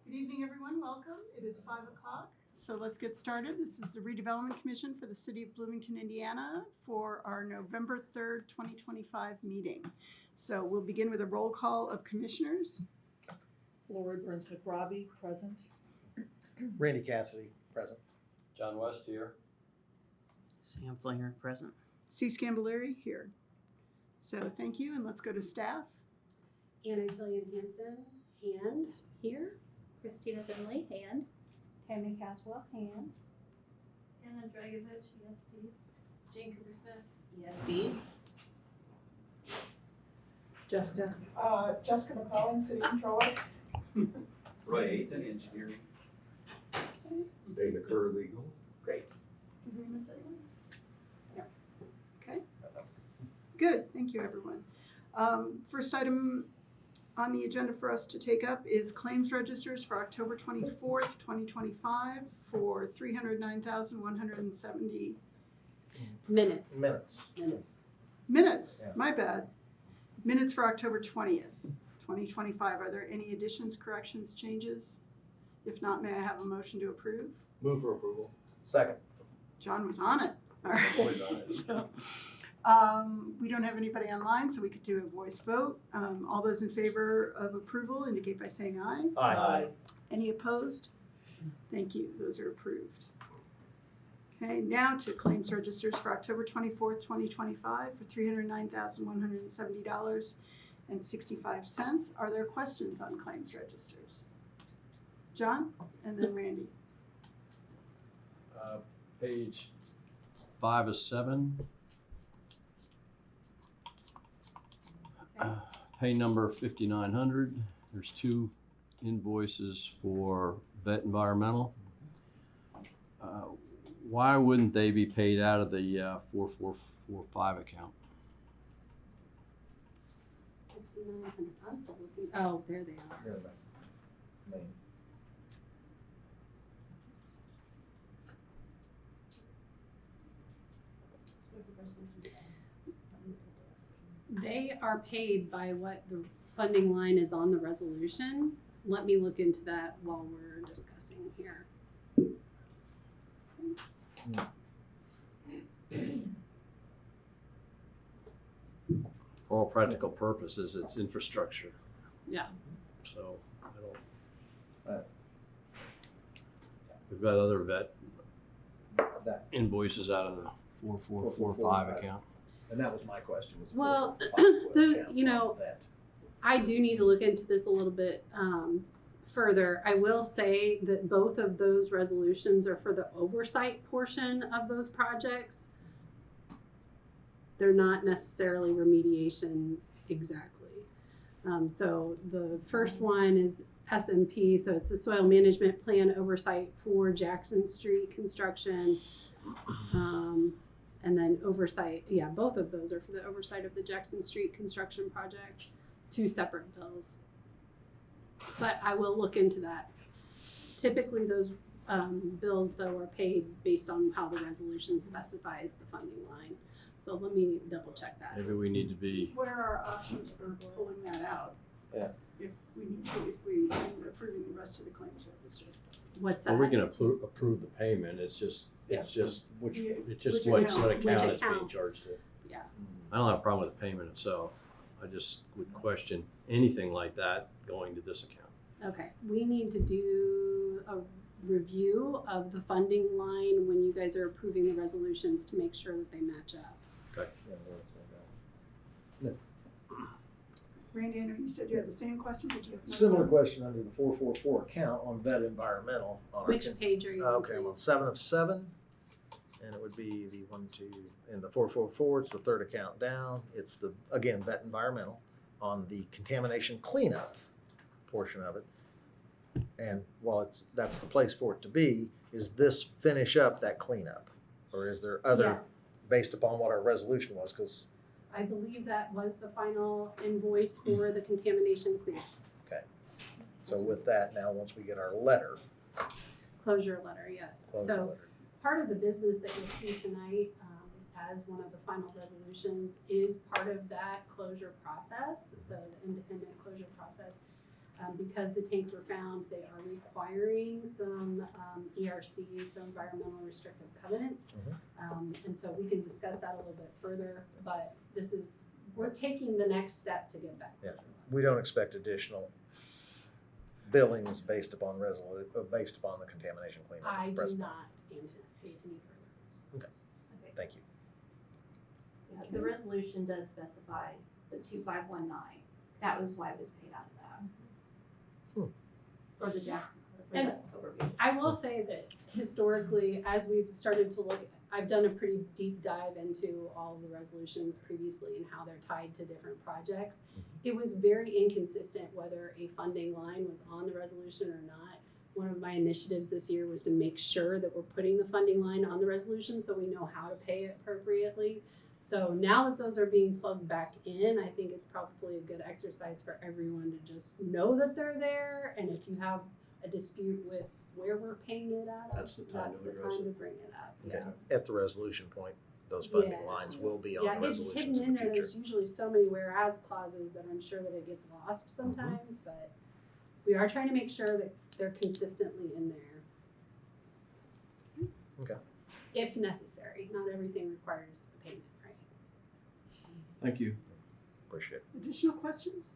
Good evening, everyone. Welcome. It is 5 o'clock. So let's get started. This is the Redevelopment Commission for the City of Bloomington, Indiana for our November 3rd, 2025 meeting. So we'll begin with a roll call of commissioners. Laura Burns McRobbie, present. Randy Cassidy, present. John West here. Sam Flinger, present. C. Scambolari here. So thank you, and let's go to staff. Anna Killian Hansen, hand here. Christina Finley, hand. Tammy Caswell, hand. Anna Dragovich, yes, Steve. Jane Cooper-Smith. Yes, Steve. Jessica. Jessica McCollin, City Controller. Roy Aiton, engineering. Dana Kerr, legal. Great. Did we miss anyone? No. Okay. Good. Thank you, everyone. First item on the agenda for us to take up is claims registers for October 24th, 2025 for $309,170. Minutes. Minutes. Minutes, Yeah. my bad. Minutes for October 20th, 2025. Are there any additions, corrections, changes? If not, may I have a motion to approve? Move for approval. Second. John was on it. All right. Always on it. So, we don't have anybody online, so we could do a voice vote. All those in favor of approval indicate by saying aye. Aye. Any opposed? Thank you. Those are approved. Okay, now to claims registers for October 24th, 2025 for $309,170.65. Are there questions on claims registers? John and then Randy. Page 5 of 7. Pay number 5900. There's 2 invoices for vet environmental. Why wouldn't they be paid out of the 4445 account? 5,900. I'm still looking. Oh, there they are. Here, Main. They are paid by what the funding line is on the resolution. Let me look into that while we're discussing here. For all practical purposes, it's infrastructure. Yeah. So I don't. Right. We've got other vet That, invoices out of the 4445 account. and that was my question. Was Well, 445 account you know, on that. I do need to look into this a little bit further. I will say that both of those resolutions are for the oversight portion of those projects. They're not necessarily remediation exactly. So the first one is SMP, so it's a soil management plan oversight for Jackson Street construction. And then oversight, yeah, both of those are for the oversight of the Jackson Street construction project. 2 separate bills. But I will look into that. Typically those bills though are paid based on how the resolution specifies the funding line. So let me double check that. Maybe we need to be. What are our options for pulling that out? Yeah. If we approving the rest of the claims register. What's that? Well, we can approve the payment. It's just Which what Which account account? it's being account? charged to. Yeah. I don't have a problem with the payment itself. I just would question anything like that going to this account. Okay. We need to do a review of the funding line when you guys are approving the resolutions to make sure that they match up. Okay. Yeah, where it's gonna go. Randy, I know you said you had the same question, but you have another Similar one? question under the 444 account on vet environmental. On our Which page are you on, Okay, well, please? 7 of 7, and it would be the 1, 2, in the 444, it's the 3rd account down. It's the, again, vet environmental on the contamination cleanup portion of it. And while that's the place for it to be, is this finish up that cleanup? Or is there other, Yes. based upon what our resolution was, because, I believe that was the final invoice for the contamination cleanup. so with that, now, once we get our letter, Closure letter, yes. closure So letter. part of the business that you'll see tonight as one of the final resolutions is part of that closure process, so the independent closure process. Because the tanks were found, they are requiring some ERC, so environmental restrictive covenants. And so we can discuss that a little bit further, but we're taking the next step to get that Yeah. closure. We don't expect additional billings based upon the contamination cleanup. I do Present. not anticipate any further. Thank you. Yeah, the resolution does specify the 2519. That was why it was paid out of that. For the Jackson, for And- the overview. I will say that historically, as we've started to look, I've done a pretty deep dive into all of the resolutions previously and how they're tied to different projects. It was very inconsistent whether a funding line was on the resolution or not. One of my initiatives this year was to make sure that we're putting the funding line on the resolution so we know how to pay it appropriately. So now that those are being plugged back in, I think it's probably a good exercise for everyone to just know that they're there. And if you have a dispute with where we're paying it out of, That's the time to address to it. bring it up. Okay. At the resolution point, those funding Yeah. lines will be on Yeah, the it's resolutions hidden in in the there. future. There's usually so many whereas clauses that I'm sure that it gets lost sometimes, but we are trying to make sure that they're consistently in there. Okay. If necessary, not everything requires a payment, right? Thank you. Appreciate it. Additional questions?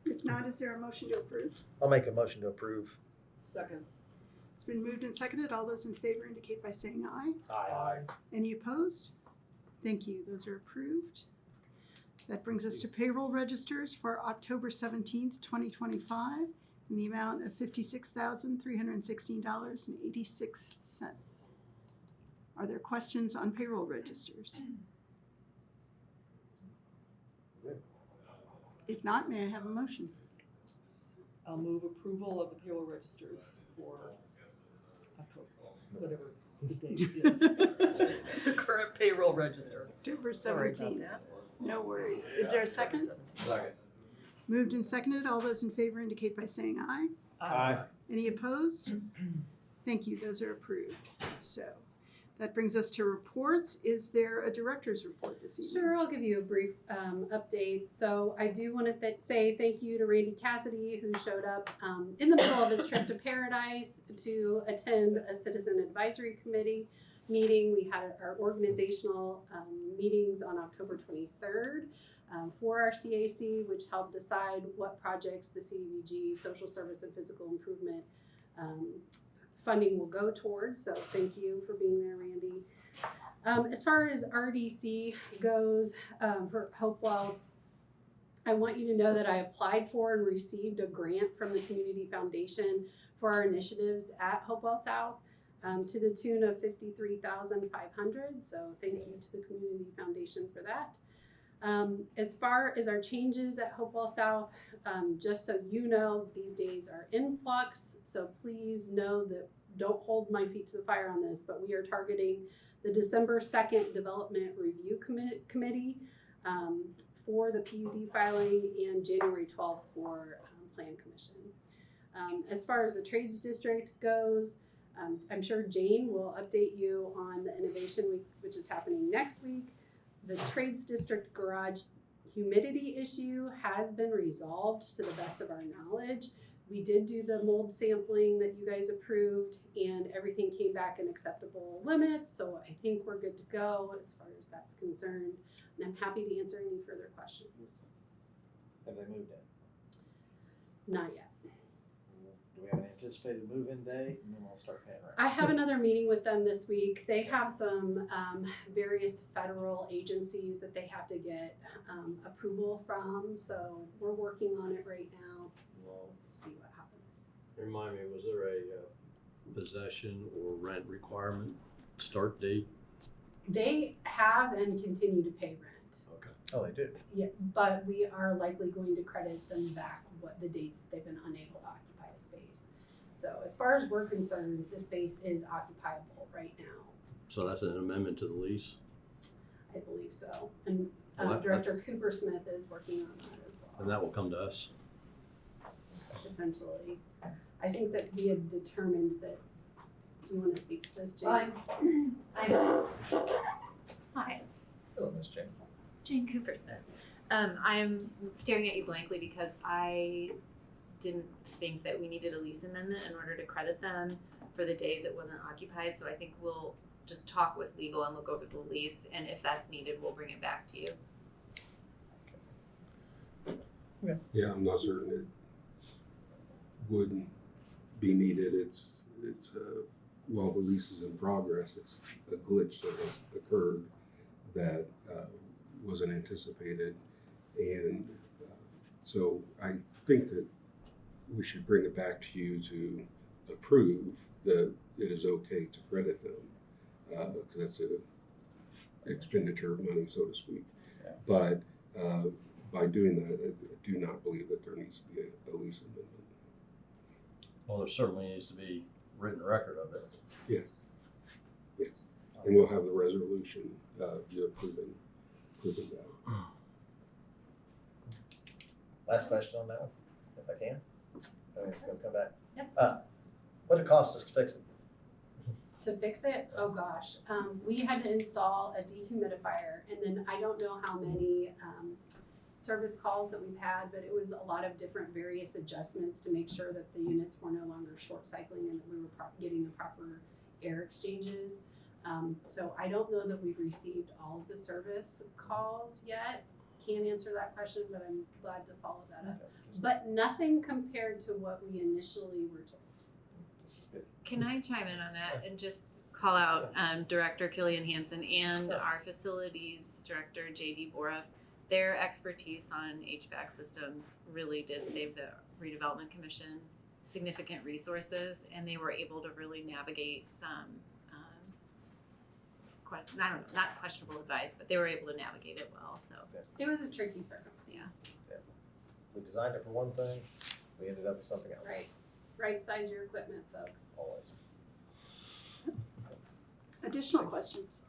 If not, is there a motion to approve? I'll make a motion to approve. Second. It's been moved and seconded. All those in favor indicate by saying aye. Aye. Any opposed? Thank you. Those are approved. That brings us to payroll registers for October 17th, 2025, in the amount of $56,316.86. Are there questions on payroll registers? If not, may I have a motion? I'll move approval of the payroll registers for October, whatever the date is. The current payroll register. October Sorry about 17th. that. No worries. Is there a second? Second. Moved and seconded. All those in favor indicate by saying aye. Any opposed? Thank you. Those are approved. So that brings us to reports. Is there a director's report this evening? Sure, I'll give you a brief update. So I do want to say thank you to Randy Cassidy, who showed up in the middle of his trip to Paradise to attend a citizen advisory committee meeting. We had our organizational meetings on October 23rd for our CAC, which helped decide what projects the CDBG, social service and physical improvement funding will go towards. So thank you for being there, Randy. As far as RDC goes for Hopewell, I want you to know that I applied for and received a grant from the Community Foundation for our initiatives at Hopewell South to the tune of $53,500. So thank you to the Community Foundation for that. As far as our changes at Hopewell South, just so you know, these days are in flux, so please know that don't hold my feet to the fire on this, but we are targeting the December 2nd Development Review Committee for the PUD filing and January 12th for Plan Commission. As far as the Trades District goes, I'm sure Jane will update you on the Innovation Week, which is happening next week. The Trades District garage humidity issue has been resolved to the best of our knowledge. We did do the mold sampling that you guys approved and everything came back in acceptable limits. So I think we're good to go as far as that's concerned. And I'm happy to answer any further questions. Have they moved in? Not yet. Do we have an anticipated move-in date, and then we'll start paying rent? I have another meeting with them this week. They have some various federal agencies that they have to get approval from. So we're working on it right now. We'll see what happens. Remind me, was there a possession or rent requirement start date? They have and continue to pay rent. Okay. Oh, they do. Yeah, but we are likely going to credit them back what the dates they've been unable to occupy a space. So as far as we're concerned, the space is occupiable right now. So that's an amendment to the lease? I believe so. And Well, Director Cooper Smith is working on that as well. And that will come to us? Potentially. I think that we had determined that, do you want to speak to this, Jane? Hi, Hello, Miss Jane. Jane Cooper Smith. I'm staring at you blankly because I didn't think that we needed a lease amendment in order to credit them for the days it wasn't occupied. So I think we'll just talk with legal and look over the lease, and if that's needed, we'll bring it back to you. Yeah, I'm not certain it would be needed. It's while the lease is in progress, it's a glitch that has occurred that wasn't anticipated. And so I think that we should bring it back to you to approve that it is okay to credit them. Because that's a expenditure of money, so to speak. Yeah. But by doing that, I do not believe that there needs to be a lease amendment. Well, there certainly needs to be written record of it. Yes. Yes. And we'll have the resolution, you approving that. Last question on that one, if I can. It's gonna come back. Yep. What did it cost us to fix it? To fix it, oh gosh, we had to install a dehumidifier, and then I don't know how many service calls that we've had, but it was a lot of different various adjustments to make sure that the units were no longer short cycling and that we were getting the proper air exchanges. So I don't know that we've received all of the service calls yet. Can't answer that question, but I'm glad to follow that up. But nothing compared to what we initially were told. This is good. Can I chime in on that and just call out Director Killian Hansen and our facilities director, JD Boruff. Their expertise on HVAC systems really did save the Redevelopment Commission significant resources, and they were able to really navigate some, not questionable advice, but they were able to navigate it well, so. It was a tricky circumstance. We designed it for one thing, we ended up with something else. Right. Right size your equipment, folks. Always. Additional questions?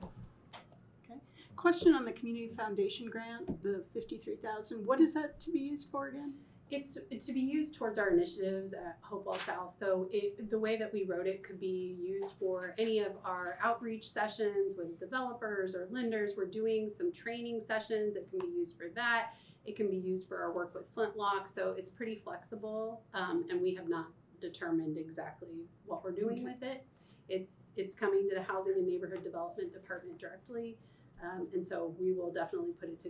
Okay. Question on the Community Foundation grant, the $53,000. What is that to be used for again? It's to be used towards our initiatives at Hopewell South. So the way that we wrote it could be used for any of our outreach sessions with developers or lenders. We're doing some training sessions. It can be used for that. It can be used for our work with Flintlock. So it's pretty flexible, and we have not determined exactly what we're doing with it. It's coming to the Housing and Neighborhood Development Department directly. And so we will definitely put it to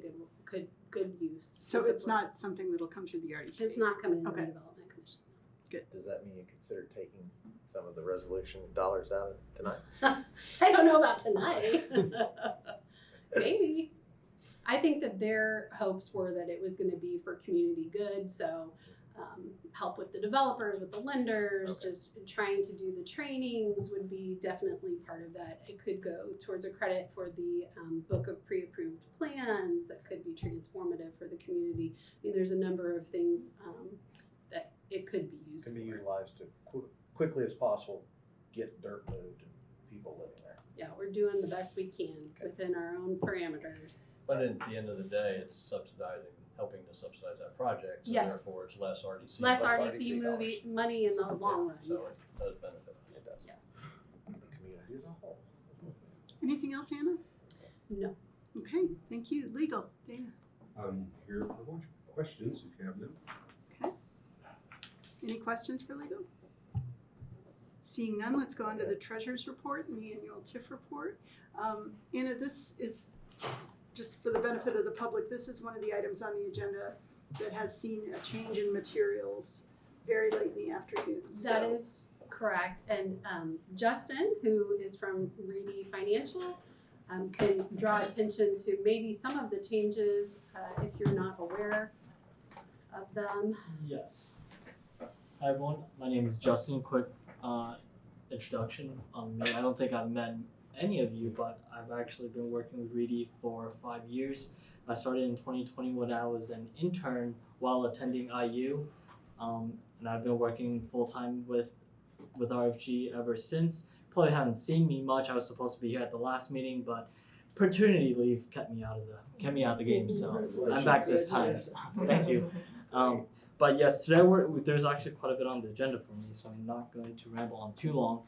good use. So it's not something that'll come through the RDC? It's not coming to the Okay. Redevelopment Commission. Does that mean you consider taking some of the resolution dollars out of it tonight? I don't know about tonight. Maybe. I think that their hopes were that it was going to be for community good. So help with the developers, with the lenders, Okay. just trying to do the trainings would be definitely part of that. It could go towards a credit for the book of pre-approved plans that could be transformative for the community. I mean, there's a number of things that it could be used Can for. be utilized to quickly as possible get dirt moved and people living there. Yeah, we're doing the best we can Okay. within our own parameters. But at the end of the day, it's subsidizing, helping to subsidize that project, so Yes. therefore it's less RDC. Less Less RDC RDC money in the long run, So yes. it does benefit. It does. Yeah. The community as a whole. Anything else, Hannah? No. Okay, thank you. Legal, Dana. I'm here for questions if you have them. Okay. Any questions for legal? Seeing none, let's go on to the treasurer's report and the annual TIF report. Anna, this is, just for the benefit of the public, this is one of the items on the agenda that has seen a change in materials very late in the afternoon. That So- is correct. And Justin, who is from Reedy Financial, can draw attention to maybe some of the changes if you're not aware of them. Yes. Hi everyone, my name is Justin. Quick introduction on me. I don't think I've met any of you, but I've actually been working with Reedy for 5 years. I started in 2020 when I was an intern while attending IU, and I've been working full time with RFG ever since. Probably haven't seen me much. I was supposed to be here at the last meeting, but paternity leave kept me out of the game. So I'm back this time. Thank you. But yes, today there's actually quite a bit on the agenda for me, so I'm not going to ramble on too long.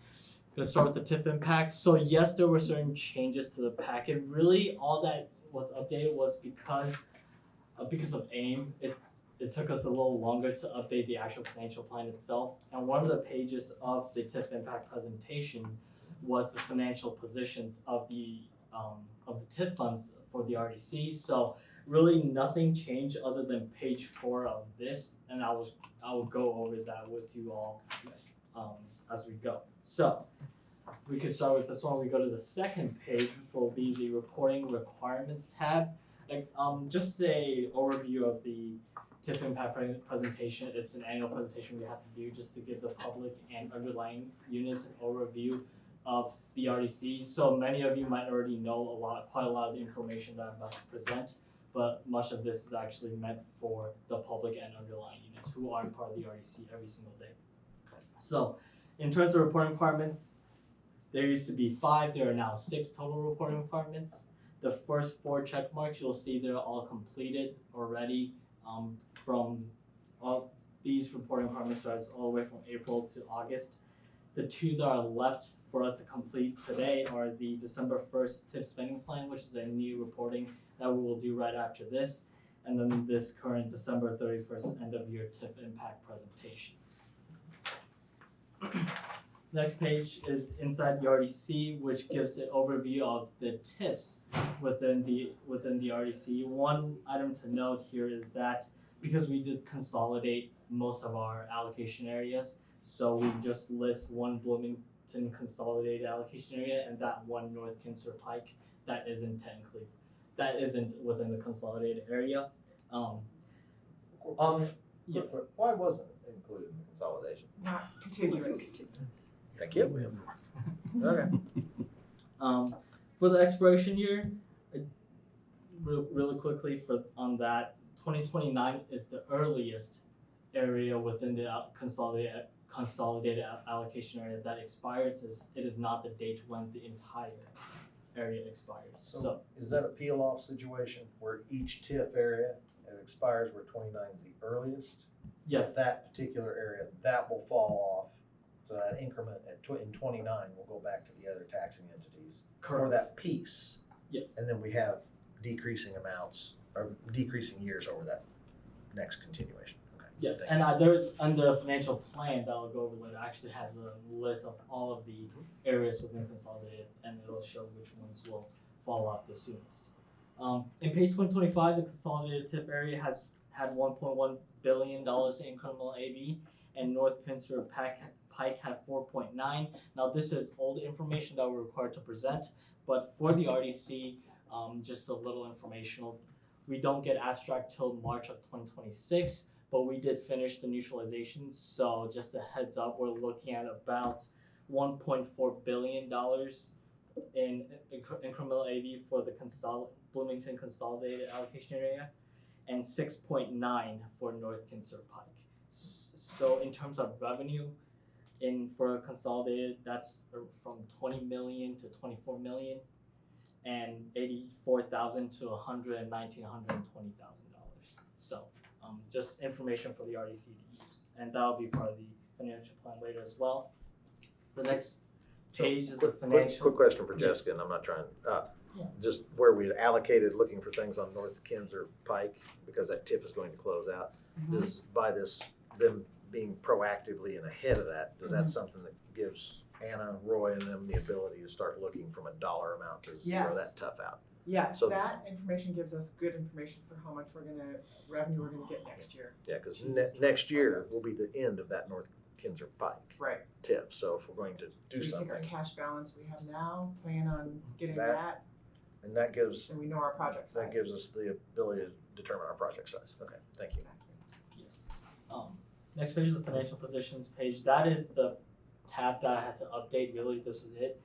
I'm going to start with the TIF impact. So yes, there were certain changes to the packet. Really, all that was updated was because because of AIM, it took us a little longer to update the actual financial plan itself. And one of the pages of the TIF impact presentation was the financial positions of the TIF funds for the RDC. So really nothing changed other than page 4 of this, and I will go over that with you all as we go. So we could start with this one. We go to the second page, which will be the reporting requirements tab. Just a overview of the TIF impact presentation. It's an annual presentation we have to do just to give the public and underlying units an overview of the RDC. So many of you might already know quite a lot of the information that I'm about to present, but much of this is actually meant for the public and underlying units who aren't part of the RDC every single day. So in terms of reporting requirements, there used to be 5, there are now 6 total reporting requirements. The first 4 check marks, you'll see they're all completed already from all these reporting requirements starts all the way from April to August. The 2 that are left for us to complete today are the December 1st TIF spending plan, which is a new reporting that we will do right after this, and then this current December 31st end of year TIF impact presentation. Next page is inside the RDC, which gives an overview of the TIFs within the RDC. One item to note here is that because we did consolidate most of our allocation areas, so we just list one Bloomington consolidated allocation area and that one North Kinser Pike that isn't within the consolidated area. Yes. Why wasn't it included in the consolidation? Not contiguous. Thank you. Okay. For the expiration year, really quickly on that, 2029 is the earliest area within the consolidated allocation area that expires. It is not the date when the entire area expires. So is that a peel-off situation where each TIF area expires where 29 is the earliest? Yes. That particular area, that will fall off. So that increment in 29 will go back to the other taxing entities. Correct. For that piece. Yes. And then we have decreasing amounts or decreasing years over that next continuation. Okay. Yes, Thank and you. there's under financial plan that I'll go over later actually has a list of all of the areas within consolidated, and it'll show which ones will fall off the soonest. In page 125, the consolidated TIF area has had $1.1 billion in incremental AV, and North Kinser Pike had 4.9. Now this is old information that we're required to present, but for the RDC, just a little informational. We don't get abstract till March of 2026, but we did finish the neutralization. So just a heads up, we're looking at about $1.4 billion in incremental AV for the Bloomington consolidated allocation area, and 6.9 for North Kinser Pike. So in terms of revenue, for consolidated, that's from 20 million to 24 million, and 84,000 to 119, $120,000. So just information for the RDC to use, and that'll be part of the financial plan later as well. The next page is the financial. Quick question for Jessica, and I'm not trying. Just where we had allocated looking for things on North Kinser Pike, because that TIF is going to close out. Is by them being proactively and ahead of that, is that something that gives Anna, Roy, and them the ability to start looking from a dollar amount to zero that tough out? Yes, So that information gives us good information for how much revenue we're gonna get next year. Yeah, because next year will be the end of that North Kinser Pike Right. TIF. So if we're going to do So we take our something, cash balance we have now, plan on getting That- that, and that gives and we know our project size. that gives us the ability to determine our project size. Okay, thank you. Yes. Next page is the financial positions page. That is the tab that I had to update. Really, this was it,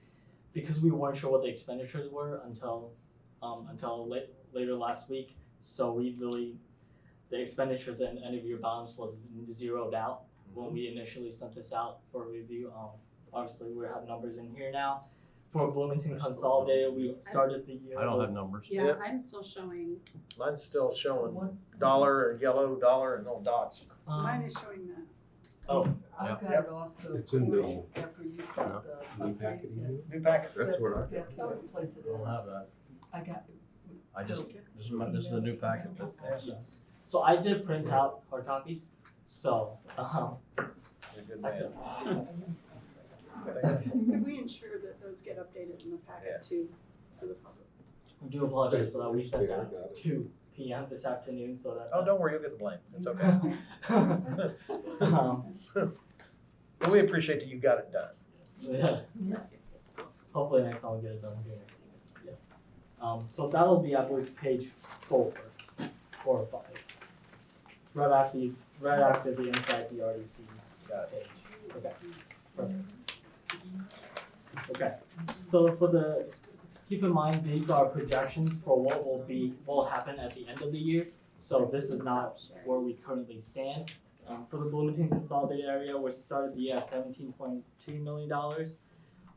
because we weren't sure what the expenditures were until later last week. So the expenditures and end of year balance was zeroed out when we initially sent this out for review. Obviously, we have numbers in here now. For Bloomington Consolidated, we started the year. I don't have numbers. Yeah, Yep. I'm still showing. Mine's still showing dollar and yellow dollar and no dots. Mine is showing that. Oh, I've got Yep. it off the. It's in the After you sent No. the. new packet email. New packet. That's what I That's the place it I don't have is. that. I got, I just, this is the new packet. Yes. So I did print out hard copies, so, You're a good man. Could we ensure that those get updated in the Yeah. packet too for the public? I do apologize for that, we sent Yeah, I that got it. 2 p.m. this afternoon, so that. Oh, don't worry, you'll get the blame. It's okay. Um, But we appreciate that you got it done. yeah. Hopefully next time we'll get it done sooner. Yeah. So that'll be, I believe, page 4 or 5. It's right after the inside the RDC page. Okay. Perfect. Okay. So keep in mind, these are projections for what will happen at the end of the year. So this is not where we currently stand. For the Bloomington consolidated area, we started the year at $17.2 million.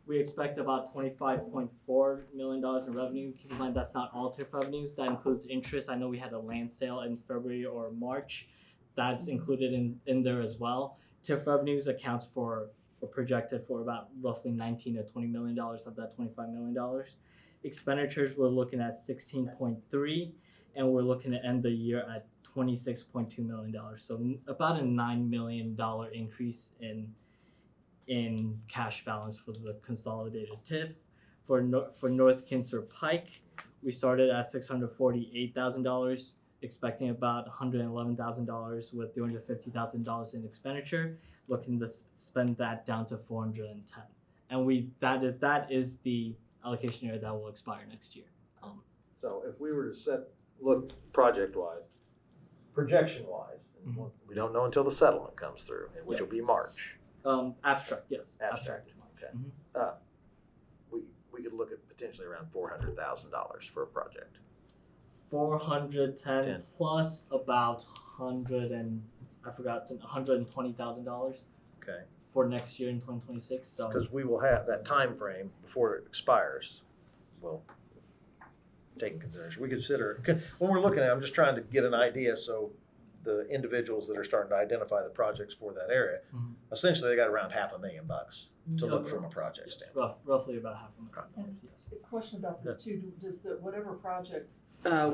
We expect about $25.4 million in revenue. Keep in mind, that's not all TIF revenues. That includes interest. I know we had a land sale in February or March. That's included in there as well. TIF revenues accounts for or projected for about roughly $19 to $20 million of that $25 million. Expenditures, we're looking at 16.3, and we're looking to end the year at $26.2 million. So about a $9 million increase in cash balance for the consolidated TIF. For North Kinser Pike, we started at $648,000, expecting about $111,000 with $350,000 in expenditure, looking to spend that down to $410. And that is the allocation area that will expire next year. So if we were to look project-wise, projection-wise, Mhm. we don't know until the settlement comes through, which will be March. Abstract, yes. Abstract, okay. Mhm. We could look at potentially around $400,000 for a project. 410 10. plus about $120,000 Okay. for next year in 2026. So Because we will have that time frame before it expires. We'll take in consideration. We consider, when we're looking at it, I'm just trying to get an idea so the individuals that are starting to identify the projects for that area, Mhm. essentially they got around $500,000 to look from a project yes, standpoint. roughly about $500,000. Yes. A question about this too, does whatever project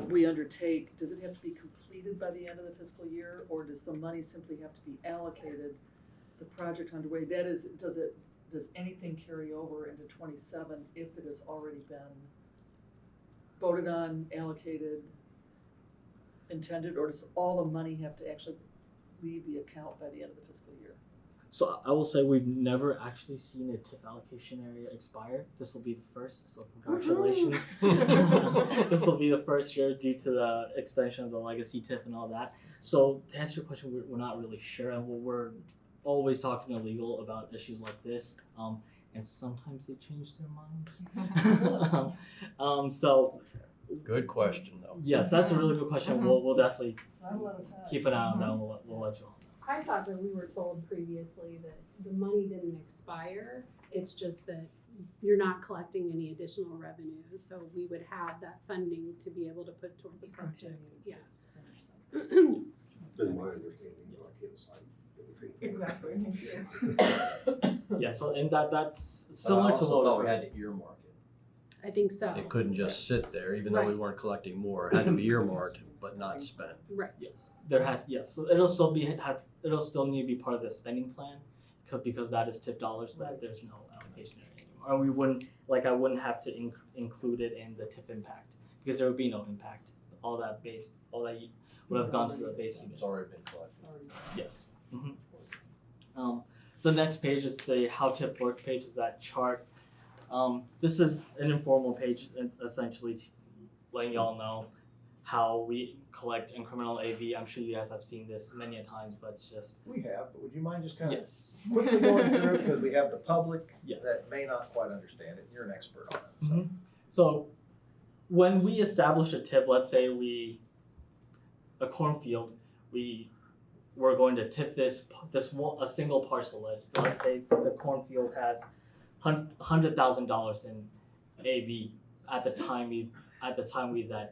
we undertake, does it have to be completed by the end of the fiscal year, or does the money simply have to be allocated, the project underway? That is, does anything carry over into 27 if it has already been voted on, allocated, intended, or does all the money have to actually leave the account by the end of the fiscal year? So I will say we've never actually seen a TIF allocation area expire. This will be the first, so congratulations. This will be the first year due to the extension of the legacy TIF and all that. So to answer your question, we're not really sure, and we're always talking to legal about issues like this, and sometimes they change their minds. So Good question, though. yes, that's a really good question. We'll definitely Not a lot of time. keep an eye on that. And we'll let you know. I thought that we were told previously that the money didn't expire. It's just that you're not collecting any additional revenue. So we would have that funding to be able to put towards the project. Yeah. In my understanding, I can't cite anything. Exactly. Yeah. So and that's similar to what what we had to earmark it. I think so. It couldn't just sit there, even though we Right. weren't collecting more. It had to be earmarked, but not spent. Right. Yes, so it'll still need to be part of the spending plan, because that is TIP dollars, but there's no allocation area anymore. Or I wouldn't have to include it in the TIP impact, because there would be no impact. All that would have gone to the base units. It's already been collected. Yes. The next page is the how TIP work page, is that chart. This is an informal page, essentially letting y'all know how we collect incremental AV. I'm sure you guys have seen this many a times, but it's just We have, but would you mind just kind of yes. quickly going through it, because we have the public Yes. that may not quite understand it. You're an expert on it, so. Mhm. So when we establish a tip, let's say a cornfield, we're going to tip a single parcel list. Let's say the cornfield has $100,000 in AV at the time we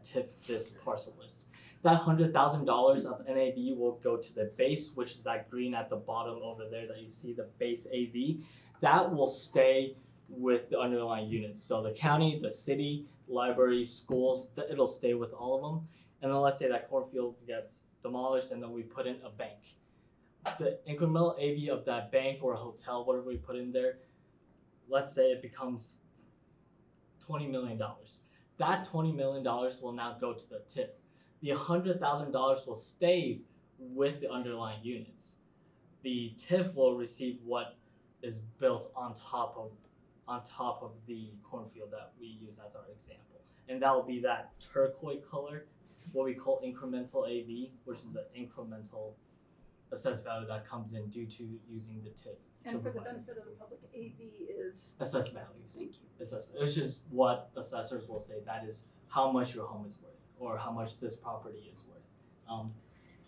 tip this parcel list. That $100,000 of NAV will go to the base, which is that green at the bottom over there that you see, the base AV. That will stay with the underlying units. So the county, the city, library, schools, it'll stay with all of them. And then let's say that cornfield gets demolished and then we put in a bank. The incremental AV of that bank or hotel, whatever we put in there, let's say it becomes $20 million. That $20 million will now go to the TIF. The $100,000 will stay with the underlying units. The TIF will receive what is built on top of the cornfield that we use as our example. And that will be that turquoise color, what we call incremental AV, which is the incremental assessed value that comes in due to using the TIF. And for the benefit of the public, AV is? Assessed values. Thank you. Assessment, which is what assessors will say that is how much your home is worth or how much this property is worth.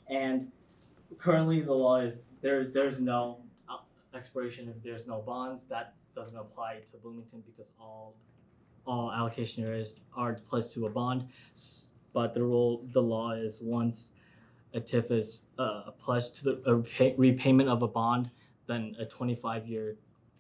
And currently the law is there's no expiration if there's no bonds. That doesn't apply to Bloomington because all allocation areas are pledged to a bond. But the law is once a TIF is pledged to the repayment of a bond, then a 25-year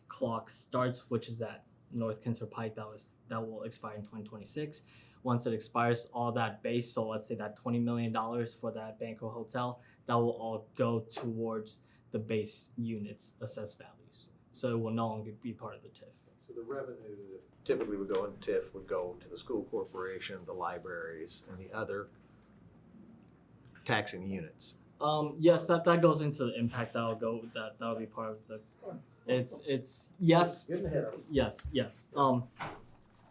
clock starts, which is that North Kinser Pike that will expire in 2026. Once it expires, all that base, so let's say that $20 million for that bank or hotel, that will all go towards the base units assessed values. So it will no longer be part of the TIF. So the revenue that typically would go in TIF would go to the school corporation, the libraries, and the other taxing units. Yes, that goes into the impact. That'll be part of the. It's yes. Getting ahead of it. Yes.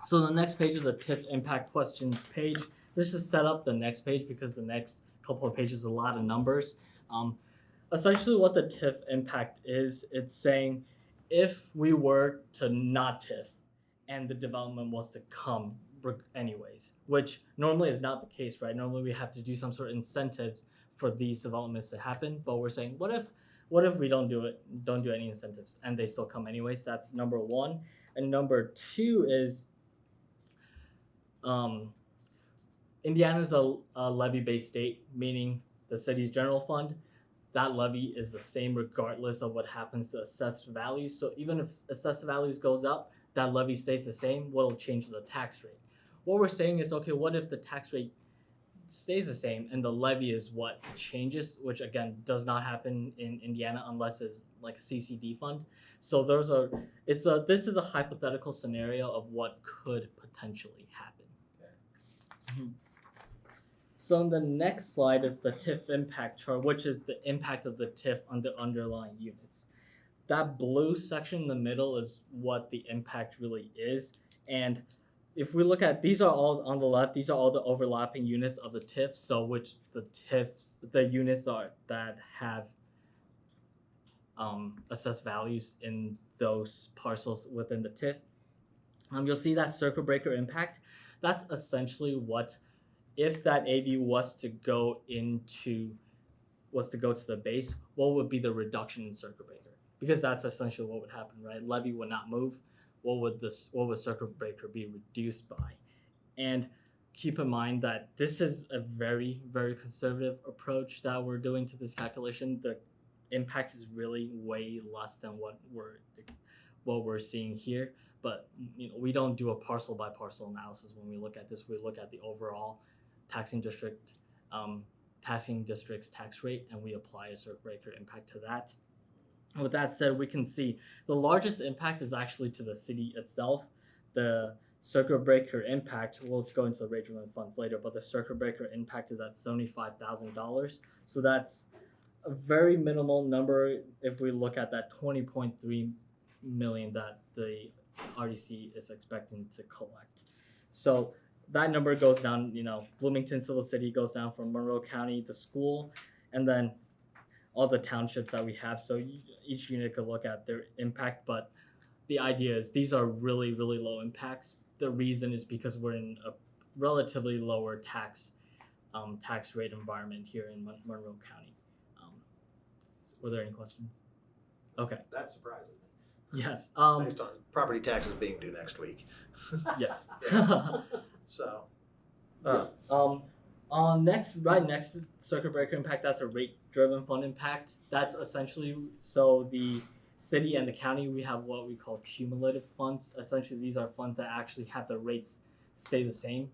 So the next page is a TIF impact questions page. Let's just set up the next page because the next couple of pages is a lot of numbers. Essentially what the TIF impact is, it's saying if we were to not TIF and the development was to come anyways, which normally is not the case, right? Normally we have to do some sort of incentives for these developments to happen, but we're saying what if we don't do any incentives and they still come anyways? That's number one. And number two is Indiana is a levy-based state, meaning the city's general fund, that levy is the same regardless of what happens to assessed values. So even if assessed values goes up, that levy stays the same. What'll change is the tax rate. What we're saying is, okay, what if the tax rate stays the same and the levy is what changes, which again does not happen in Indiana unless it's like a CCD fund. So this is a hypothetical scenario of what could potentially happen. Okay. So on the next slide is the TIF impact chart, which is the impact of the TIF on the underlying units. That blue section in the middle is what the impact really is. And if we look at, these are all on the left, these are all the overlapping units of the TIF. So which the units are that have assessed values in those parcels within the TIF. You'll see that circuit breaker impact. That's essentially what, if that AV was to go to the base, what would be the reduction in circuit breaker? Because that's essentially what would happen, right? Levy would not move. What would circuit breaker be reduced by? And keep in mind that this is a very, very conservative approach that we're doing to this calculation. The impact is really way less than what we're seeing here. But we don't do a parcel by parcel analysis when we look at this. We look at the overall taxing district's tax rate, and we apply a circuit breaker impact to that. With that said, we can see the largest impact is actually to the city itself. The circuit breaker impact, we'll go into the rate driven funds later, but the circuit breaker impact is at $75,000. So that's a very minimal number if we look at that 20.3 million that the RDC is expecting to collect. So that number goes down, Bloomington Civil City goes down from Monroe County, the school, and then all the townships that we have. So each unit could look at their impact, but the idea is these are really, really low impacts. The reason is because we're in a relatively lower tax rate environment here in Monroe County. Were there any questions? Okay. That surprises me. Yes. Based on property taxes being due next week. Yes. So. Next to circuit breaker impact, that's a rate driven fund impact. That's essentially so the city and the county, we have what we call cumulative funds. Essentially, these are funds that actually have the rates stay the same.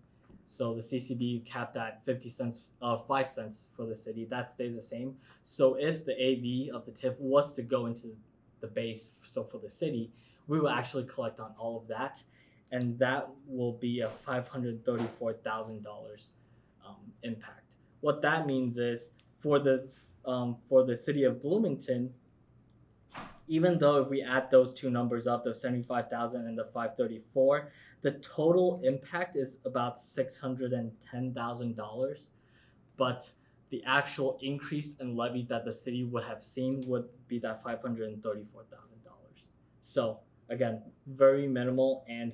So the CCD capped at 5 cents for the city. That stays the same. So if the AV of the TIF was to go into the base, so for the city, we will actually collect on all of that, and that will be a $534,000 impact. What that means is for the city of Bloomington, even though if we add those two numbers up, the 75,000 and the 534, the total impact is about $610,000, but the actual increase in levy that the city would have seen would be that $534,000. So again, very minimal, and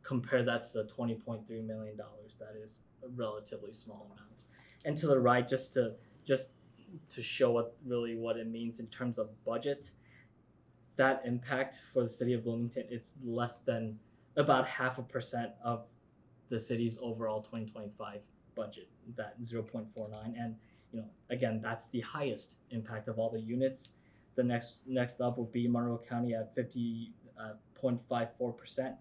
compare that to the $20.3 million. That is a relatively small amount. And to the right, just to show what it means in terms of budget, that impact for the city of Bloomington, it's less than about 0.5% of the city's overall 2025 budget, that 0.49. And again, that's the highest impact of all the units. The next up will be Monroe County at 50.54%,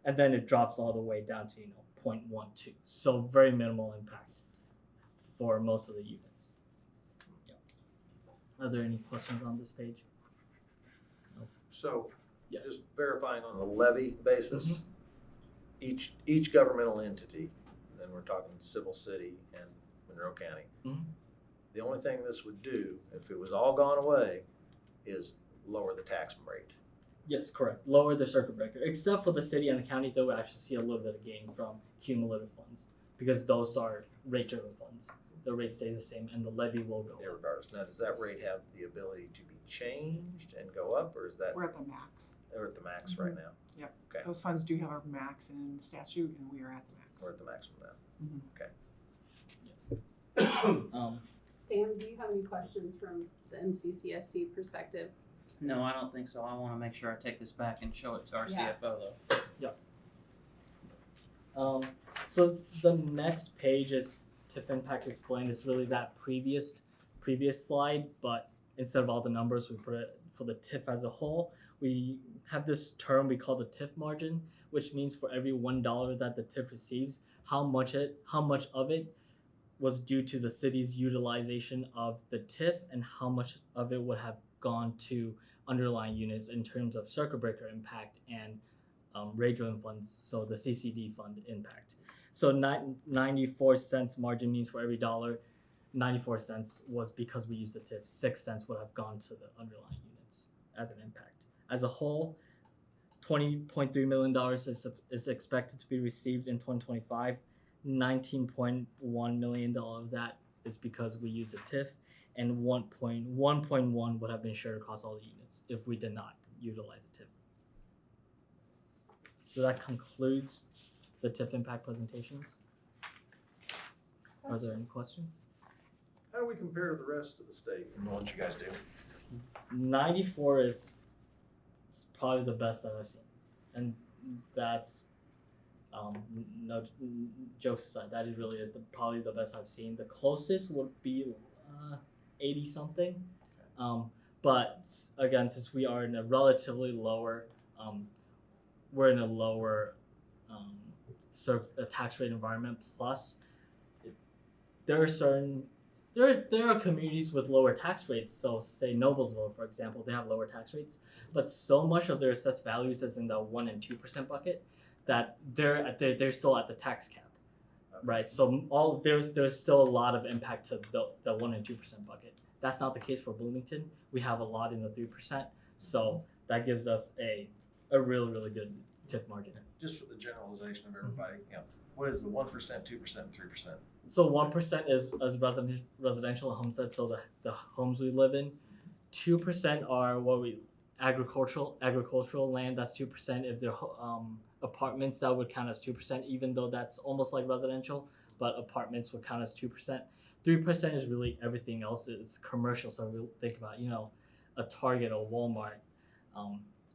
and then it drops all the way down to 0.12. So very minimal impact for most of the units. Yeah. Are there any questions on this page? So, Yes. just verifying on the levy basis, each governmental entity, then we're talking civil city and Monroe County, the only thing this would do, if it was all gone away, is lower the tax rate. Yes, correct. Lower the circuit breaker. Except for the city and the county, they will actually see a little bit of gain from cumulative funds, because those are rate-driven funds. The rate stays the same, and the levy will go up. Regardless. Now, does that rate have the ability to be changed and go up, or is that We're at the max. we're at the max right now? Yep. Okay. Those funds do have a max in statute, and we are at the max. We're at the maximum now. Okay. Yes. Sam, do you have any questions from the MCCSC perspective? No, I don't think so. I want to make sure I take this back and show it to our Yeah. CFO though. So the next page is TIF impact explained. It's really that previous slide, but instead of all the numbers, we put it for the TIF as a whole. We have this term we call the TIF margin, which means for every $1 that the TIF receives, how much of it was due to the city's utilization of the TIF, and how much of it would have gone to underlying units in terms of circuit breaker impact and rate-driven funds, so the CCD fund impact. So 94 cents margin means for every dollar, 94 cents was because we used the TIF. 6 cents would have gone to the underlying units as an impact. As a whole, $20.3 million is expected to be received in 2025. $19.1 million of that is because we used the TIF, and 1.1 would have been shared across all the units if we did not utilize the TIF. So that concludes the TIF impact presentations. Are there any questions? How do we compare to the rest of the state and what you guys do? 94 is probably the best that I've seen, and that's no jokes aside, that it really is probably the best I've seen. The closest would be 80 something, but again, since we are in a relatively lower, we're in a lower tax rate environment. Plus, there are communities with lower tax rates. So, say Noblesville, for example, they have lower tax rates, but so much of their assessed values is in the 1% and 2% bucket that they're still at the tax cap, right? So there's still a lot of impact to the 1% and 2% bucket. That's not the case for Bloomington. We have a lot in the 3%, so that gives us a really good TIF margin. Just for the generalization of everybody, what is the 1%, 2%, and 3%? So 1% is residential and homestead, so the homes we live in. 2% are agricultural land. That's 2%. If they're apartments, that would count as 2%, even though that's almost like residential, but apartments would count as 2%. 3% is really everything else. It's commercial, so we think about a Target or Walmart,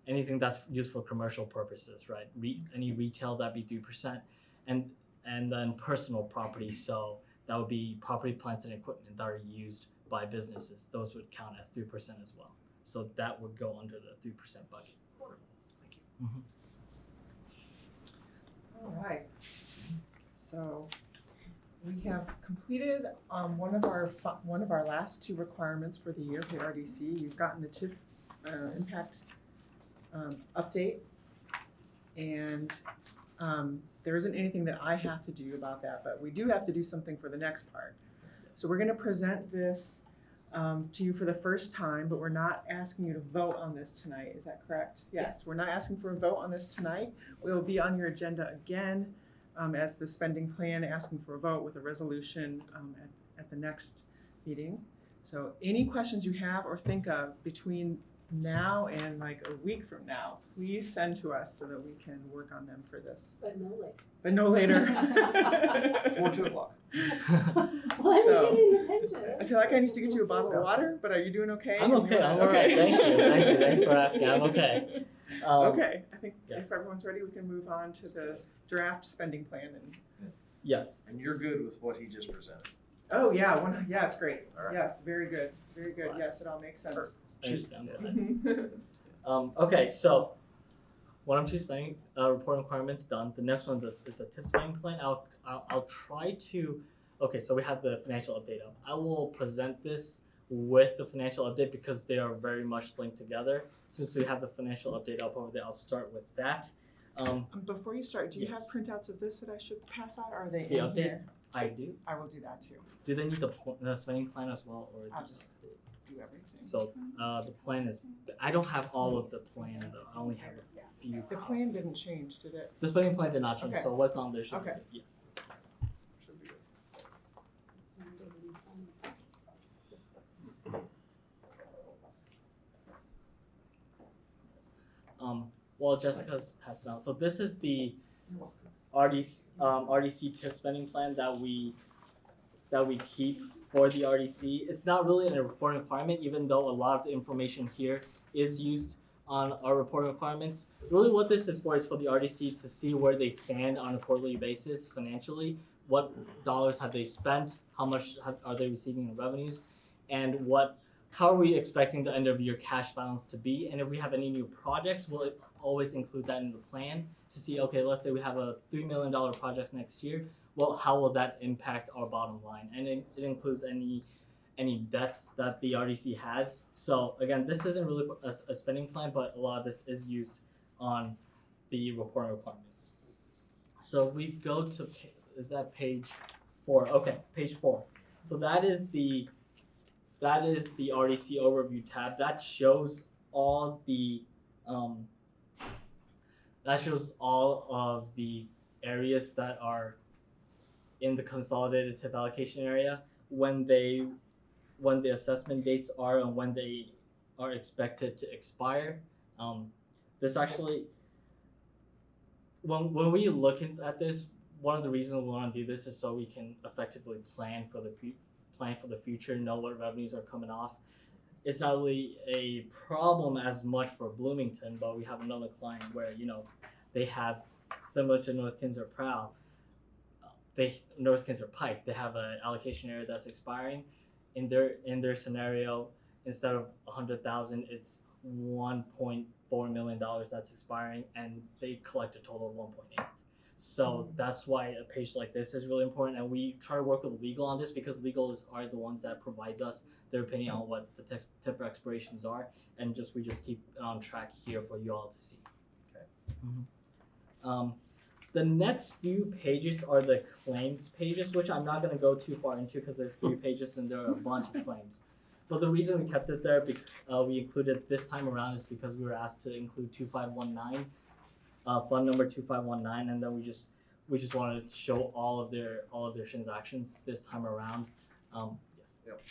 anything that's used for commercial purposes, right? Any retail, that'd be 3%, and then personal property, so that would be property, plants, and equipment that are used by businesses. Those would count as 3% as well. So that would go under the 3% budget. Thank you. All right. So we have completed one of our last 2 requirements for the year for the RDC. You've gotten the TIF impact update, and there isn't anything that I have to do about that, but we do have to do something for the next part. So we're going to present this to you for the first time, but we're not asking you to vote on this tonight. Is that correct? Yes. We're not asking for a vote on this tonight. It will be on your agenda again as the spending plan, asking for a vote with a resolution at the next meeting. So any questions you have or think of between now and like a week from now, please send to us so that we can work on them for this. But no later. But no later. Before 2 o'clock. Well, I'm So, getting your attention. I feel like I need to get you a bottle of water, but are you doing okay? I'm okay. I'm all right. Thank you. Thank you. Thanks for asking. I'm okay. Okay, I think yes. if everyone's ready, we can move on to the draft spending plan. And Yes. And you're good with what he just presented? oh yeah, yeah, it's great. All right. Yes, very good, very good. Right. Yes, it all makes sense. Thank you. I'm glad. Okay, so 1 and 2 spending reporting requirements done. The next one is the TIF spending plan. I'll try to. Okay, so we have the financial update up. I will present this with the financial update because they are very much linked together. Since we have the financial update up over there, I'll start with that. Before you start, do you have Yes. printouts of this that I should pass out, or are they The in update? here? I do. I will do that too. Do they need the spending plan as well, or? I'll just do everything. So the plan is. I don't have all of the plan though. I only have a few. The plan didn't change, did it? The spending plan did not change. Okay. So what's on there should Okay. be yes. Should be good. Well, Jessica's passed it out. So this is the RDC TIF spending plan that we keep for the RDC. It's not really a reporting requirement, even though a lot of the information here is used on our reporting requirements. Really what this is for the RDC to see where they stand on a quarterly basis financially, what dollars have they spent, how much are they receiving in revenues, and how are we expecting the end of year cash balance to be, and if we have any new projects, we'll always include that in the plan to see, okay, let's say we have a $3 million project next year, well, how will that impact our bottom line? And it includes any debts that the RDC has. So again, this isn't really a spending plan, but a lot of this is used on the reporting requirements. So we go to, is that page 4? Okay, page 4. So that is the RDC overview tab. That shows all of the areas that are in the consolidated TIF allocation area, when the assessment dates are and when they are expected to expire. This actually, when we look at this, one of the reasons we want to do this is so we can effectively plan for the future, know what revenues are coming off. It's not really a problem as much for Bloomington, but we have another client where they have, similar to North Kings or Prowl, North Kings or Pike, they have an allocation area that's expiring. In their scenario, instead of $100,000, it's $1.4 million that's expiring, and they collect a total of 1.8. So that's why a page like this is really important, and we try to work with legal on this because legal are the ones that provides us their opinion on what the TIF expirations are, and we just keep it on track here for you all to see. Okay. The next few pages are the claims pages, which I'm not going to go too far into because there's 3 pages and there are a bunch of claims. But the reason we kept it there, we included this time around, is because we were asked to include 2519, fund number 2519, and then we just wanted to show all of their transactions this time around. Yes. Yep.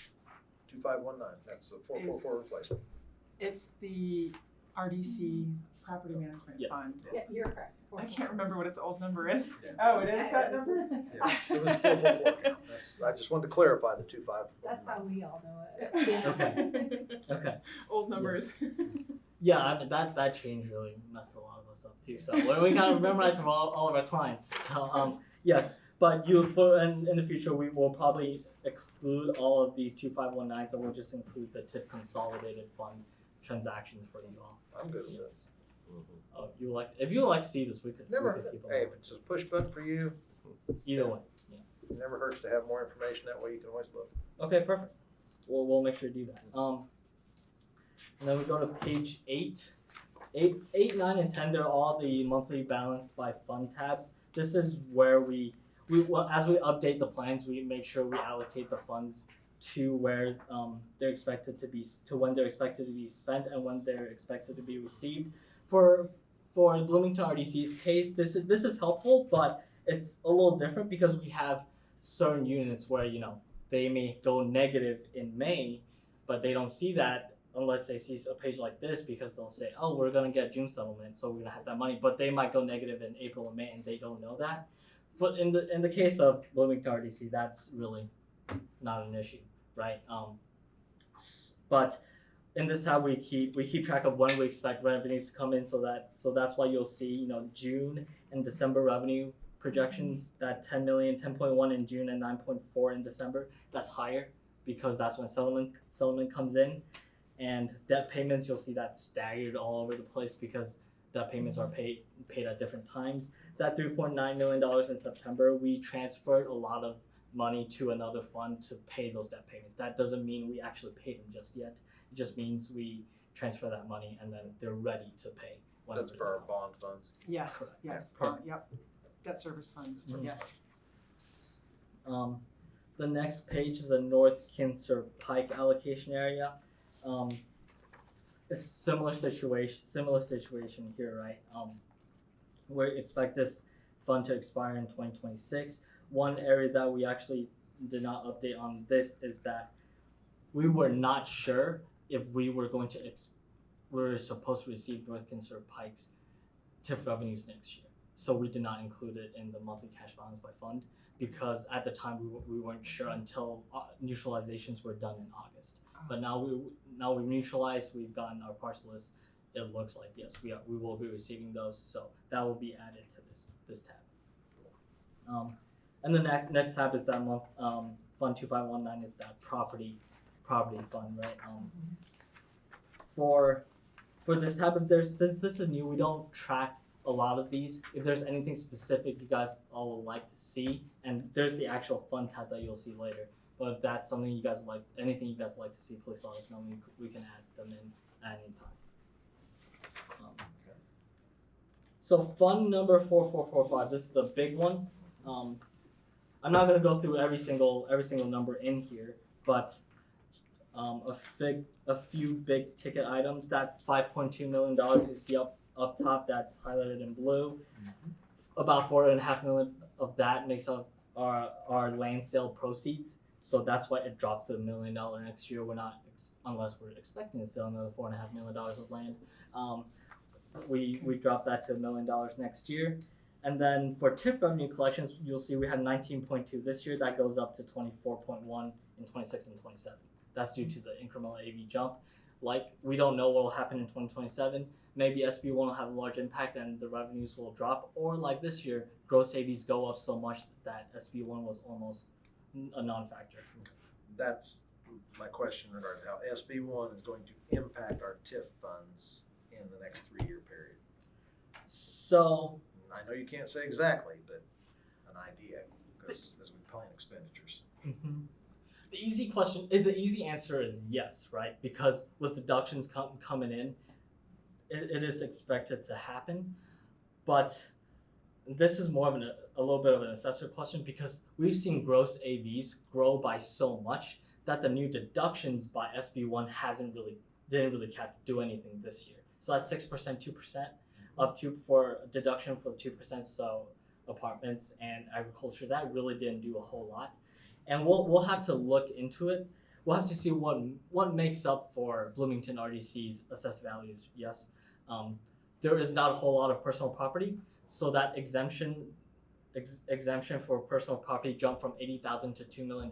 2519. That's the 444 replacement. It's the RDC Property Management Yes. Fund. Yeah, you're correct. I can't remember what its old number is. Yeah. Oh, it is that number? Yeah, it was 444. I just wanted to clarify the 25. That's how we all know it. Okay. Okay. Old numbers. Yeah, I mean, that change really messed a lot of us up too. So we kind of memorize from all of our clients. So yes, but in the future we will probably exclude all of these 2519s, and we'll just include the TIF consolidated fund transactions for you all. I'm good with this. If you would like to see this, we could Never, we could keep it hey, on. if it's a push button for you, Either way. it never hurts to have more information. That way you can always look. Okay, perfect. We'll make sure to do that. And then we go to page 8. 8, 9, and 10, they're all the monthly balance by fund tabs. This is where as we update the plans, we make sure we allocate the funds to where they're expected to be, to when they're expected to be spent and when they're expected to be received. For Bloomington RDC's case, this is helpful, but it's a little different because we have certain units where they may go negative in May, but they don't see that unless they see a page like this, because they'll say, oh, we're going to get June settlement, so we're going to have that money, but they might go negative in April and May, and they don't know that. But in the case of Bloomington RDC, that's really not an issue, right? But in this tab, we keep track of when we expect revenues to come in, so that's why you'll see June and December revenue projections, that 10 million, 10.1 in June and 9.4 in December. That's higher because that's when settlement comes in. And debt payments, you'll see that staggered all over the place because debt payments are paid at different times. That $3.9 million in September, we transferred a lot of money to another fund to pay those debt payments. That doesn't mean we actually paid them just yet. It just means we transfer that money and then they're ready to pay. That's for our bond funds. Yes, Correct. yes, yep. Debt service funds, yes. The next page is the North Kinser Pike allocation area. It's similar situation here, right? We expect this fund to expire in 2026. One area that we actually did not update on this is that we were not sure if we were going to we're supposed to receive North Kinser Pike's TIF revenues next year. So we did not include it in the monthly cash balance by fund because at the time we weren't sure until neutralizations were done in August. But now we've neutralized, we've gotten our parcel list. It looks like yes, we will be receiving those. So that will be added to this tab. And the next tab is that month fund 2519 is that property fund, right? For this tab, since this is new, we don't track a lot of these. If there's anything specific you guys all would like to see, and there's the actual fund tab that you'll see later. But if that's something you guys like, anything you guys like to see, please let us know. We can add them in at any time. So fund number 4445. This is the big one. I'm not gonna go through every single number in here, but a few big ticket items. That $5.2 million you see up top, that's highlighted in blue. About $4.5 million of that makes up our land sale proceeds. So that's why it drops to $1 million next year. We're not, unless we're expecting to sell another $4.5 million of land. We drop that to $1 million next year. And then for TIF revenue collections, you'll see we had 19.2 this year. That goes up to 24.1 in 26 and 27. That's due to the incremental AV jump. Like, we don't know what will happen in 2027. Maybe SB1 will have a large impact and the revenues will drop. Or like this year, gross AVs go up so much that SB1 was almost a non-factor. That's my question regarding how SB1 is going to impact our TIF funds in the next 3-year period. So I know you can't say exactly, but an idea, because as we plan expenditures. The easy answer is yes, right? Because with deductions coming in, it is expected to happen. But this is more of a little bit of an assessor question because we've seen gross AVs grow by so much that the new deductions by SB1 didn't really do anything this year. So that's 6%, 2% for deduction for 2%. So apartments and agriculture, that really didn't do a whole lot. And we'll have to look into it. We'll have to see what makes up for Bloomington RDC's assessed values. Yes, there is not a whole lot of personal property, so that exemption for personal property jumped from $80,000 to $2 million.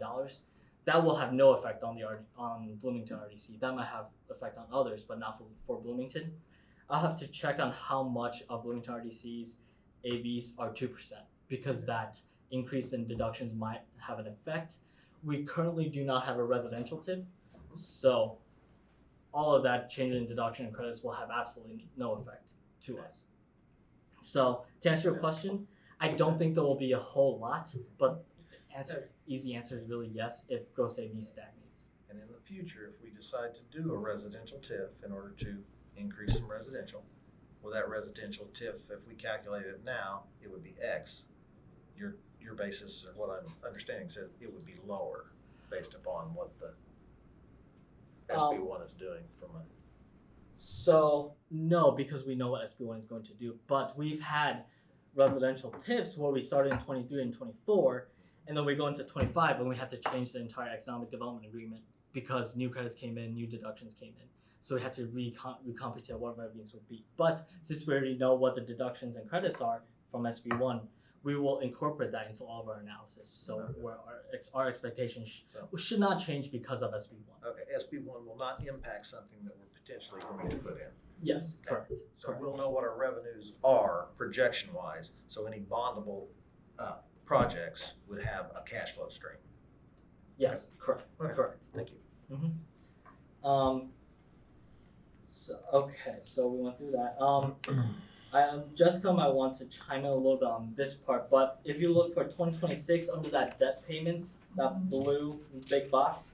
That will have no effect on Bloomington RDC. That might have effect on others, but not for Bloomington. I'll have to check on how much of Bloomington RDC's AVs are 2% because that increase in deductions might have an effect. We currently do not have a residential TIF, so all of that change in deduction and credits will have absolutely no effect to us. So to answer your question, I don't think there will be a whole lot, but easy answer is really yes if gross AV stagnates. And in the future, if we decide to do a residential TIF in order to increase some residential, well, that residential TIF, if we calculate it now, it would be X. Your basis, or what I'm understanding, says it would be lower based upon what the SB1 is doing from a. So no, because we know what SB1 is going to do, but we've had residential TIFs where we started in 23 and 24, and then we go into 25 and we have to change the entire economic development agreement because new credits came in, new deductions came in. So we had to recompute what revenues would be. But since we already know what the deductions and credits are from SB1, we will incorporate that into all of our analysis. So where our expectations should not change because of SB1. Okay, SB1 will not impact something that we're potentially going to put in. Yes, correct. So correct. we'll know what our revenues are projection-wise, so any bondable projects would have a cash flow stream. Yes, correct. Okay. Correct. Thank you. Mm-hmm. So we went through that. Jessica might want to chime in a little bit on this part, but if you look for 2026 under that debt payments, that blue big box,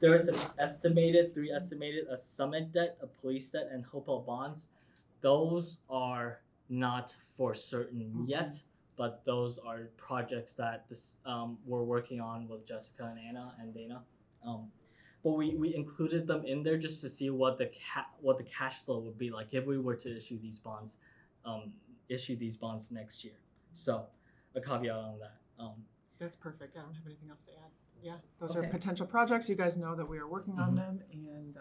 there is three estimated, a summit debt, a police debt, and Hopewell bonds. Those are not for certain yet, but those are projects that we're working on with Jessica and Anna and Dana. But we included them in there just to see what the cash flow would be like if we were to issue these bonds next year. So a caveat on that. That's perfect. I don't have anything else to add. Yeah, those are potential projects. You guys know that we are working on them, and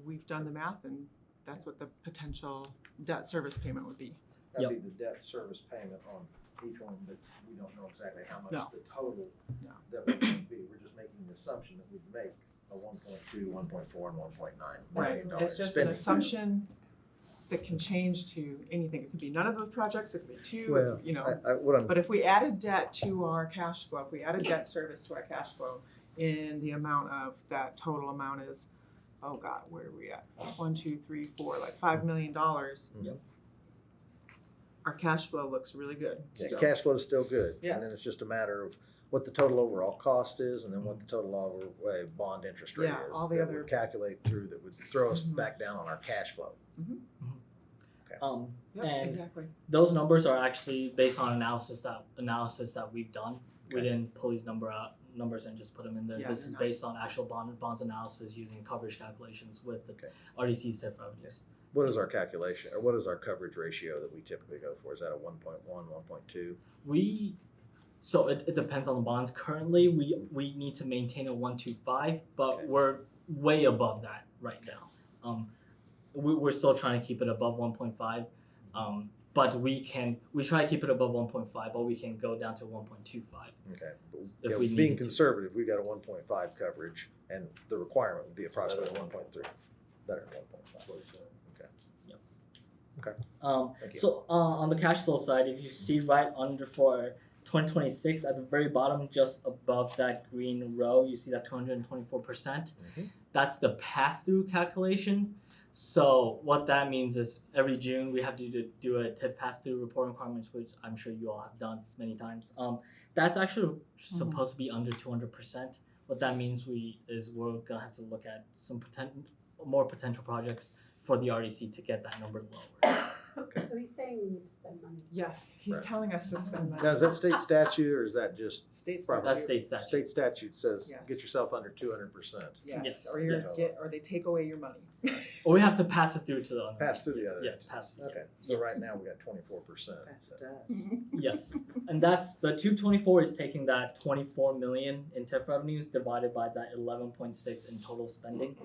we've done the math, and that's what the potential debt service payment would be. That'd be the debt service payment on each one, but we don't know exactly how much the total that would be. We're just making the assumption that we'd make a 1.2, 1.4, and 1.9 million dollars. It's just an assumption that can change to anything. It could be none of those projects. It could be two. Well, you know. but if we added debt to our cash flow, if we added debt service to our cash flow, and the amount of that total amount is, oh God, where are we at? 1, 2, 3, 4, like $5 million. Yep. Our cash flow looks really good. Yeah, cash flow is still good. Yes. And then it's just a matter of what the total overall cost is, and then what the total overall bond interest rate is. all the that other would calculate through that would throw us back down on our cash flow. Yep, And exactly. those numbers are actually based on analysis that we've done. We didn't pull these numbers and just put them in there. Yeah, this they're is not. based on actual bonds analysis using coverage calculations with the RDC's TIF revenues. What is our calculation, or what is our coverage ratio that we typically go for? Is that a 1.1, 1.2? So it depends on the bonds. Currently, we need to maintain a 1.25, but we're way above that right now. We're still trying to keep it above 1.5, but we try to keep it above 1.5, but we can go down to 1.25. Okay. If we being needed to. conservative, we got a 1.5 coverage, and the requirement would be approximately 1.3. Better than 1.5. Okay. Yep. Okay. Thank you. So on the cash flow side, if you see right under for 2026 at the very bottom, just above that green row, you see that 224%. That's the pass-through calculation. So what that means is every June we have to do a TIF pass-through report requirements, which I'm sure you all have done many times. That's actually supposed to be under 200%. What that means we're gonna have to look at some more potential projects for the RDC to get that number lower. So he's saying we need to spend money. Yes, he's telling us to spend money. Now, is that state statute, or is that just State property? That's state statute. State statute says Yes. get yourself under 200%. Yes. Yes. Or they take away your money. Or we have to pass it through to the other. Pass through the other. Yes, pass through. Okay, so right now we got 24%. Yes, and that's the 224 is taking that 24 million in TIF revenues divided by that 11.6 in total spending.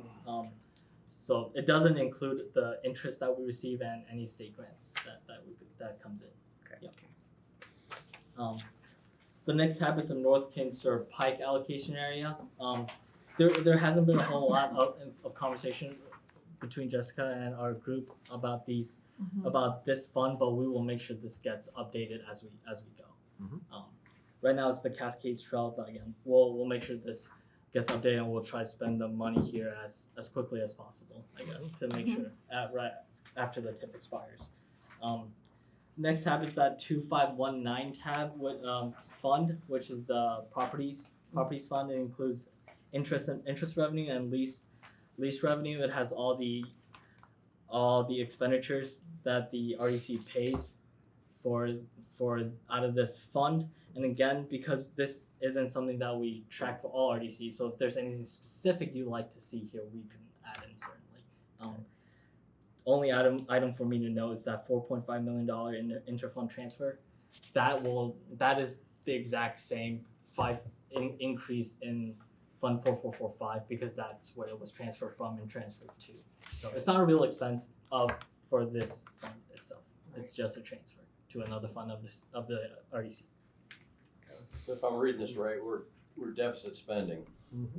So it doesn't include the interest that we receive and any state grants that comes in. Okay. Yep. The next tab is the North Kinser Pike allocation area. There hasn't been a whole lot of conversation between Jessica and our group about about this fund, but we will make sure this gets updated as we go. Right now it's the Cascades Trail, but again, we'll make sure this gets updated, and we'll try to spend the money here as quickly as possible, I guess, to make sure right after the TIF expires. Next tab is that 2519 tab with fund, which is the properties fund. It includes interest revenue and lease revenue. It has all the expenditures that the RDC pays for out of this fund. And again, because this isn't something that we track for all RDCs, so if there's anything specific you'd like to see here, we can add in certainly. Only item for me to know is that $4.5 million interfund transfer. That is the exact same increase in Fund 4445 because that's where it was transferred from and transferred to. So it's not a real expense for this fund itself. It's just a transfer to another fund of the RDC. So if I'm reading this right, we're deficit spending.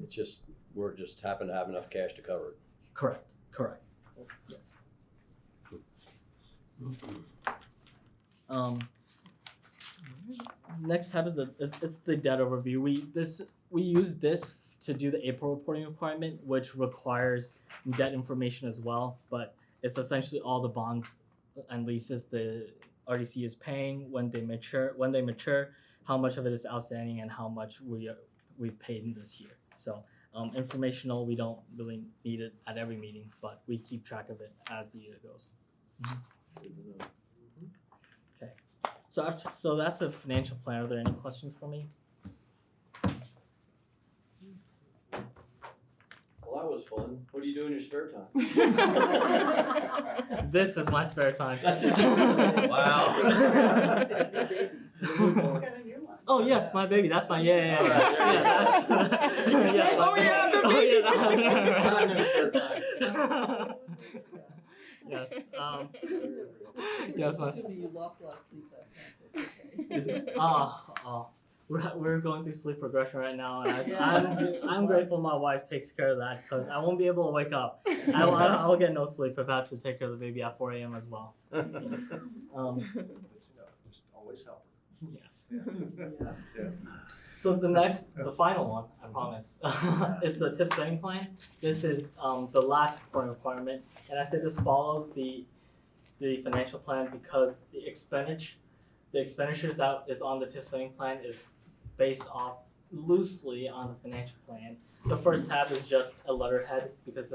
It's just we're just happen to have enough cash to cover it. Correct. Yes. Next tab is it's the debt overview. We use this to do the April reporting requirement, which requires debt information as well. But it's essentially all the bonds and leases the RDC is paying when they mature, how much of it is outstanding, and how much we've paid in this year. So informational, we don't really need it at every meeting, but we keep track of it as the year goes. Okay, so that's a financial plan. Are there any questions for me? Well, that was fun. What do you do in your spare time? This is my spare time. Wow. Oh yes, my baby. That's my yeah. Yes. Oh yeah, the baby. Yes. Yes. Assuming you lost a lot of sleep last night, so it's okay. We're going through sleep regression right now, and I'm grateful my wife takes care of that because I won't be able to wake up. I'll get no sleep if I have to take care of the baby at 4 a.m. as well. Yes. Just always help. Yes. So the final one, I promise, is the TIF spending plan. This is the last requirement, and I say this follows the financial plan because the expenditures that is on the TIF spending plan is based off loosely on the financial plan. The first tab is just a letterhead because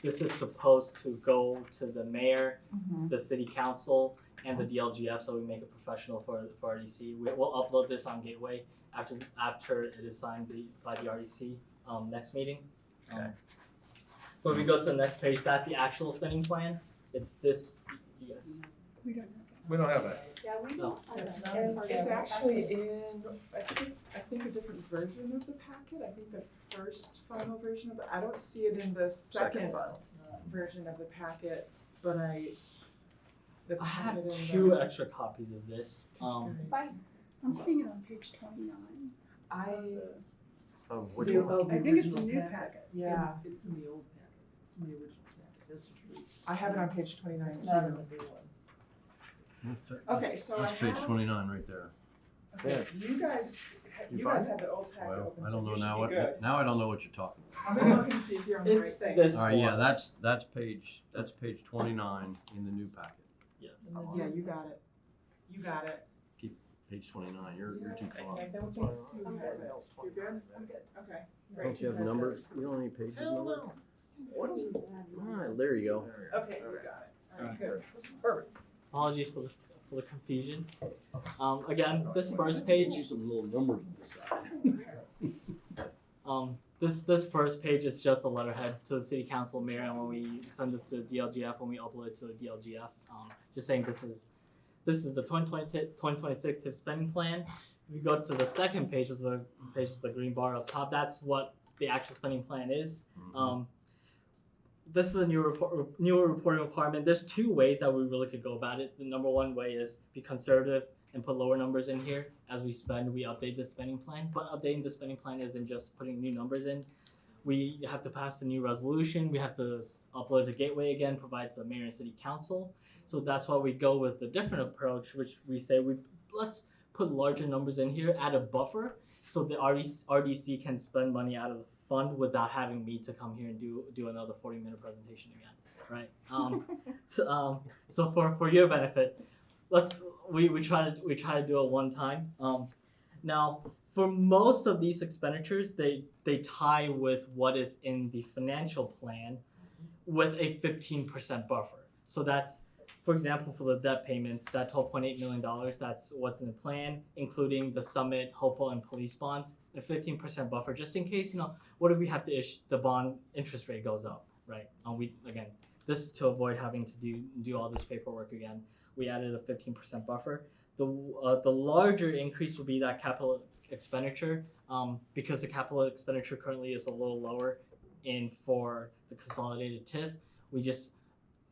this is supposed to go to the mayor, the city council, and the DLGF, so we make it professional for RDC. We'll upload this on Gateway after it is signed by the RDC next meeting. Okay. But if we go to the next page, that's the actual spending plan. It's this. Yes. We don't have that. Yeah, we No. And it's actually in, I think a different version of the packet. I think the first final version of it. I don't see it in the second final. version of the packet, but I have two extra copies of this. I'm seeing it on page 29. Which The one? I think it's a original new packet. Yeah, It's in the old packet. It's in the original packet. That's true. I have it on page 29 It's not in too. the new one. Okay, so I That's page have, 29 right there. okay, you guys had the old packet Well, open, I so don't know you should now be what good. now I don't know what you're talking about. I'm gonna look and see if you're on the right It's thing. this All right, yeah, one. that's page 29 in the new packet. Yes. Yeah, you got it. You got it. Page 29. You're too far. And then we Sue has it. You're good? I'm good. Okay. Don't you have numbers? You don't have any pages numbers? What? All right, there you go. Okay, you got it. All right, good. Perfect. Apologies for the confusion. Again, this first page. See some little numbers on the side. This first page is just a letterhead to the city council, mayor, and when we send this to DLGF, when we upload it to the DLGF, just saying this is the 2026 TIF spending plan. If you go to the second page, which is the page with the green bar up top, that's what the actual spending plan is. This is a newer reporting requirement. There's two ways that we really could go about it. The number one way is be conservative and put lower numbers in here. As we spend, we update the spending plan. But updating the spending plan isn't just putting new numbers in. We have to pass a new resolution. We have to upload to Gateway again, provides the mayor and city council. So that's why we go with the different approach, which we say let's put larger numbers in here, add a buffer, so the RDC can spend money out of the fund without having me to come here and do another 40-minute presentation again, right? So for your benefit, we try to do it one time. Now for most of these expenditures, they tie with what is in the financial plan with a 15% buffer. So that's, for example, for the debt payments, that $12.8 million, that's what's in the plan, including the Summit, Hopewell, and police bonds, a 15% buffer, just in case, what if we have to issue, the bond interest rate goes up, right? This is to avoid having to do all this paperwork again. We added a 15% buffer. The larger increase will be that capital expenditure, because the capital expenditure currently is a little lower for the consolidated TIF. We just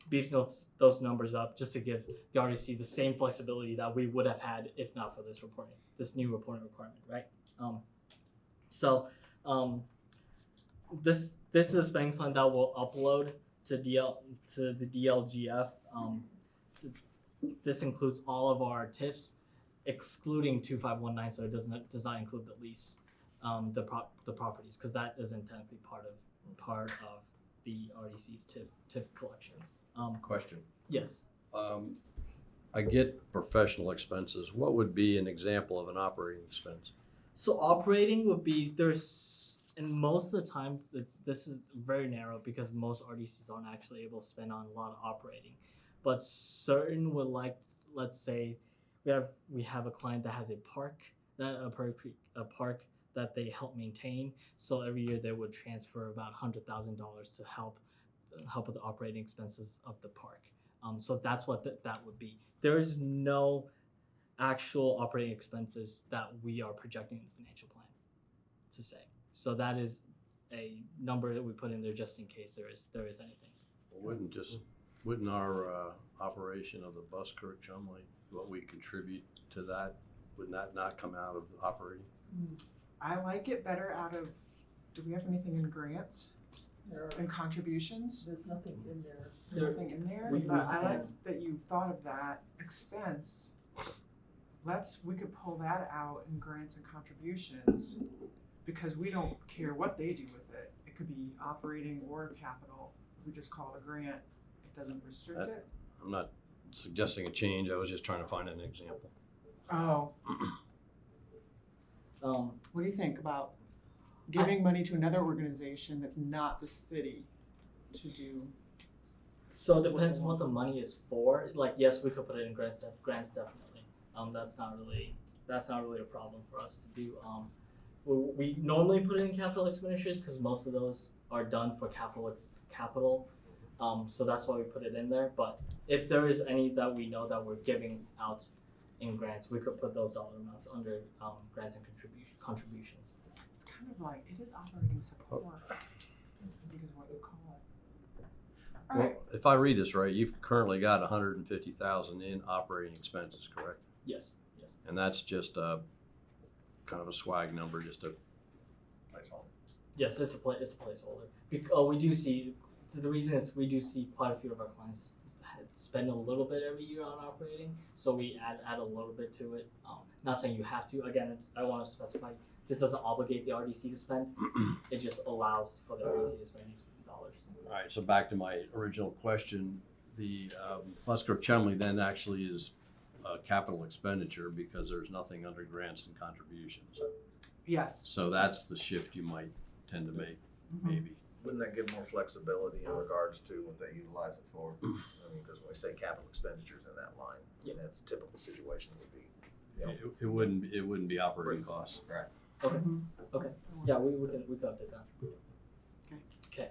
beef those numbers up just to give the RDC the same flexibility that we would have had if not for this new reporting requirement, right? This is a spending plan that will upload to the DLGF. This includes all of our TIFs, excluding 2519, so it does not include the lease, the properties, because that isn't technically part of the RDC's TIF collections. Question. Yes. I get professional expenses. What would be an example of an operating expense? So operating would be, and most of the time this is very narrow because most RDCs aren't actually able to spend on a lot of operating, but certain would, like, let's say we have a client that has a park that they help maintain. So every year they would transfer about $100,000 to help with the operating expenses of the park. So that's what that would be. There is no actual operating expenses that we are projecting in the financial plan to say. So that is a number that we put in there just in case there is anything. Well, wouldn't our operation of the bus Kirk Chumley, what we contribute to that, would that not come out of operating? I like it better out of, do we have anything in grants and contributions? There's nothing in there. Nothing in there? We But I have- like that you thought of that expense. We could pull that out in grants and contributions because we don't care what they do with it. It could be operating or capital. If we just call it a grant, it doesn't restrict it. I'm not suggesting a change. I was just trying to find an example. Oh, what do you think about giving money to another organization that's not the city to do? So it depends on what the money is for. Like, yes, we could put it in grants definitely. That's not really a problem for us to do. We normally put it in capital expenditures because most of those are done for capital. So that's why we put it in there. But if there is any that we know that we're giving out in grants, we could put those dollar amounts under grants and contributions. It's kind of like, it is operating support, I think is what you call it. All Well, right, if I read this right, you've currently got $150,000 in operating expenses, correct? Yes. And that's just a kind of a swag number, just a Placeholder. Yes, it's a placeholder. We do see, so the reason is we do see quite a few of our clients spend a little bit every year on operating, so we add a little bit to it. Not saying you have to. Again, I want to specify, this doesn't obligate the RDC to spend. It just allows for the RDC to spend these dollars. All right, so back to my original question, the Busker Chumley then actually is a capital expenditure because there's nothing under grants and contributions. yes. So that's the shift you might tend to make, maybe. Wouldn't that give more flexibility in regards to what they utilize it for? I mean, because when we say capital expenditures in that line, that's a typical situation would be. It wouldn't be operating costs. Right. Okay. Yeah, we could update that. Okay.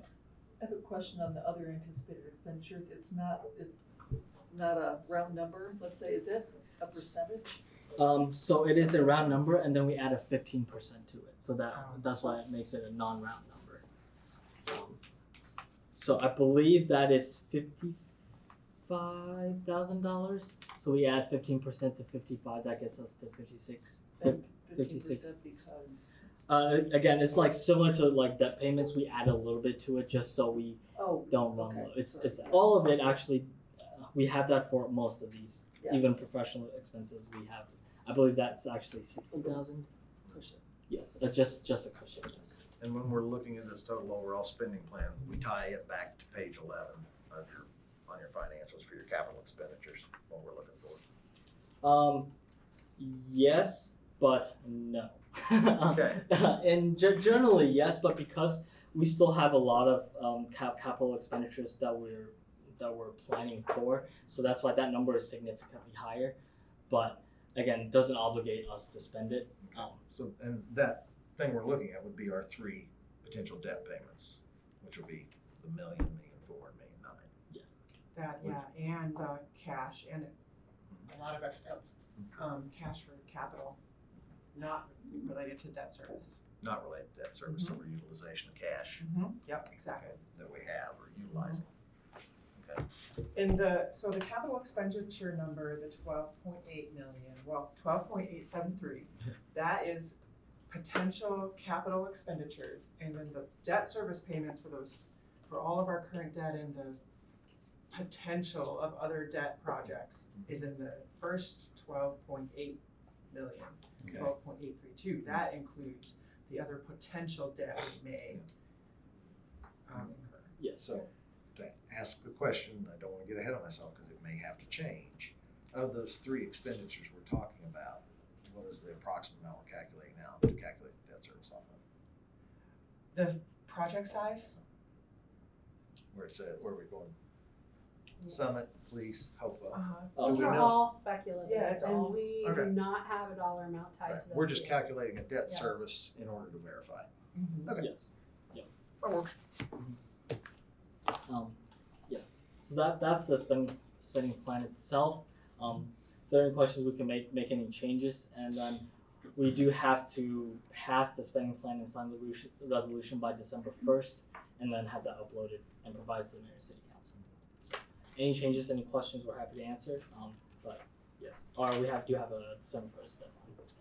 I have a question on the other anticipated expenditures. It's not a round number, let's say, is it a percentage? So it is a round number, and then we add a 15% to it. So that's why it makes it a non-round number. So I believe that is $55,000. So we add 15% to 55. That gets us to 56. 56. Because. Again, it's like similar to like debt payments. We add a little bit to it just so we don't run okay. low. It's all of it actually. We have that for most of these, even professional expenses. We have. I believe that's actually 60,000. Cushion. Yes, just a cushion. Yes. And when we're looking at this total overall spending plan, we tie it back to page 11 of on your financials for your capital expenditures, what we're looking for. Yes, but no. Okay. And generally yes, but because we still have a lot of capital expenditures that we're planning for, so that's why that number is significantly higher. But again, it doesn't obligate us to spend it. So, and that thing we're looking at would be our 3 potential debt payments, which would be the $1 million, $1.4 million, $1.9 million. That, yeah, and cash, and a lot of extra cash for capital, not related to debt service. Not related to debt service, or utilization of cash Yep, exactly. that we have or utilizing. Okay. In so the capital expenditure number, the 12.8 million, well, 12.873, that is potential capital expenditures, and then the debt service payments for all of our current debt and the potential of other debt projects is in the first 12.8 million, Okay. 12.832. That includes the other potential debt we may incur. Yes. So to ask the question, I don't want to get ahead of myself because it may have to change. Of those 3 expenditures we're talking about, what is the approximate amount we're calculating now to calculate the debt service off of? The project size? Where it said, where are we going? Summit, police, Hopewell. Oh, These we are know? all speculative, Yeah, it's and all- we okay. do not have a dollar amount tied Right. to them. We're just calculating a debt Yeah. service in order to verify. Mhm. Okay. Yes. That works. Yes. So that's the spending plan itself. If there are any questions, we can make any changes, and then we do have to pass the spending plan and sign the resolution by December 1st, and then have that uploaded and provided to the mayor and city council. So any changes, any questions, we're happy to answer. But yes, or we do have a December 1st deadline.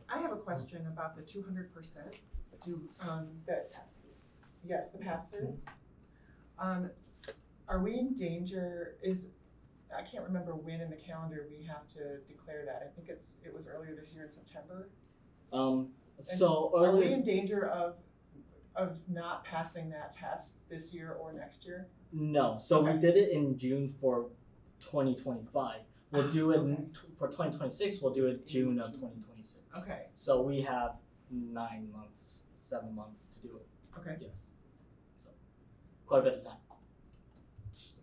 I have a question about the 200%. That yes, the pass-through. Are we in danger? I can't remember when in the calendar we have to declare that. I think it was earlier this year in September. So Are we earlier, in danger of not passing that test this year or next year? no. So we Okay. did it in June for 2025. We'll do it Okay. for 2026. We'll do it June of 2026. Okay. So we have 9 months, 7 months to do it. Okay. Yes. So quite a bit of time.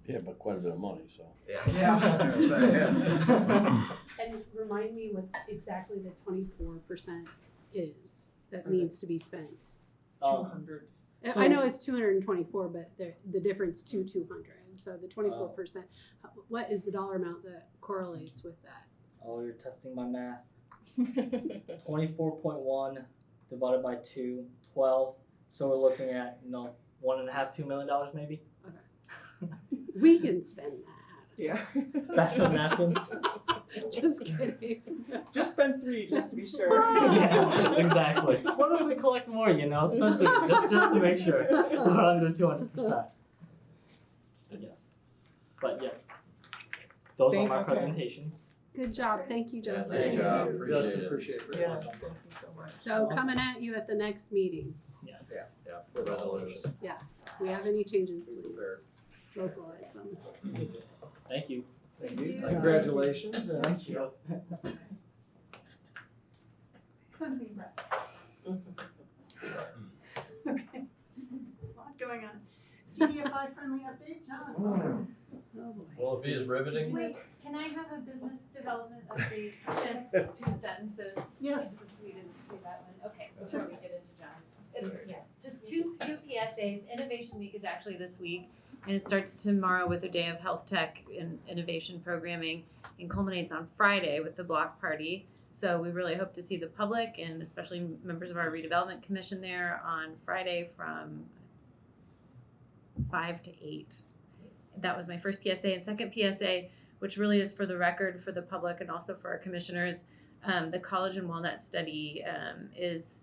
Yeah, but quite a bit of money, so. Yeah. Yeah. Yeah. And remind me what exactly the 24% is that needs to be spent. 200. I know it's 224, but the difference to 200. So the 24%, what is the dollar amount that correlates with that? Oh, you're testing my math. 24.1 divided by 2, 12. So we're looking at $1.5, $2 million maybe. We can spend that. Yeah. That's the napkin. Just kidding. Just spend 3 just to be sure. Yeah, exactly. What if we collect more? Spend 3 just to make sure we're under 200%. Yes, but yes, those are my Okay. presentations. Good job. Thank you, Yeah, Justin. thank you. job. Justin, Appreciate it. appreciate it. Yes, thank you so much. So coming at you at the next meeting. Yes. Yeah. For resolution. If we have any changes, please Prepared. localize them. Thank you. Thank you. you. Congratulations. Thank you. Cleansing breath. Okay. A lot going on. CDFI friendly update, John. Oh, boy. Well, if he is riveting. Wait, can I have a business development update? Just 2 sentences. Yes. Since we didn't do that one. Okay, before we get into John's. Yeah, just two PSAs. Innovation Week is actually this week, and it starts tomorrow with a day of health tech and innovation programming, and culminates on Friday with the block party. So we really hope to see the public and especially members of our redevelopment commission there on Friday from 5 to 8. That was my first PSA. And second PSA, which really is for the record for the public and also for our commissioners, the College and Walnut study is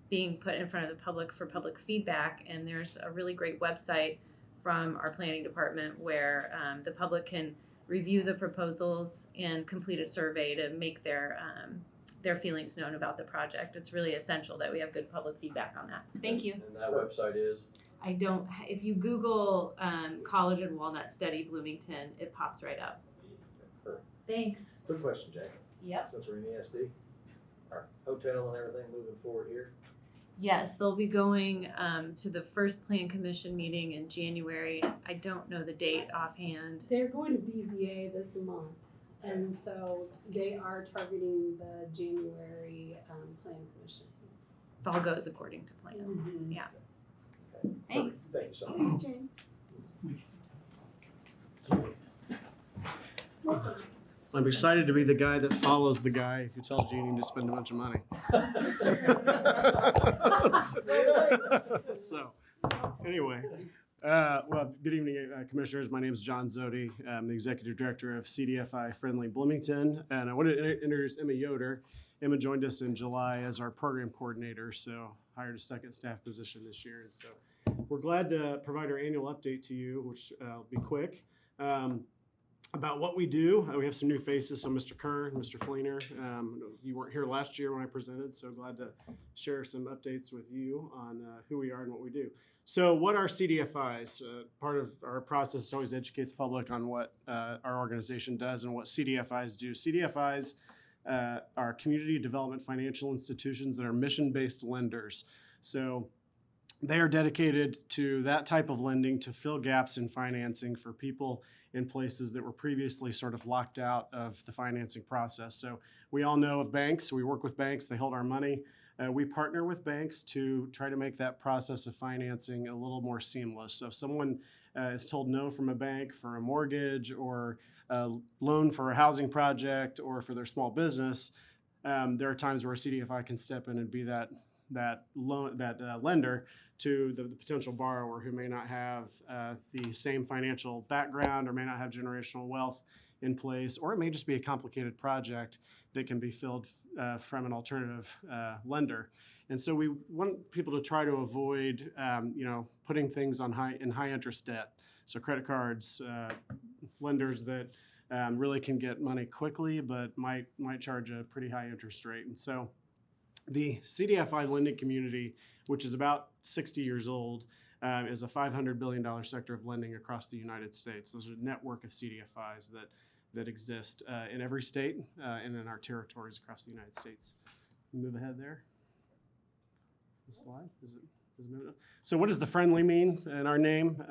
being put in front of the public for public feedback. And there's a really great website from our planning department where the public can review the proposals and complete a survey to make their their feelings known about the project. It's really essential that we have good public feedback on that. Thank you. And that website is? I don't, if you Google College and Walnut Study Bloomington, it pops right up. Perfect. Thanks. Quick question, Jackie. Yep. Since we're in ESD, our hotel and everything moving forward here. Yes, they'll be going to the first Plan Commission meeting in January. I don't know the date offhand. They're going to BZA this month, and so they are targeting the January plan commission. If all goes according to plan. Mm-hmm. Yeah. Okay. Thanks. Thank you so much. Thanks, Jane. I'm excited to be the guy that follows the guy who tells Jeannie to spend a bunch of money. So, anyway, well, good evening, commissioners. My name is John Zodi. I'm the executive director of CDFI Friendly Bloomington, and I want to introduce Emma Yoder. Emma joined us in July as our program coordinator, so hired a second staff position this year. And so we're glad to provide our annual update to you, which will be quick. About what we do. We have some new faces, so Mr. Kerr, Mr. Fleener. You weren't here last year when I presented, so glad to share some updates with you on who we are and what we do. So what are CDFIs? Part of our process is to always educate the public on what our organization does and what CDFIs do. CDFIs are community development financial institutions that are mission-based lenders. So they are dedicated to that type of lending to fill gaps in financing for people in places that were previously sort of locked out of the financing process. So we all know of banks. We work with banks. They hold our money. We partner with banks to try to make that process of financing a little more seamless. So if someone is told no from a bank for a mortgage or a loan for a housing project or for their small business, there are times where a CDFI can step in and be that lender to the potential borrower who may not have the same financial background or may not have generational wealth in place, or it may just be a complicated project that can be filled from an alternative lender. And so we want people to try to avoid, putting things on high interest debt. So credit cards, lenders that really can get money quickly, but might charge a pretty high interest rate. And so the CDFI lending community, which is about 60 years old, is a $500 billion sector of lending across the United States. There's a network of CDFIs that exist in every state and in our territories across the United States. Move ahead there. The slide, is it moving up? So what does the friendly mean in our name?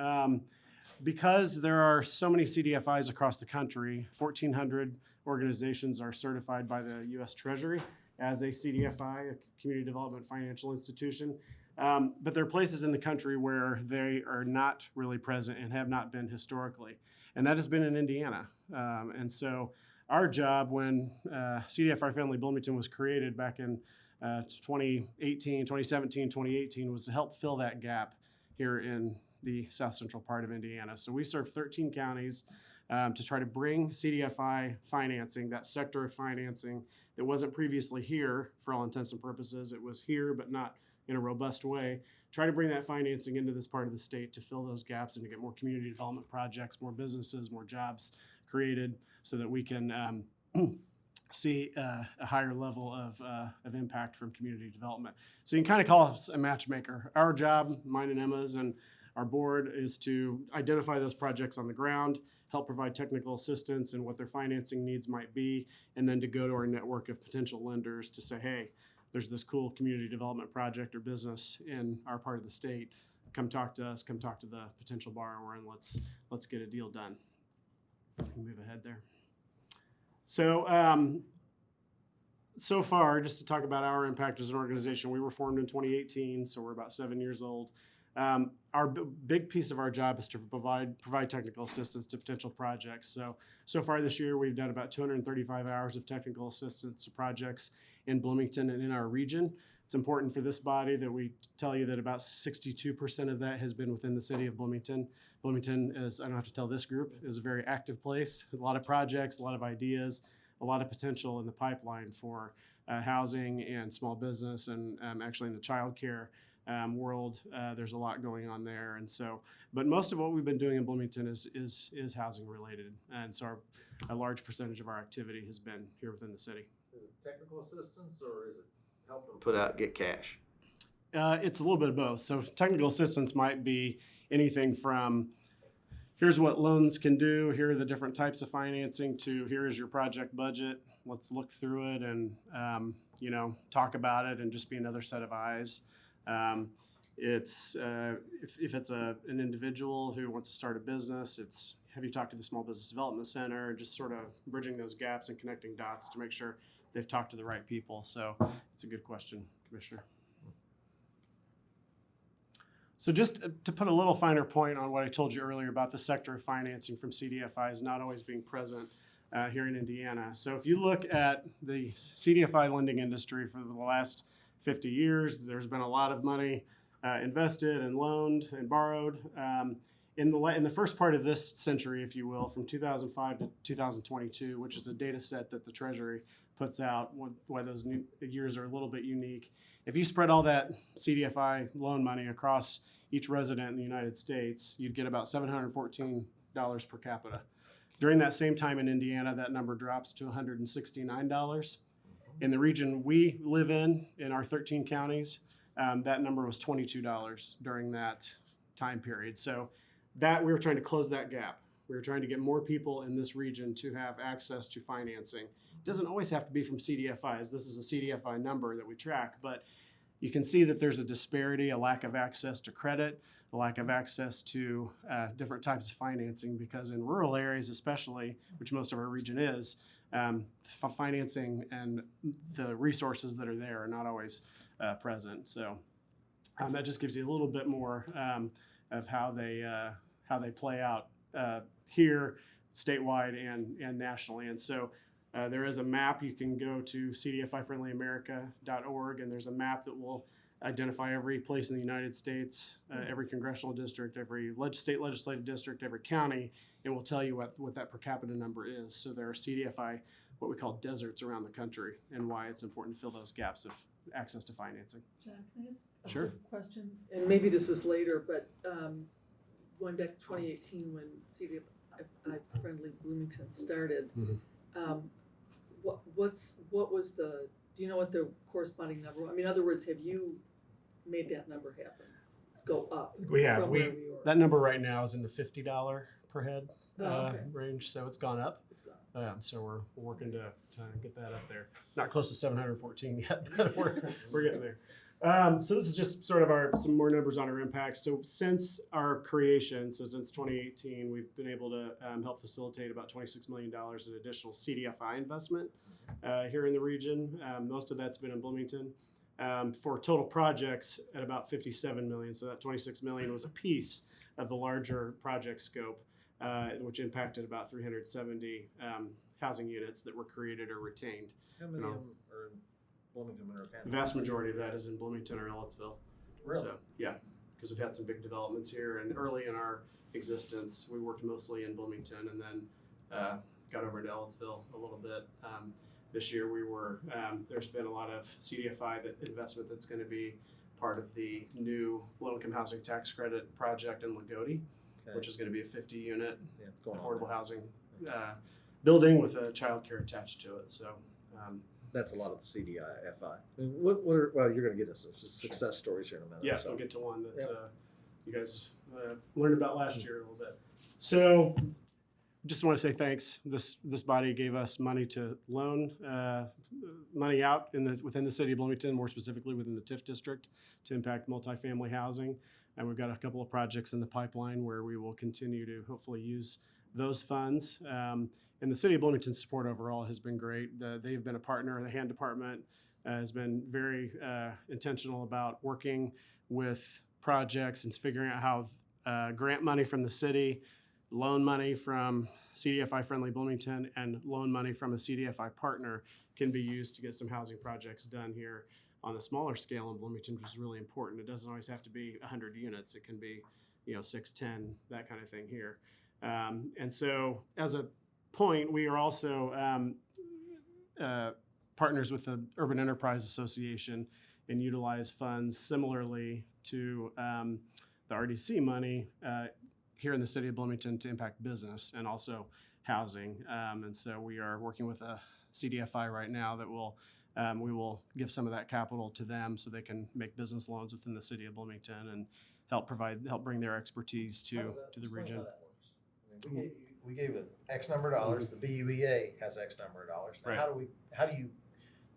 Because there are so many CDFIs across the country, 1,400 organizations are certified by the U.S. Treasury as a CDFI, a Community Development Financial Institution. But there are places in the country where they are not really present and have not been historically. And that has been in Indiana. And so our job when CDFI Friendly Bloomington was created back in 2017, 2018, was to help fill that gap here in the south central part of Indiana. So we serve 13 counties to try to bring CDFI financing, that sector of financing that wasn't previously here for all intents and purposes. It was here, but not in a robust way. Try to bring that financing into this part of the state to fill those gaps and to get more community development projects, more businesses, more jobs created so that we can see a higher level of impact from community development. So you can kind of call us a matchmaker. Our job, mine and Emma's and our board, is to identify those projects on the ground, help provide technical assistance and what their financing needs might be, and then to go to our network of potential lenders to say, hey, there's this cool community development project or business in our part of the state. Come talk to us, come talk to the potential borrower, and let's get a deal done. Move ahead there. So, so far, just to talk about our impact as an organization, we were formed in 2018, so we're about 7 years old. Our big piece of our job is to provide technical assistance to potential projects. So far this year, we've done about 235 hours of technical assistance to projects in Bloomington and in our region. It's important for this body that we tell you that about 62% of that has been within the city of Bloomington. Bloomington is, I don't have to tell this group, is a very active place. A lot of projects, a lot of ideas, a lot of potential in the pipeline for housing and small business, and actually in the childcare world, there's a lot going on there. And so, but most of what we've been doing in Bloomington is housing related. And so a large percentage of our activity has been here within the city. Is it technical assistance or is it helping them put out, get cash? It's a little bit of both. So technical assistance might be anything from here's what loans can do, here are the different types of financing, to here is your project budget. Let's look through it and talk about it and just be another set of eyes. It's if it's an individual who wants to start a business, it's have you talked to the Small Business Development Center, just sort of bridging those gaps and connecting dots to make sure they've talked to the right people. So it's a good question, Commissioner. So just to put a little finer point on what I told you earlier about the sector of financing from CDFIs not always being present here in Indiana. So if you look at the CDFI lending industry for the last 50 years, there's been a lot of money invested and loaned and borrowed. In the first part of this century, if you will, from 2005 to 2022, which is a data set that the Treasury puts out, why those years are a little bit unique. If you spread all that CDFI loan money across each resident in the United States, you'd get about $714 per capita. During that same time in Indiana, that number drops to $169. In the region we live in our 13 counties, that number was $22 during that time period. So that we were trying to close that gap. We were trying to get more people in this region to have access to financing. It doesn't always have to be from CDFIs. This is a CDFI number that we track, but you can see that there's a disparity, a lack of access to credit, a lack of access to different types of financing, because in rural areas especially, which most of our region is, financing and the resources that are there are not always present. So that just gives you a little bit more of how they play out here, statewide and nationally. And so there is a map. You can go to cdfifriendlyamerica.org, and there's a map that will identify every place in the United States, every congressional district, every state legislative district, every county, and will tell you what that per capita number is. So there are CDFI, what we call deserts around the country, and why it's important to fill those gaps of access to financing. John, can I ask a Sure. quick question? And maybe this is later, but going back to 2018 when CDFI Friendly Bloomington started, what was the, do you know what the corresponding number was? I mean, in other words, have you made that number happen, go up? We have. From where we were? That number right now is in the $50 per head Okay. range, so it's gone up. It's gone. So we're working to get that up there. Not close to 714 yet, but we're getting there. So this is just sort of some more numbers on our impact. So since our creation, so since 2018, we've been able to help facilitate about $26 million in additional CDFI investment here in the region. Most of that's been in Bloomington. For total projects at about $57 million. So that $26 million was a piece of the larger project scope, which impacted about 370 housing units that were created or retained. How many of them are in Bloomington, Monroe County? The vast majority of that is in Bloomington or Ellettsville. Really? So, yeah, because we've had some big developments here, and early in our existence, we worked mostly in Bloomington, and then got over to Ellettsville a little bit. This year, there's been a lot of CDFI investment that's going to be part of the new low-income housing tax credit project in Lagodi, which is going to be a 50-unit affordable housing building with a child care attached to it. So. That's a lot of the CDFI. Well, you're going to get us some success stories here in a minute. Yeah, so. I'll get to one that you guys learned about last year a little bit. So just want to say thanks. This body gave us money to loan money out within the city of Bloomington, more specifically within the TIF district, to impact multifamily housing. And we've got a couple of projects in the pipeline where we will continue to hopefully use those funds. And the city of Bloomington's support overall has been great. They've been a partner. The hand department has been very intentional about working with projects and figuring out how grant money from the city, loan money from CDFI Friendly Bloomington, and loan money from a CDFI partner can be used to get some housing projects done here on a smaller scale in Bloomington, which is really important. It doesn't always have to be 100 units. It can be 6, 10, that kind of thing here. And so as a point, we are also partners with the Urban Enterprise Association and utilize funds similarly to the RDC money here in the city of Bloomington to impact business and also housing. And so we are working with a CDFI right now that will, we will give some of that capital to them so they can make business loans within the city of Bloomington and help bring their expertise to the region. We gave it X number of dollars, the BUEA has X number of dollars. Now, Right. how do you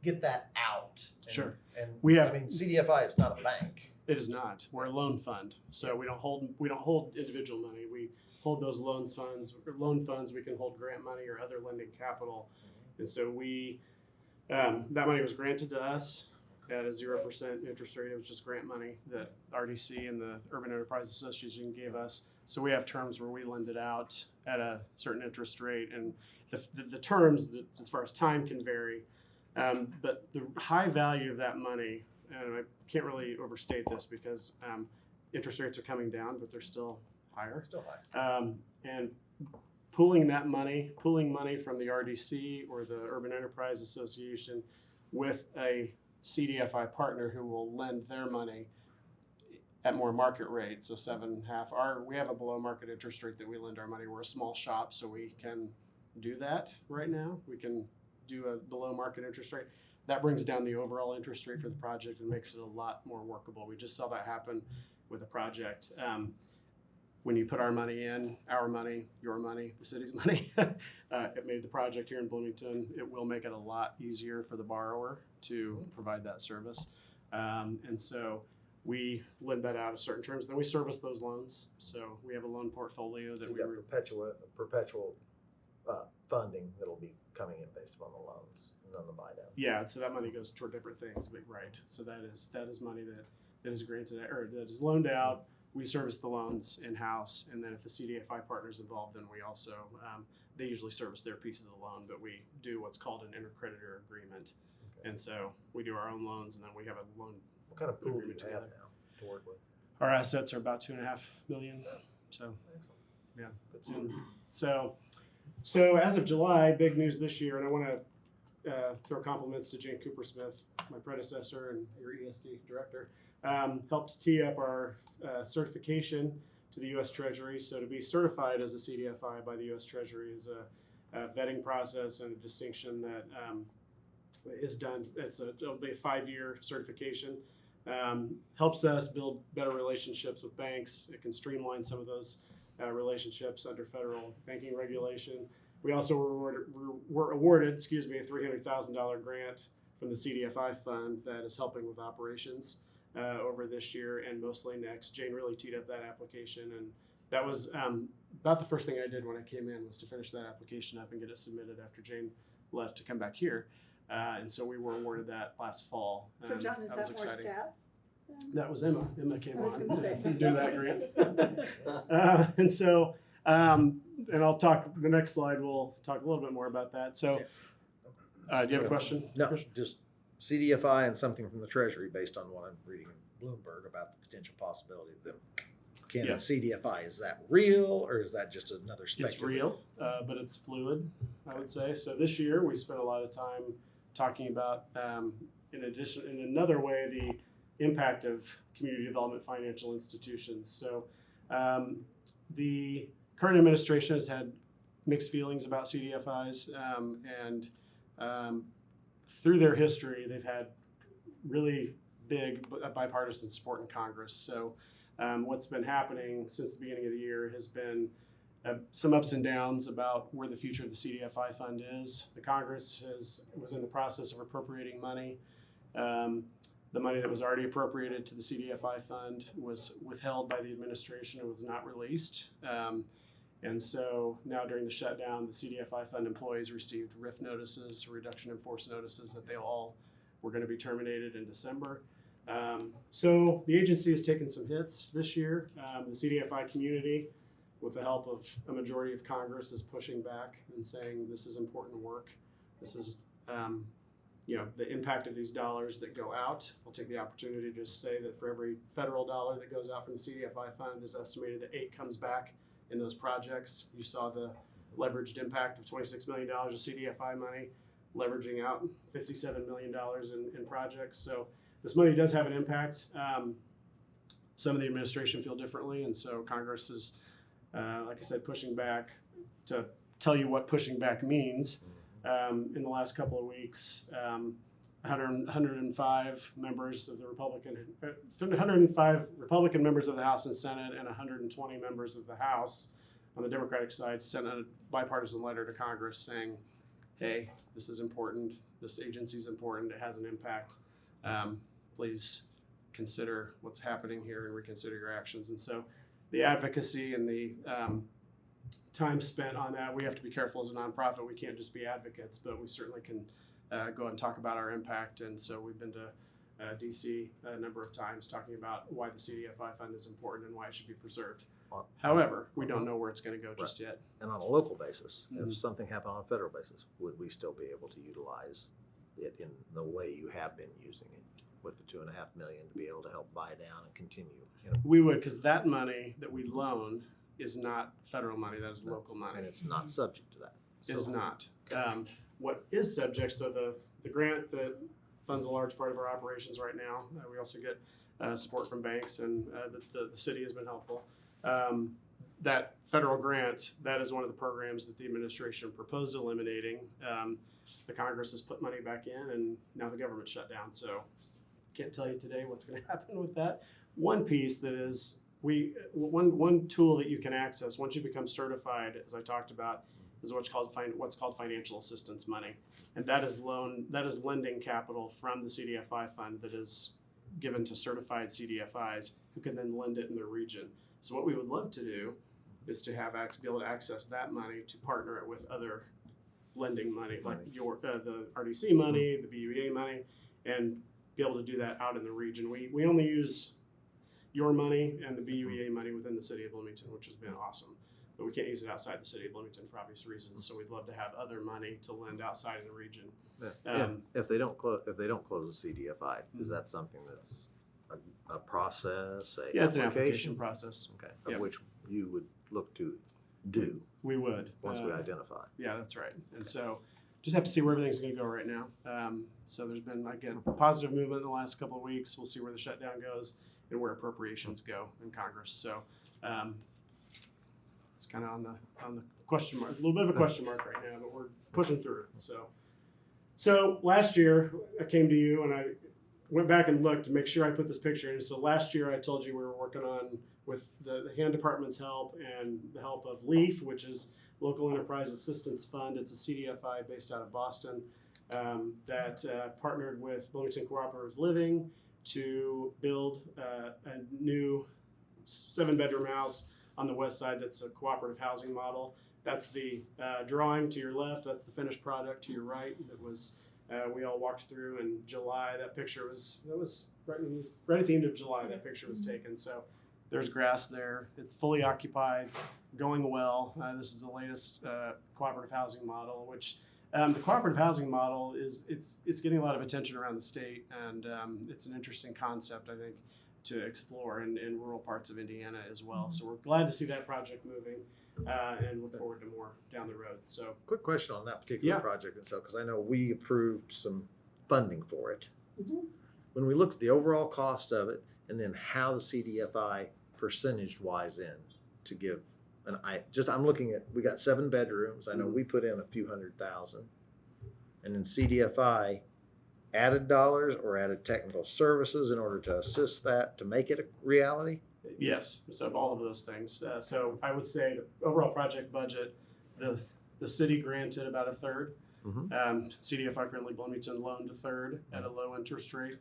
get that out? And- Sure. And We have- I mean, CDFI is not a bank. It is not. We're a loan fund, so we don't hold individual money. We hold those loan funds. We can hold grant money or other lending capital, and so that money was granted to us at a 0% interest rate. It was just grant money that RDC and the Urban Enterprise Association gave us. So we have terms where we lend it out at a certain interest rate, and the terms as far as time can vary. But the high value of that money, and I can't really overstate this because interest rates are coming down, but they're still higher. Still high. And pulling money from the RDC or the Urban Enterprise Association with a CDFI partner who will lend their money at more market rate, so 7.5. We have a below market interest rate that we lend our money. We're a small shop, so we can do that right now. We can do a below market interest rate. That brings down the overall interest rate for the project and makes it a lot more workable. We just saw that happen with a project. When you put our money in, our money, your money, the city's money, it made the project here in Bloomington. It will make it a lot easier for the borrower to provide that service. And so we lend that out at certain terms. Then we service those loans. So we have a loan portfolio that So we you got perpetual funding that'll be coming in based upon the loans and on the buy down. Yeah, so that money goes toward different things, but right. So that is money that is granted or that is loaned out. We service the loans in-house, and then if the CDFI partner is involved, then we also, they usually service their piece of the loan, but we do what's called an intercreditor agreement. Okay. And so we do our own loans, and then we have a loan. What kind of pool do you agreement have together. now to work with? Our assets are about $2.5 million. So, Excellent. yeah. Good stuff. So as of July, big news this year, and I want to throw compliments to Jane Cooper-Smith, my predecessor and your ESD director, helped tee up our certification to the U.S. Treasury. So to be certified as a CDFI by the U.S. Treasury is a vetting process and a distinction that is done. It'll be a 5-year certification. Helps us build better relationships with banks. It can streamline some of those relationships under federal banking regulation. We also were awarded, a $300,000 grant from the CDFI fund that is helping with operations over this year and mostly next. Jane really teed up that application, and that was about the first thing I did when I came in was to finish that application up and get it submitted after Jane left to come back here. And so we were awarded that last fall. So John, is that that was more exciting. staff? That was Emma. Emma came I was on gonna say. to do that grant. And so, and I'll talk, the next slide, we'll talk a little bit more about that. So, do you have a question? No, just CDFI and something from the Treasury based on what I'm reading in Bloomberg about the potential possibility of them. Can Yeah. CDFI, is that real or is that just another speculative? It's real, but it's fluid, I would say. So this year we spent a lot of time talking about, in another way, the impact of community development financial institutions. So the current administration has had mixed feelings about CDFIs, and through their history, they've had really big bipartisan support in Congress. So what's been happening since the beginning of the year has been some ups and downs about where the future of the CDFI fund is. The Congress was in the process of appropriating money. The money that was already appropriated to the CDFI fund was withheld by the administration and was not released. And so now during the shutdown, the CDFI fund employees received RIF notices, reduction in force notices, that they all were going to be terminated in December. So the agency has taken some hits this year. The CDFI community, with the help of a majority of Congress, is pushing back and saying this is important work. This is the impact of these dollars that go out. I'll take the opportunity to just say that for every federal dollar that goes out from the CDFI fund, it's estimated that 8 comes back in those projects. You saw the leveraged impact of $26 million of CDFI money, leveraging out $57 million in projects. So this money does have an impact. Some of the administration feel differently, and so Congress is, like I said, pushing back. To tell you what pushing back means, in the last couple of weeks. 105 members of the 105 Republican members of the House and Senate and 120 members of the House on the Democratic side sent a bipartisan letter to Congress saying, hey, this is important. This agency is important. It has an impact. Please consider what's happening here and reconsider your actions. And so the advocacy and the time spent on that, we have to be careful as a nonprofit. We can't just be advocates, but we certainly can go and talk about our impact. And so we've been to DC a number of times talking about why the CDFI fund is important and why it should be preserved. However, we don't know where it's going to go just yet. And on a local basis, Mhm. if something happened on a federal basis, would we still be able to utilize it in the way you have been using it with the $2.5 million to be able to help buy down and continue? We would, because that money that we loan is not federal money, that is local money. And it's not subject to that. It is So- not. What is subject, so the grant that funds a large part of our operations right now, we also get support from banks, and the city has been helpful. That federal grant, that is one of the programs that the administration proposed eliminating. The Congress has put money back in, and now the government shut down. So can't tell you today what's going to happen with that. One piece that is one tool that you can access once you become certified, as I talked about, is what's called financial assistance money, and that is lending capital from the CDFI fund that is given to certified CDFIs who can then lend it in their region. So what we would love to do is to be able to access that money to partner it with other lending money, like the RDC money, the BUEA money, and be able to do that out in the region. We only use your money and the BUEA money within the city of Bloomington, which has been awesome. But we can't use it outside the city of Bloomington for obvious reasons. So we'd love to have other money to lend outside of the region. If they don't close the CDFI, is that something that's a process, Yeah, it's an application process. Okay, Yep. of which you would look to do We would. once we identify. Yeah, that's right. And so just have to see where everything's going to go right now. So there's been, again, positive movement in the last couple of weeks. We'll see where the shutdown goes and where appropriations go in Congress. So it's kind of on the question mark, a little bit of a question mark right now, but we're pushing through it. So last year I came to you and I went back and looked to make sure I put this picture in. So last year I told you we were working on, with the hand department's help and the help of LEAF, which is Local Enterprise Assistance Fund. It's a CDFI based out of Boston that partnered with Bloomington Cooperative Living to build a new 7-bedroom house on the west side that's a cooperative housing model. That's the drawing to your left. That's the finished product to your right. That was we all walked through in July. That was right at the end of July. That picture was taken. So there's grass there. It's fully occupied, going well. This is the latest cooperative housing model, which the cooperative housing model it's getting a lot of attention around the state, and it's an interesting concept, I think, to explore in rural parts of Indiana as well. So we're glad to see that project moving and look forward to more down the road. So quick question on that particular project itself, because I know we approved some funding for it. Mhm. When we looked at the overall cost of it and then how the CDFI percentage wise in to give I'm looking at, we got 7 bedrooms. I know we put in a few $100,000, and then CDFI added dollars or added technical services in order to assist that to make it a reality. yes, so all of those things. So I would say the overall project budget, the city granted about a third. CDFI Friendly Bloomington loaned a third at a low interest rate,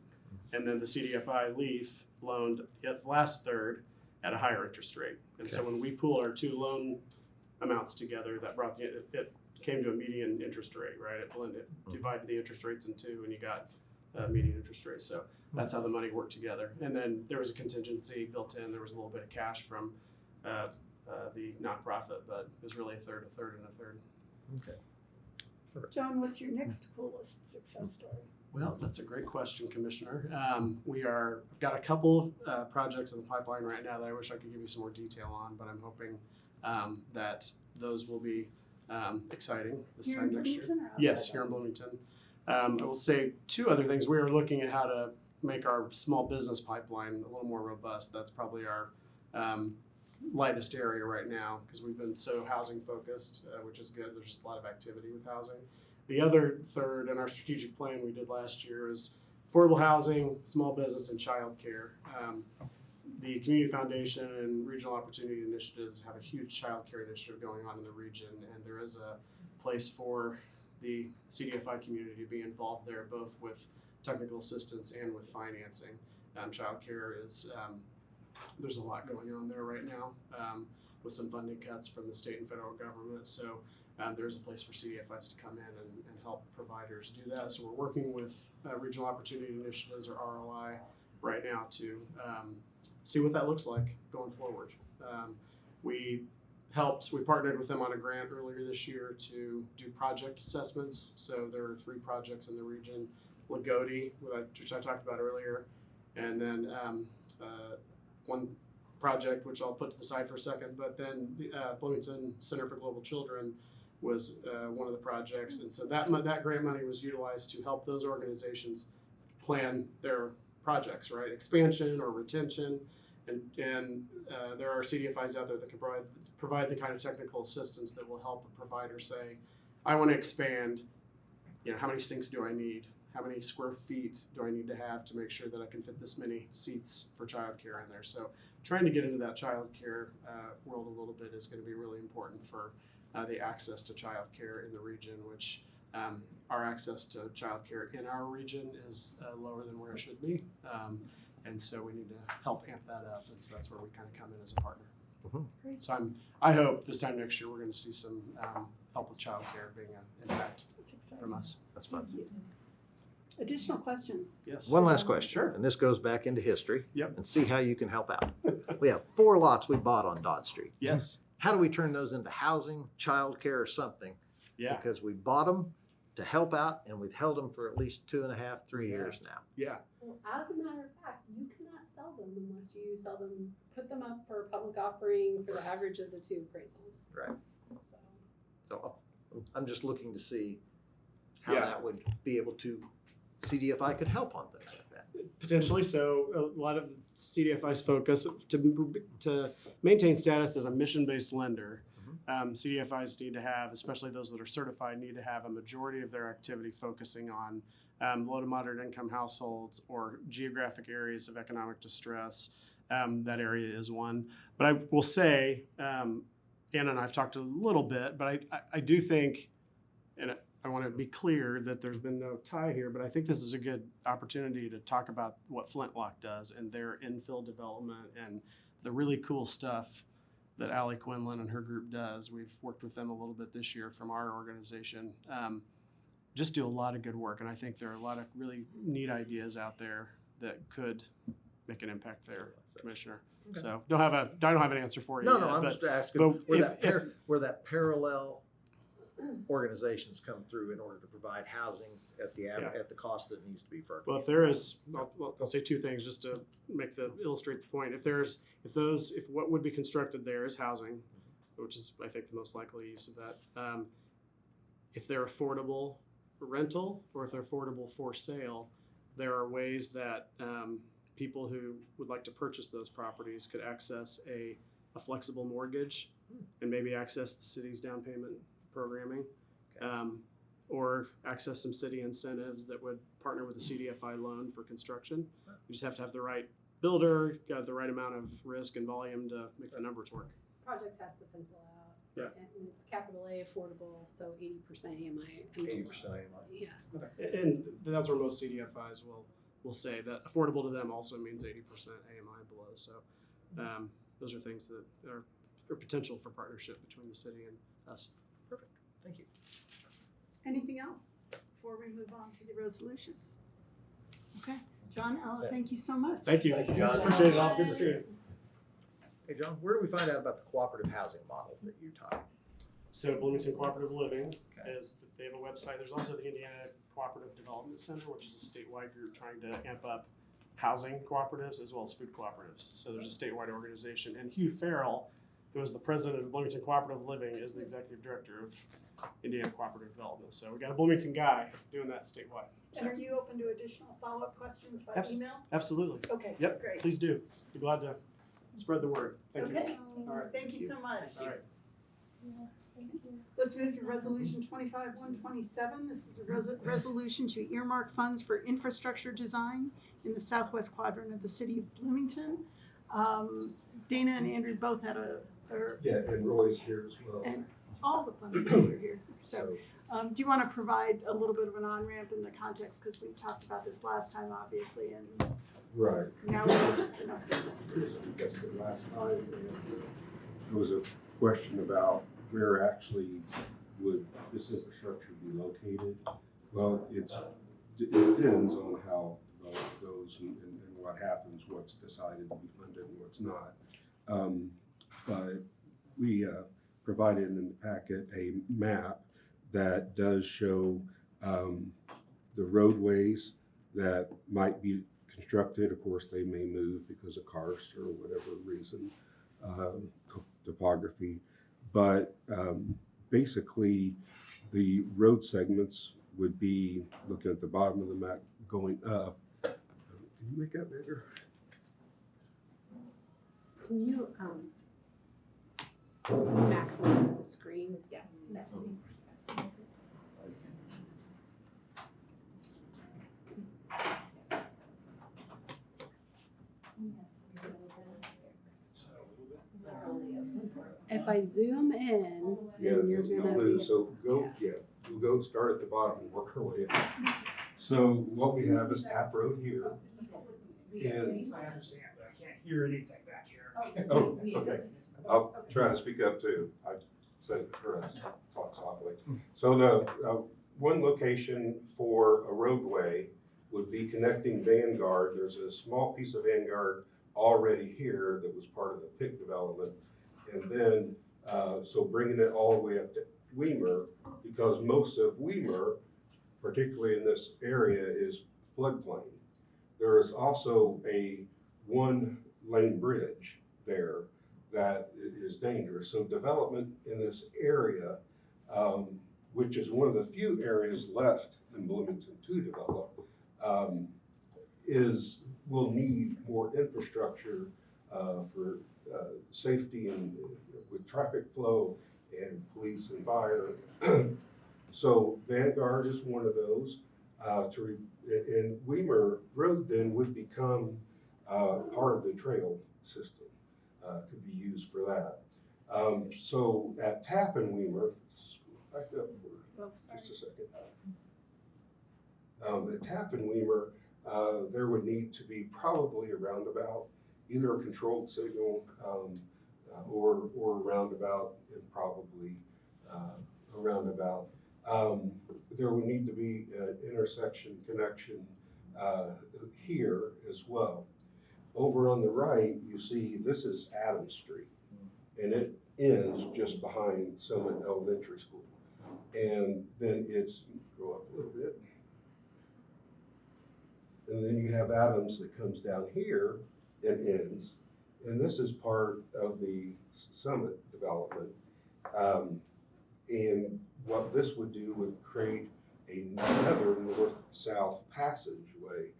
and then the CDFI LEAF loaned the last third at a higher interest rate. And so when we pool our two loan amounts together, that brought it came to a median interest rate, right? It blended, divided the interest rates in two, and you got a median interest rate. So that's how the money worked together. And then there was a contingency built in. There was a little bit of cash from the nonprofit, but it was really a third, and a third. Okay. John, what's your next coolest success story? Well, that's a great question, Commissioner. We've got a couple of projects in the pipeline right now that I wish I could give you some more detail on, but I'm hoping that those will be exciting this Here time in next year. Bloomington or outside Yes, here in Bloomington. I will say 2 other things. We are looking at how to make our small business pipeline a little more robust. That's probably our lightest area right now because we've been so housing focused, which is good. There's just a lot of activity with housing. The other third in our strategic plan we did last year is affordable housing, small business, and childcare. The Community Foundation and Regional Opportunity Initiatives have a huge childcare initiative going on in the region, and there is a place for the CDFI community to be involved there, both with technical assistance and with financing. Childcare is, there's a lot going on there right now with some funding cuts from the state and federal government. So there's a place for CDFIs to come in and help providers do that. So we're working with Regional Opportunity Initiatives, or ROI, right now to see what that looks like going forward. We partnered with them on a grant earlier this year to do project assessments. So there are 3 projects in the region: Lagodi, which I talked about earlier, and then one project, which I'll put to the side for a second, but then Bloomington Center for Global Children was one of the projects. And so that grant money was utilized to help those organizations plan their projects, right? Expansion or retention. And there are CDFIs out there that can provide the kind of technical assistance that will help a provider say, I want to expand, how many sinks do I need? How many square feet do I need to have to make sure that I can fit this many seats for childcare in there? So trying to get into that childcare world a little bit is going to be really important for the access to childcare in the region, which our access to childcare in our region is lower than where it should be. And so we need to help amp that up. And so that's where we kind of come in as a partner. Mm-hmm. So I hope this time next year we're going to see some help with childcare being an impact from us. That's fun. Thank you. Additional questions? Yes. One last question. Sure. And this goes back into history. Yep. And see how you can help out. We have 4 lots we bought on Dodd Street. Yes. How do we turn those into housing, childcare, or something? Yeah. Because we bought them to help out, and we've held them for at least 2.5, 3 years now. Yeah. Well, as a matter of fact, you cannot sell them unless you put them up for a public offering for the average of the 2 appraisals. Right. So So I'm just looking to see how Yeah. that would be able to, CDFI could help on things like that. Potentially. So a lot of CDFI's focus to maintain status as a mission-based lender. CDFIs need to have, especially those that are certified, need to have a majority of their activity focusing on low to moderate income households or geographic areas of economic distress. That area is one. But I will say, Anna and I have talked a little bit, but I do think, and I want to be clear that there's been no tie here, but I think this is a good opportunity to talk about what Flintlock does and their infill development and the really cool stuff that Allie Quinlan and her group does. We've worked with them a little bit this year from our organization. Just do a lot of good work, and I think there are a lot of really neat ideas out there that could make an impact there, Commissioner. Okay. So I don't have an answer for you. No, yet, I'm but, just asking but where that parallel organizations come through in order to provide housing at the cost that it needs to be for. Well, if there is, I'll say 2 things just to illustrate the point. If what would be constructed there is housing, which is I think the most likely use of that. If they're affordable rental or if they're affordable for sale, there are ways that people who would like to purchase those properties could access a flexible mortgage and maybe access the city's down payment programming, or access some city incentives that would partner with a CDFI loan for construction. You just have to have the right builder, got the right amount of risk and volume to make the numbers work. project has to pencil out. Yeah. And it's capital A affordable, so 80% AMI. 80% AMI. Yeah. And that's where most CDFIs will say that affordable to them also means 80% AMI below. So those are things that are potential for partnership between the city and us. Perfect. Thank you. Anything else before we move on to the resolutions? Okay, John, Ella, thank you so much. Thank you. Thank you, John. Appreciate it all. Good to see you. Hey, John, where do we find out about the cooperative housing model that you taught? So Bloomington Cooperative Living they have a website. There's also the Indiana Cooperative Development Center, which is a statewide group trying to amp up housing cooperatives as well as food cooperatives. So there's a statewide organization. And Hugh Farrell, who is the president of Bloomington Cooperative Living, is the executive director of Indiana Cooperative Development. So we got a Bloomington guy doing that statewide. And are you open to additional follow-up questions by email? Absolutely. Okay, Yep. great. Please do. Be glad to spread the word. Thank you. Okay, All right. thank you so much. All right. Let's move to resolution 25-127. This is a resolution to earmark funds for infrastructure design in the southwest quadrant of the city of Bloomington. Dana and Andrew both had Yeah, and Roy's here as well. and all the fun people are here. So, do you want to provide a little bit of an on-ramp in the context, because we talked about this last time, obviously, and Right. now That's the last time, and there was a question about where actually would this infrastructure be located. Well, it depends on how development goes and what happens, what's decided to be funded and what's not. But we provided in the packet a map that does show the roadways that might be constructed. Of course, they may move because of karst or whatever reason, topography. But basically, the road segments would be, looking at the bottom of the map, going up. Can you make that bigger? Can you maximize the screen? Yeah. If I zoom in, Yeah, then you're it's gonna move. be. So we'll go start at the bottom and work our way up. So what we have is Tap Road here. And, I understand, but I can't hear anything back here. oh, okay. I'll try to speak up too. I said, or talk softly. So the one location for a roadway would be connecting Vanguard. There's a small piece of Vanguard already here that was part of the PIC development. And then, so bringing it all the way up to Weimer, because most of Weimer, particularly in this area, is floodplain. There is also a one-lane bridge there that is dangerous. So development in this area, which is one of the few areas left in Bloomington to develop, will need more infrastructure for safety and with traffic flow and police and fire. So Vanguard is one of those. And Weimer Road then would become part of the trail system, could be used for that. So at Tap and Weimer, back up for just a second. At Tap and Weimer, there would need to be probably a roundabout, either a controlled signal or a roundabout, and probably a roundabout. There would need to be an intersection connection here as well. Over on the right, you see this is Adams Street, and it ends just behind Summit Elementary School. And then it's, go up a little bit, and then you have Adams that comes down here and ends. And this is part of the Summit development. And what this would do would create another north-south passageway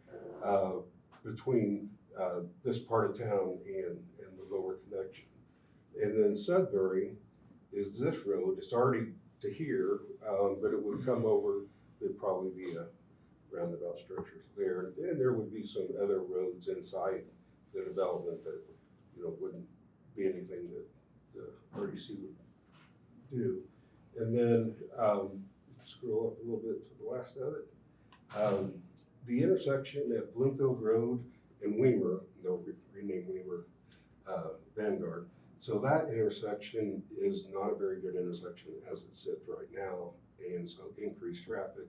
between this part of town and the lower connection. And then Sudbury is this road. It's already to here, but it would come over. There'd probably be a roundabout structures there. And there would be some other roads inside the development that, wouldn't be anything that the RDC would do. And then scroll up a little bit to the last of it. The intersection at Bloomfield Road and Weimer, they'll rename Weimer Vanguard. So that intersection is not a very good intersection as it sits right now. And so increased traffic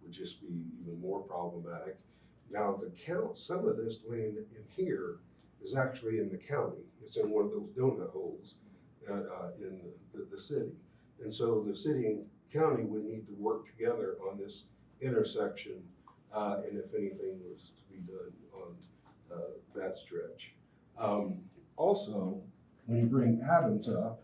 would just be even more problematic. Now some of this land in here is actually in the county. It's in one of those donut holes in the city. And so the city and county would need to work together on this intersection, and if anything was to be done on that stretch. Also, when you bring Adams up,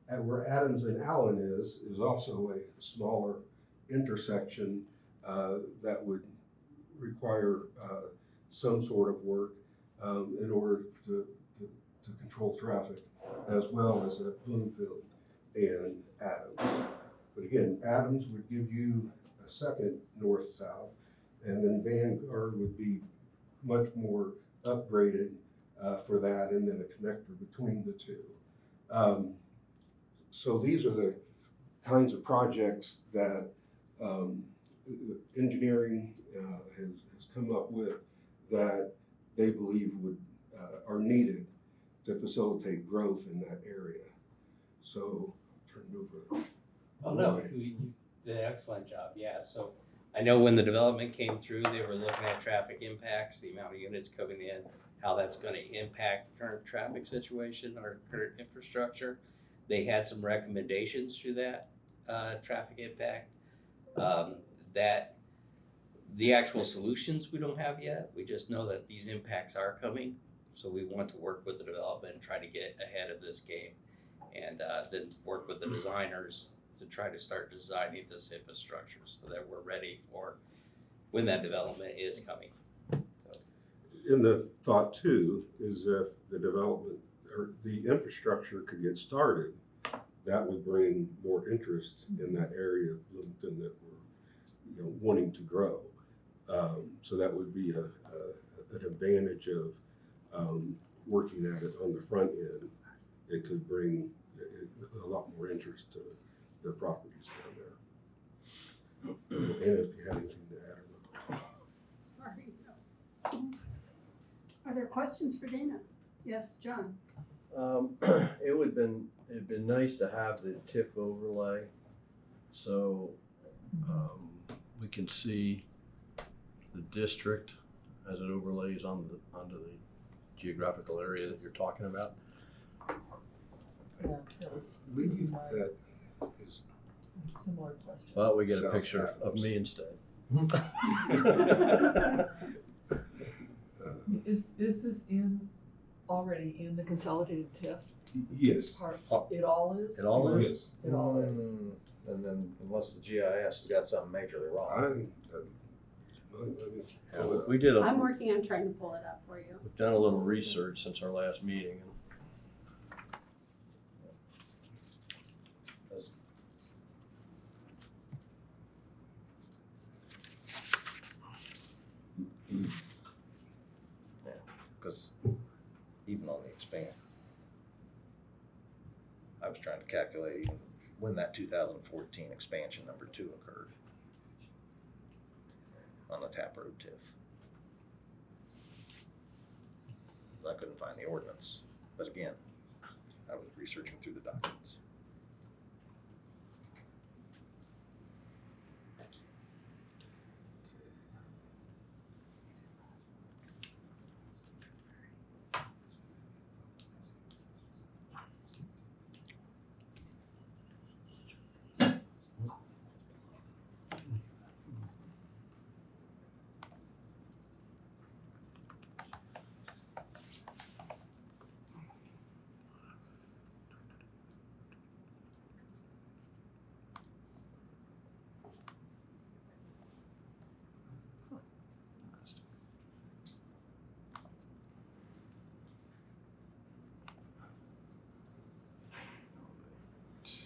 at where Adams and Allen is also a smaller intersection that would require some sort of work in order to control traffic, as well as at Bloomfield. and Adams. But again, Adams would give you a second north-south, and then Vanguard would be much more upgraded for that, and then a connector between the two. So these are the kinds of projects that engineering has come up with that they believe are needed to facilitate growth in that area. So turn it over. Oh, no, you did an excellent job, yeah. So I know when the development came through, they were looking at traffic impacts, the amount of units coming in, how that's gonna impact the current traffic situation or current infrastructure. They had some recommendations through that traffic impact. That the actual solutions we don't have yet. We just know that these impacts are coming. So we want to work with the development and try to get ahead of this game, and then work with the designers to try to start designing this infrastructure so that we're ready for when that development is coming. So. And the thought too is if the development or the infrastructure could get started, that would bring more interest in that area of Bloomington that we're wanting to grow. So that would be an advantage of working at it on the front end. It could bring a lot more interest to the properties down there. And if you had anything to add or not. Sorry. Are there questions for Dana? Yes, John. It'd been nice to have the TIF overlay, so we can see the district as it overlays onto the geographical area that you're talking about. Yeah, that was I believe that is a similar question. Well, we get a South picture Adams. of me instead. Is this already in the consolidated TIF yes. part? It all is? It all is? Yes. It all is. And then unless the GIS has got something majorly wrong. Yeah, we did I'm working on trying to pull it up for you. we've done a little research since our last meeting. Yeah, because even on the expand, I was trying to calculate when that 2014 expansion number 2 occurred on the Taproot TIF. I couldn't find the ordinance, but again, I was researching through the documents.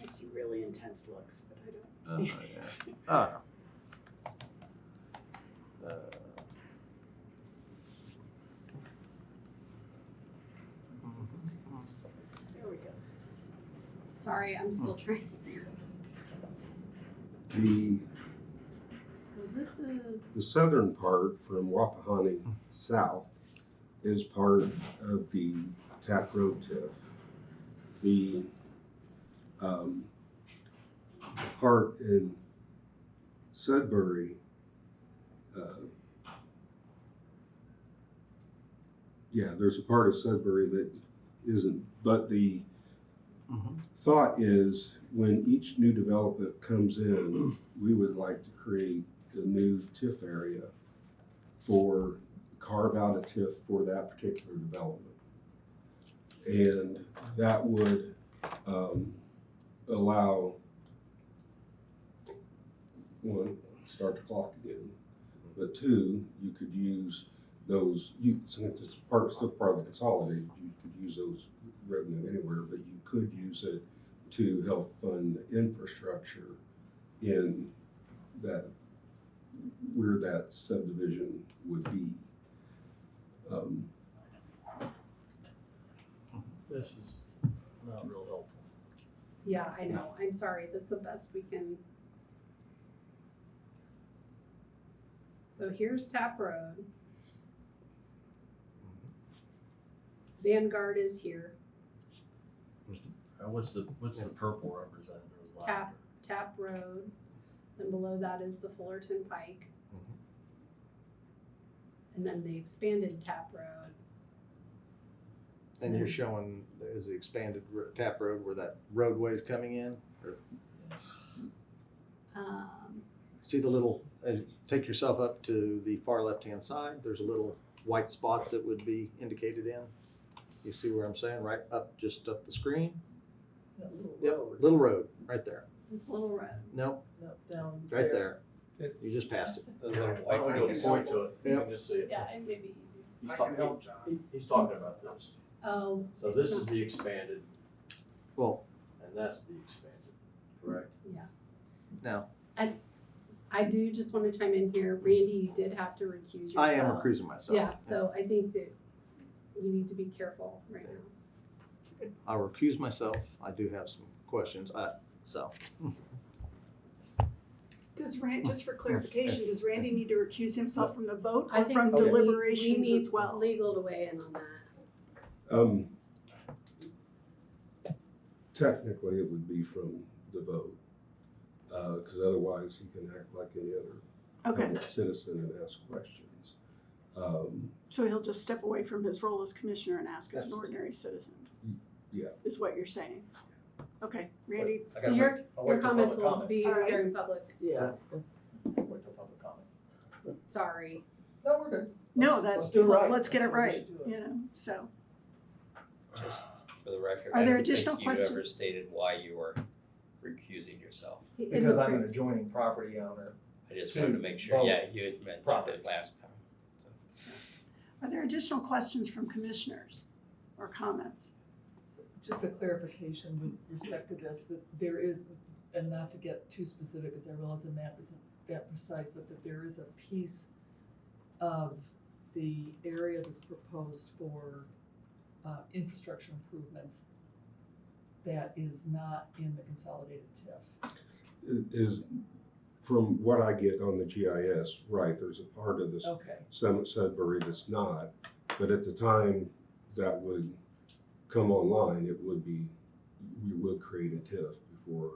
I see really intense looks, but I don't see. Oh, There we go. Sorry, I'm still trying. So this is, The southern part from Wapahani south is part of the Tap Road TIF. The part in Sudbury, there's a part of Sudbury that isn't, but the thought is when each new development comes in, we would like to create a new TIF area carve out a TIF for that particular development. And that would allow, one, start the clock again, but two, you could use those, since it's still part of the consolidated, you could use those revenue anywhere, but you could use it to help fund the infrastructure in that, where that subdivision would be. This is not real helpful. Yeah, I know. I'm sorry. That's the best we can. So here's Tap Road. Vanguard is here. What's the purple represent? Or line? Tap Road. Then below that is the Fullerton Pike. And then the expanded Tap Road. And you're showing, is the expanded Tap Road where that roadway is coming in? Or see the little, take yourself up to the far left-hand side, there's a little white spot that would be indicated in. You see where I'm saying? Right up, just up the screen? That little Yep, road. little road, right there. This little road. Nope, No, down right there. It's, You just passed it. The little Why don't we white go piece. point to it? You Yep. can just see it. Yeah, it may be easy. He's I talking, can help, John. he's talking about this. Oh. So it's this is not- the expanded, Well, and that's the expanded, correct? now, I do just want to chime in here. Randy, you did have to recuse yourself. I am recusing myself. Yeah, so I think that you need to be careful right now. I'll recuse myself. I do have some questions, so. Does just for clarification, does Randy need to recuse himself from the vote I or think from we deliberations need as well? legal to weigh in on that. Technically, it would be from the vote, because otherwise he can act like any other Okay, public citizen and ask questions. so he'll just step away from his role as commissioner and ask as an ordinary citizen? Yeah. Is what you're saying? Okay, Randy, So your comments will be All right. during public, Yeah. sorry. no, we're good. no, Let's do it right. let's get it That's how we right, should do it. you know, so. Just for the record, Are I there don't additional think you ever questions? stated why you were recusing yourself. Because I'm an adjoining property owner. I just To wanted to make sure, both yeah, you had mentioned properties. it last time. So. Are there additional questions from commissioners or comments? Just a clarification with respect to this, that there is, and not to get too specific, because I realize the map isn't that precise, but that there is a piece of the area that's proposed for infrastructure improvements that is not in the consolidated TIF. Is, from what I get on the GIS, right, there's a part of this Okay, Summit Sudbury that's not, but at the time that would come online, it would be, we would create a TIF before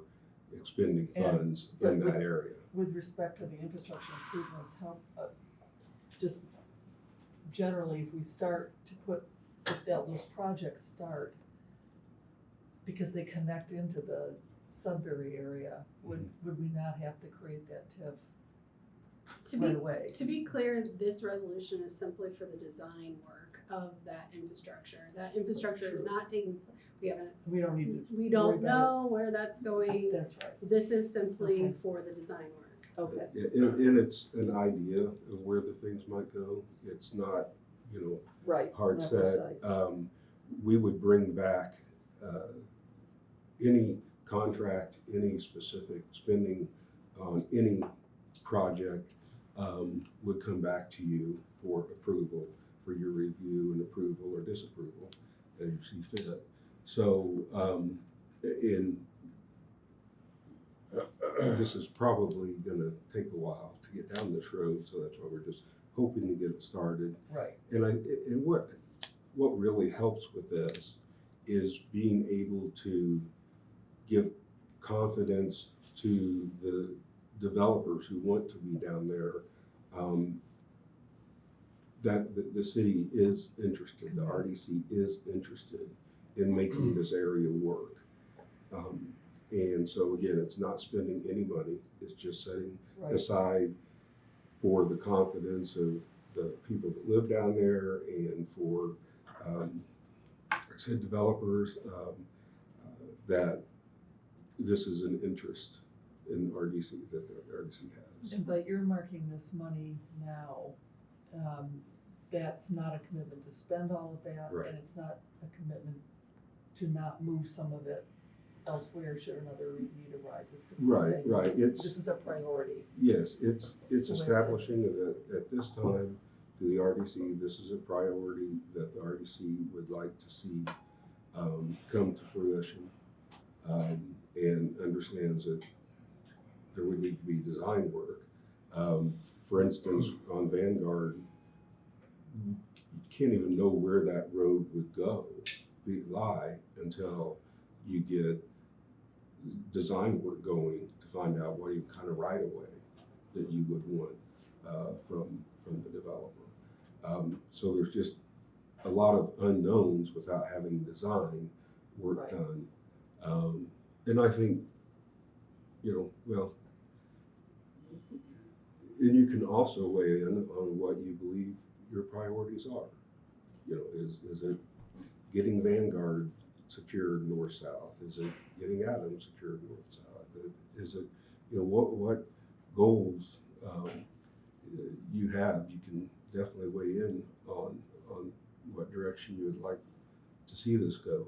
expending And- funds in that area. with respect to the infrastructure improvements, how, just generally, if we start to put, if those projects start, because they connect into the Sudbury area, would we not have to create that TIF To right be, away? to be clear, this resolution is simply for the design work of that infrastructure. That infrastructure is not taking, we haven't, We don't need to. we worry don't about know where that's going. That's right, This is simply Okay. for the design work. okay, And it's an idea of where the things might go. It's not, you know, right. hard not set. precise. We would bring back any contract, any specific spending on any project would come back to you for approval, for your review and approval or disapproval as you see fit. So, this is probably gonna take a while to get down this road, so that's why we're just hoping to get it started. Right, And what really helps with this is being able to give confidence to the developers who want to be down there, that the city is interested, the RDC is interested in making this area work. And so again, it's not spending any money, it's just setting right. aside for the confidence of the people that live down there and for, like I said, developers, that this is an interest in RDC, that the RDC has. And by earmarking this money now, that's not a commitment to spend all of that, Right. and it's not a commitment to not move some of it elsewhere should another need arise. It's simply Right, saying, right. this is a priority. Yes, it's establishing that at this time, to the RDC, this is a priority that the RDC would like to see come to fruition, and understands that there would need to be design work. For instance, on Vanguard, you can't even know where that road would lie until you get design work going to find out what kind of right of way that you would want from the developer. So there's just a lot of unknowns without having design work done. And I think, well, and you can also weigh in on what you believe your priorities are. Is it getting Vanguard secured north-south? Is it getting Adams secured north-south? Is it, what goals you have? You can definitely weigh in on what direction you would like to see this go.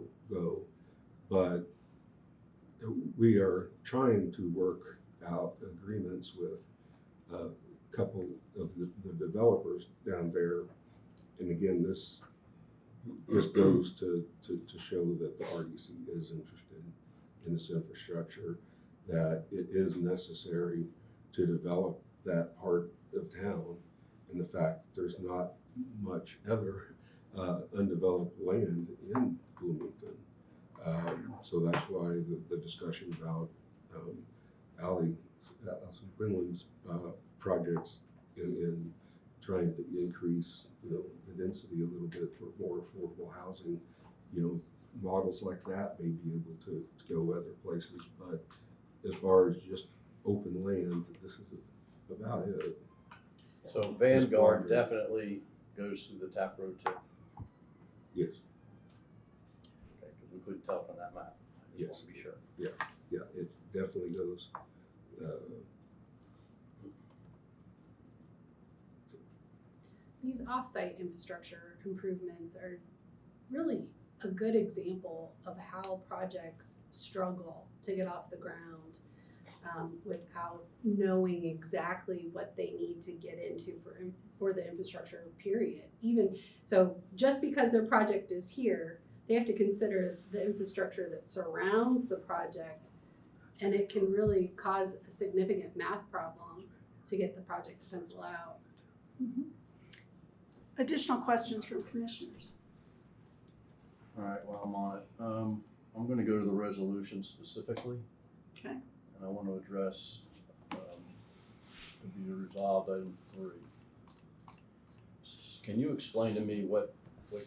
But we are trying to work out agreements with a couple of the developers down there. And again, this goes to show that the RDC is interested in this infrastructure, that it is necessary to develop that part of town, and the fact that there's not much other undeveloped land in Bloomington. So that's why the discussion about Allison Quinlan's projects in trying to increase, the density a little bit for more affordable housing, models like that may be able to go other places. But as far as just open land, this is about it. So Vanguard definitely goes through the tap road too? Yes. Okay, because we couldn't tell from that map. I just want to be sure. Yeah, it definitely goes. These off-site infrastructure improvements are really a good example of how projects struggle to get off the ground without knowing exactly what they need to get into for the infrastructure period. Even so, just because their project is here, they have to consider the infrastructure that surrounds the project, and it can really cause a significant math problem to get the project to pencil out. Mm-hmm. Additional questions from commissioners? All right, well, I'm on it. I'm going to go to the resolution specifically. Okay. And I want to address, to be resolved, item 3. Can you explain to me what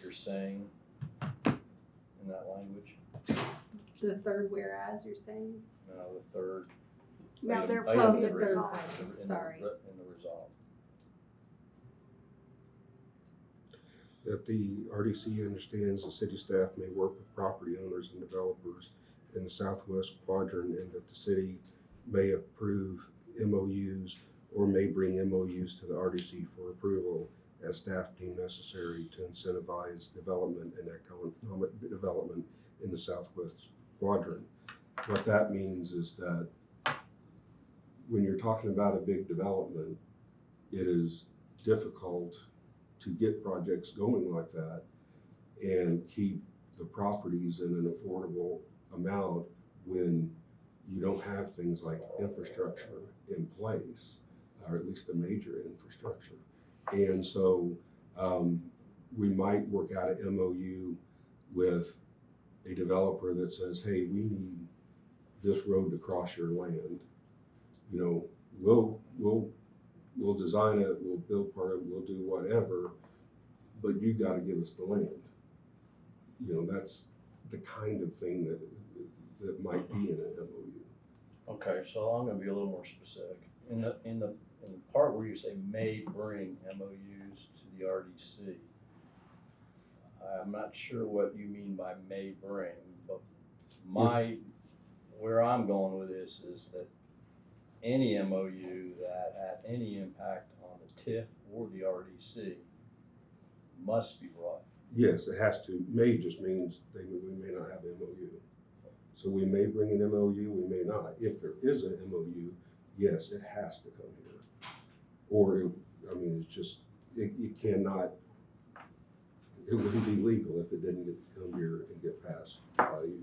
you're saying in that language? The third whereas you're saying? No, the third. Now they're item from the three, third item. in Sorry. In the resolve. That the RDC understands the city staff may work with property owners and developers in the southwest quadrant, and that the city may approve MOUs or may bring MOUs to the RDC for approval as staff deem necessary to incentivize development and economic development in the southwest quadrant. What that means is that when you're talking about a big development, it is difficult to get projects going like that and keep the properties in an affordable amount when you don't have things like infrastructure in place, or at least the major infrastructure. And so we might work out an MOU with a developer that says, hey, we need this road to cross your land. We'll design it, we'll build part of it, we'll do whatever, but you got to give us the land. That's the kind of thing that might be in an MOU. Okay, so I'm going to be a little more specific. In the part where you say may bring MOUs to the RDC, I'm not sure what you mean by may bring, but where I'm going with this is that any MOU that had any impact on the TIF or the RDC must be brought. Yes, it has to. May just means we may not have an MOU. So we may bring an MOU, we may not. If there is an MOU, yes, it has to come here. Or, it's just, it cannot, it wouldn't be legal if it didn't get to come here and get passed by you.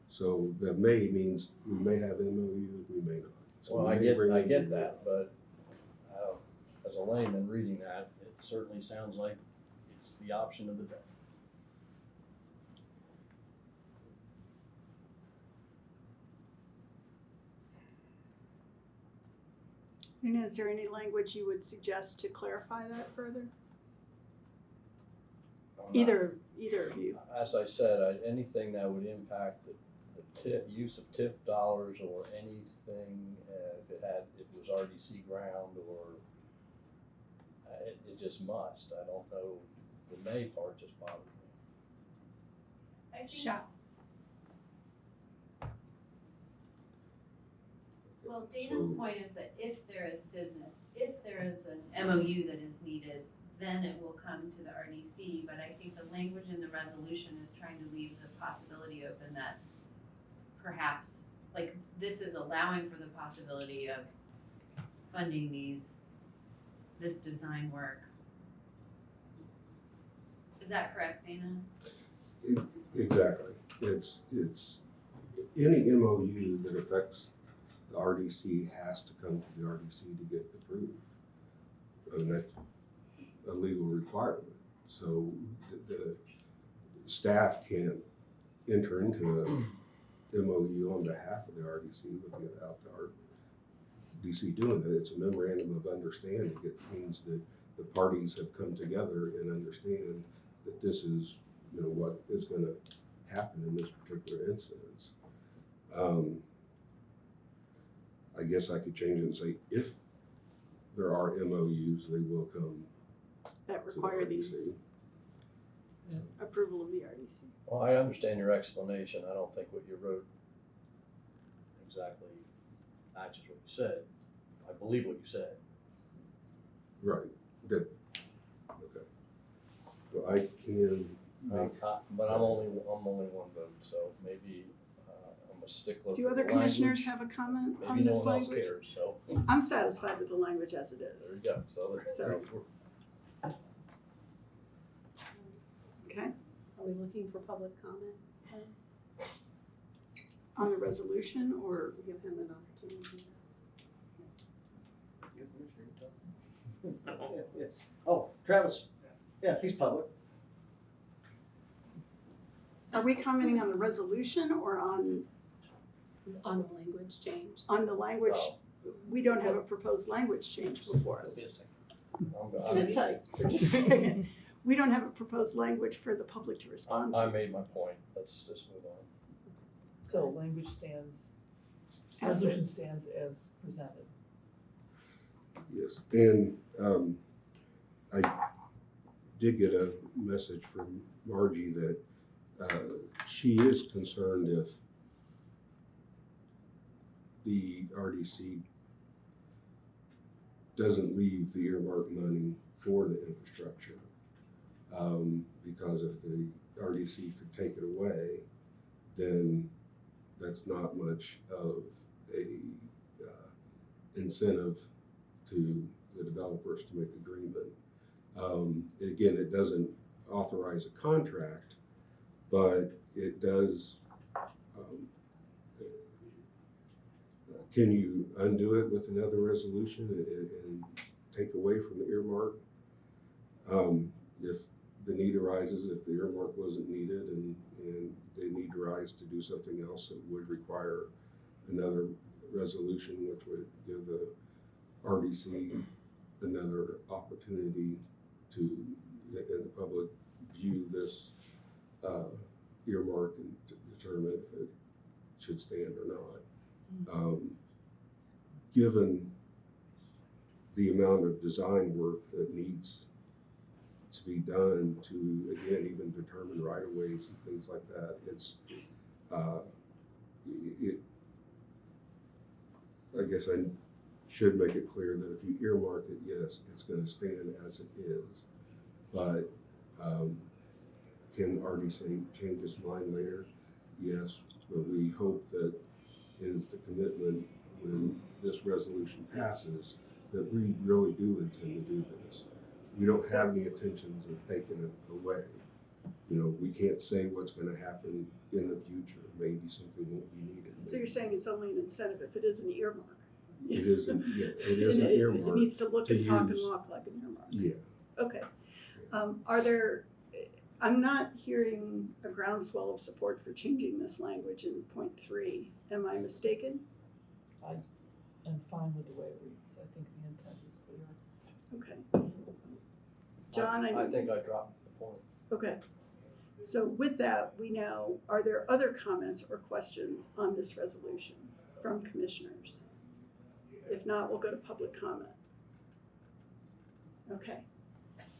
So the may means we may have MOUs, we may not. So Well, we I may bring I in- get that, but as a layman reading that, it certainly sounds like it's the option of the day. Nina, is there any language you would suggest to clarify that further? Either of you. As I said, anything that would impact the use of TIF dollars or anything, if it was RDC ground or, it just must. I don't know, the may part just bothers me. I think, Shall. well, Dana's point is that if there is business, if there is an MOU that is needed, then it will come to the RDC, but I think the language in the resolution is trying to leave the possibility open that perhaps, like, this is allowing for the possibility of funding this design work. Is that correct, Dana? Exactly. It's any MOU that affects the RDC has to come to the RDC to get approved. That's a legal requirement. So the staff can't enter into a MOU on behalf of the RDC without the RDC doing it. It's a memorandum of understanding. It means that the parties have come together and understand that this is, what is going to happen in this particular instance. I guess I could change it and say, if there are MOUs, they will come That to the require the RDC. approval of the RDC. Well, I understand your explanation. I don't think what you wrote exactly matches what you said. I believe what you said. Right. Okay. Well, I can make, But I'm only one vote, so maybe I'm a stickler. Do for other the commissioners language. have a comment on Maybe no this one else language? cares, so I'm satisfied with the language as it there is. you go. So Okay, Are we looking for public comment? on the resolution or? Just to give him an opportunity. Yes. Oh, Travis. Yeah, he's public. Are we commenting on the resolution or on On the language change. the language? Oh. We don't have a proposed language change before us. Sit tight for just a second. We don't have a proposed language for the public to respond I to. made my point. Let's just move on. So language stands, As resolution stands as presented. yes. And I did get a message from Margie that she is concerned if the RDC doesn't leave the earmark money for the infrastructure. Because if the RDC could take it away, then that's not much of a incentive to the developers to make agreement. Again, it doesn't authorize a contract, but it does. Can you undo it with another resolution and take away from the earmark? If the need arises, if the earmark wasn't needed and they need to rise to do something else, it would require another resolution, which would give the RDC another opportunity to, in the public, view this earmark and to determine if it should stand or not. Given the amount of design work that needs to be done to, again, even determine right-of-ways and things like that, I guess I should make it clear that if you earmark it, yes, it's going to stand as it is. But can RDC change its mind later? Yes, But we hope that is the commitment when this resolution passes, that we really do intend to do this. We don't have any intentions of taking it away. You know, we can't say what's gonna happen in the future. Maybe something won't be needed. So you're saying it's only an incentive if it is an earmark? It is an earmark. It needs to look to and talk and use. walk like an earmark. Yeah. Okay. Are there, I'm not hearing a groundswell of support for changing this language in point 3. Am I mistaken? I'm fine with the way it reads. I think the intent is clear. Okay. John, I think I dropped the point. Okay. So with that, are there other comments or questions on this resolution from commissioners? If not, we'll go to public comment. Okay.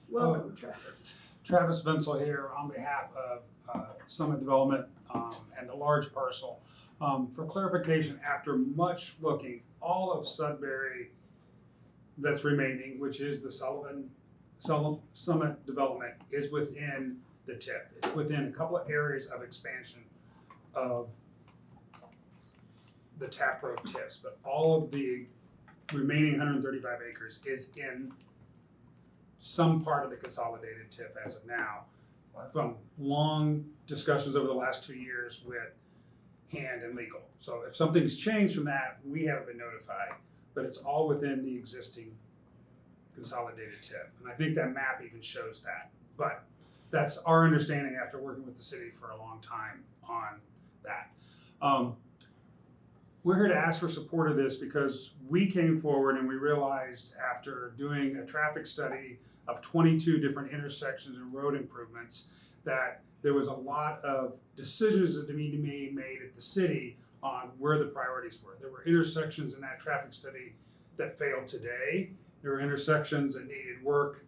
Welcome, Travis. Travis Vinsel here on behalf of Summit Development and the large parcel. For clarification, after much looking, all of Sudbury that's remaining, which is the Summit Development, is within the TIP. It's within a couple of areas of expansion of the taproot tips, but all of the remaining 135 acres is in some part of the consolidated TIF as of now, from long discussions over the last 2 years with Hand and legal. So if something's changed from that, we haven't been notified, but it's all within the existing consolidated TIF. And I think that map even shows that. But that's our understanding after working with the city for a long time on that. We're here to ask for support of this because we came forward and we realized after doing a traffic study of 22 different intersections and road improvements that there was a lot of decisions that need to be made at the city on where the priorities were. There were intersections in that traffic study that failed today. There were intersections that needed work,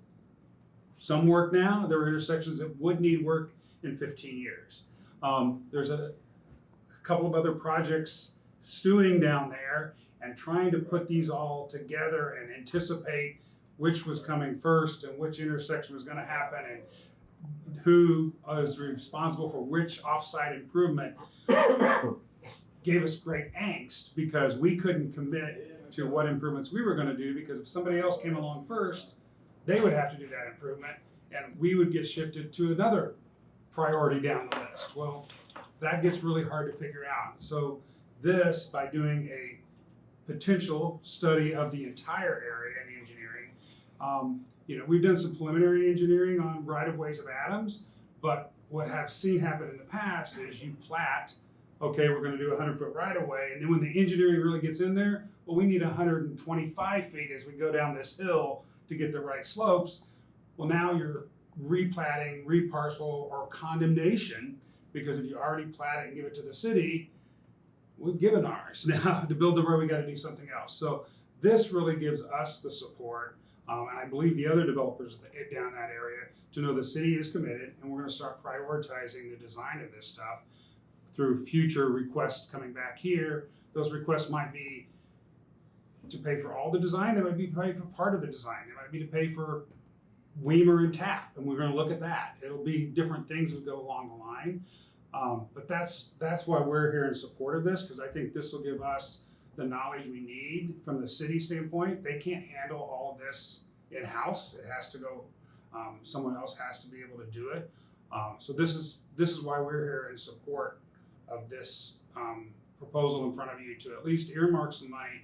some work now. There were intersections that would need work in 15 years. There's a couple of other projects stewing down there and trying to put these all together and anticipate which was coming first and which intersection was going to happen and who was responsible for which offsite improvement gave us great angst because we couldn't commit to what improvements we were going to do because if somebody else came along first, they would have to do that improvement and we would get shifted to another priority down the list. Well, that gets really hard to figure out. So this, by doing a potential study of the entire area and engineering, we've done some preliminary engineering on right-of-ways of Adams, but what I've seen happen in the past is you plat, okay, we're gonna do a 100-foot right-of-way, and then when the engineering really gets in there, well, we need 125 feet as we go down this hill to get the right slopes. Well, now you're replatting, reparcel, or condemnation, because if you already plat it and give it to the city, we've given ours. Now, to build the road, we gotta do something else. So this really gives us the support, and I believe the other developers down that area, to know the city is committed, and we're gonna start prioritizing the design of this stuff through future requests coming back here. Those requests might be to pay for all the design, they might be to pay for part of the design, they might be to pay for Weimer and TAP, and we're gonna look at that. It'll be different things that go along the line. But that's why we're here in support of this, because I think this will give us the knowledge we need from the city standpoint. They can't handle all of this in-house. It has to go, someone else has to be able to do it. So this is why we're here in support of this proposal in front of you to at least earmark some money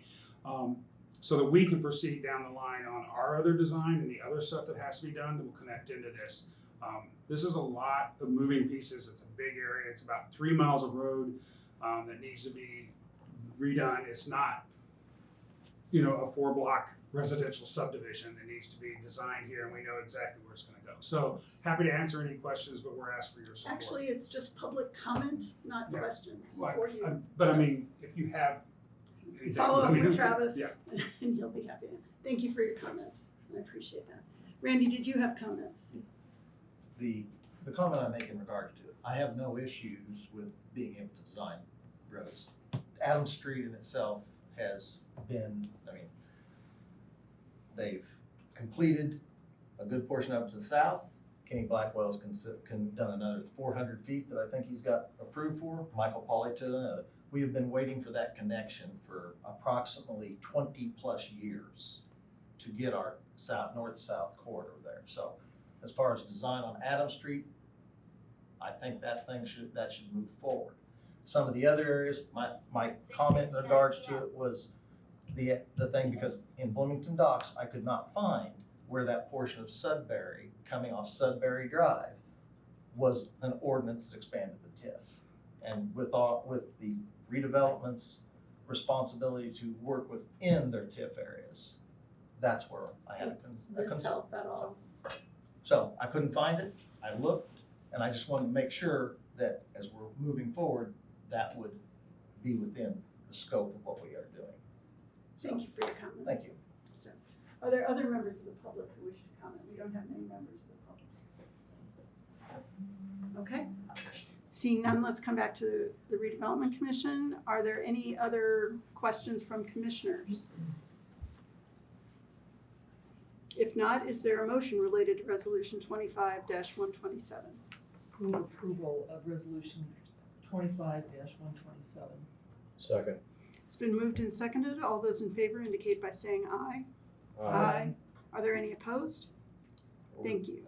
so that we can proceed down the line on our other design and the other stuff that has to be done that will connect into this. This is a lot of moving pieces. It's a big area. It's about 3 miles of road that needs to be redone. It's not, a 4-block residential subdivision that needs to be designed here, and we know exactly where it's going to go. So happy to answer any questions, but we're asked for your support. Actually, it's just public comment, not questions for you. But I mean, if you have anything, Follow up with Travis, yeah. and he'll be happy to. Thank you for your comments. I appreciate that. Randy, did you have comments? The comment I make in regards to it, I have no issues with being able to design roads. Adams Street in itself has been, they've completed a good portion of it to the south, Kenny Blackwell's done another 400 feet that I think he's got approved for. Michael Polly to another. We have been waiting for that connection for approximately 20 plus years to get our north-south corridor there. So as far as design on Adams Street, I think that should move forward. Some of the other areas, my comment in regards to it was the thing, because in Bloomington Docks, I could not find where that portion of Sudbury coming off Sudbury Drive was an ordinance that expanded the TIF. And with the redevelopment's responsibility to work within their TIF areas, that's where I had a Does this help at all? So I couldn't find it, I looked, and I just wanted to make sure that as we're moving forward, that would be within the scope of what we are doing. Thank you for your comment. Thank you. So, are there other members of the public who wish to comment? We don't have many members of the public. Okay. Seeing none, let's come back to the Redevelopment Commission. Are there any other questions from commissioners? If not, is there a motion related to Resolution 25-127? Move approval of resolution 25-127. Second. It's been moved and seconded. All those in favor indicate by saying aye. Aye. Are there any opposed? Thank you.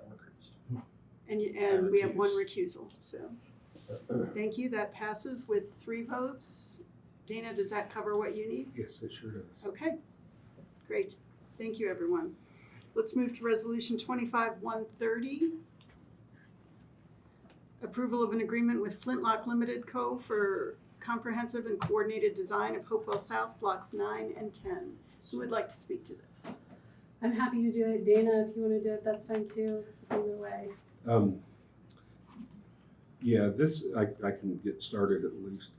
And we have one recusal, so. Thank you. That passes with 3 votes. Dana, does that cover what you need? Yes, it sure does. Okay, great. Thank you, everyone. Let's move to Resolution 25-130. Approval of an agreement with Flintlock Limited Co. for comprehensive and coordinated design of Hopewell South Blocks 9 and 10. Who would like to speak to this? I'm happy to do it. Dana, if you want to do it, that's fine too. Either way. Yeah, this, I can get started at least.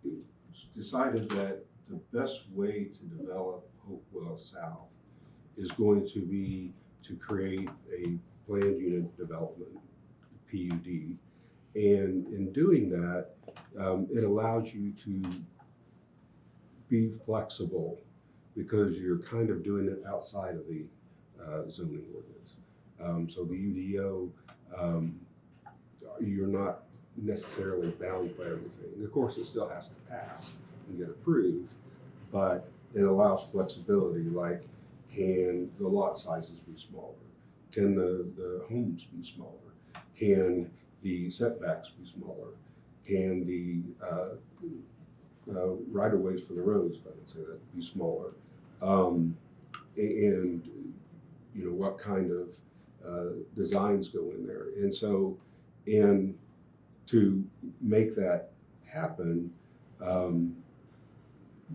It's decided that the best way to develop Hopewell South is going to be to create a planned unit development, PUD. And in doing that, it allows you to be flexible because you're kind of doing it outside of the zoning ordinance. So the UDO, you're not necessarily bound by everything. Of course, it still has to pass and get approved, but it allows flexibility, like can the lot sizes be smaller? Can the homes be smaller? Can the setbacks be smaller? Can the right-of-ways for the roads, if I can say that, be smaller? And you know, what kind of designs go in there? And so, and to make that happen,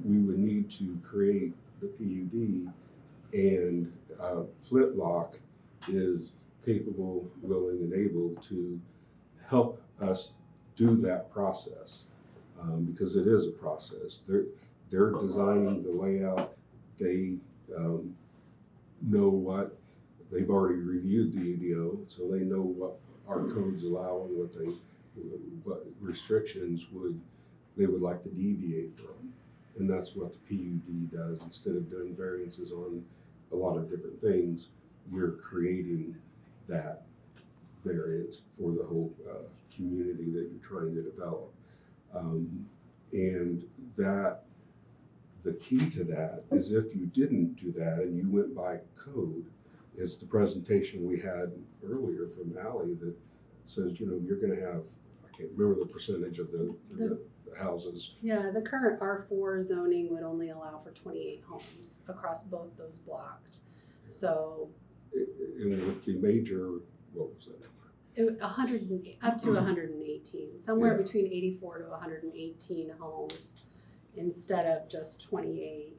we would need to create the PUD, and Flintlock is capable, willing, and able to help us do that process, because it is a process. They're designing the layout. They know what, they've already reviewed the UDO, so they know what our codes allow and what restrictions they would like to deviate from. And that's what the PUD does. Instead of doing variances on a lot of different things, you're creating that variance for the whole community that you're trying to develop. And that, the key to that is if you didn't do that and you went by code, is the presentation we had earlier from Ally that says, you know, you're gonna have, I can't remember the percentage of the houses. Yeah, the current R4 zoning would only allow for 28 homes across both those blocks. So. And with the major, what was that number? 100, up to 118, somewhere between 84 to 118 homes instead of just 28.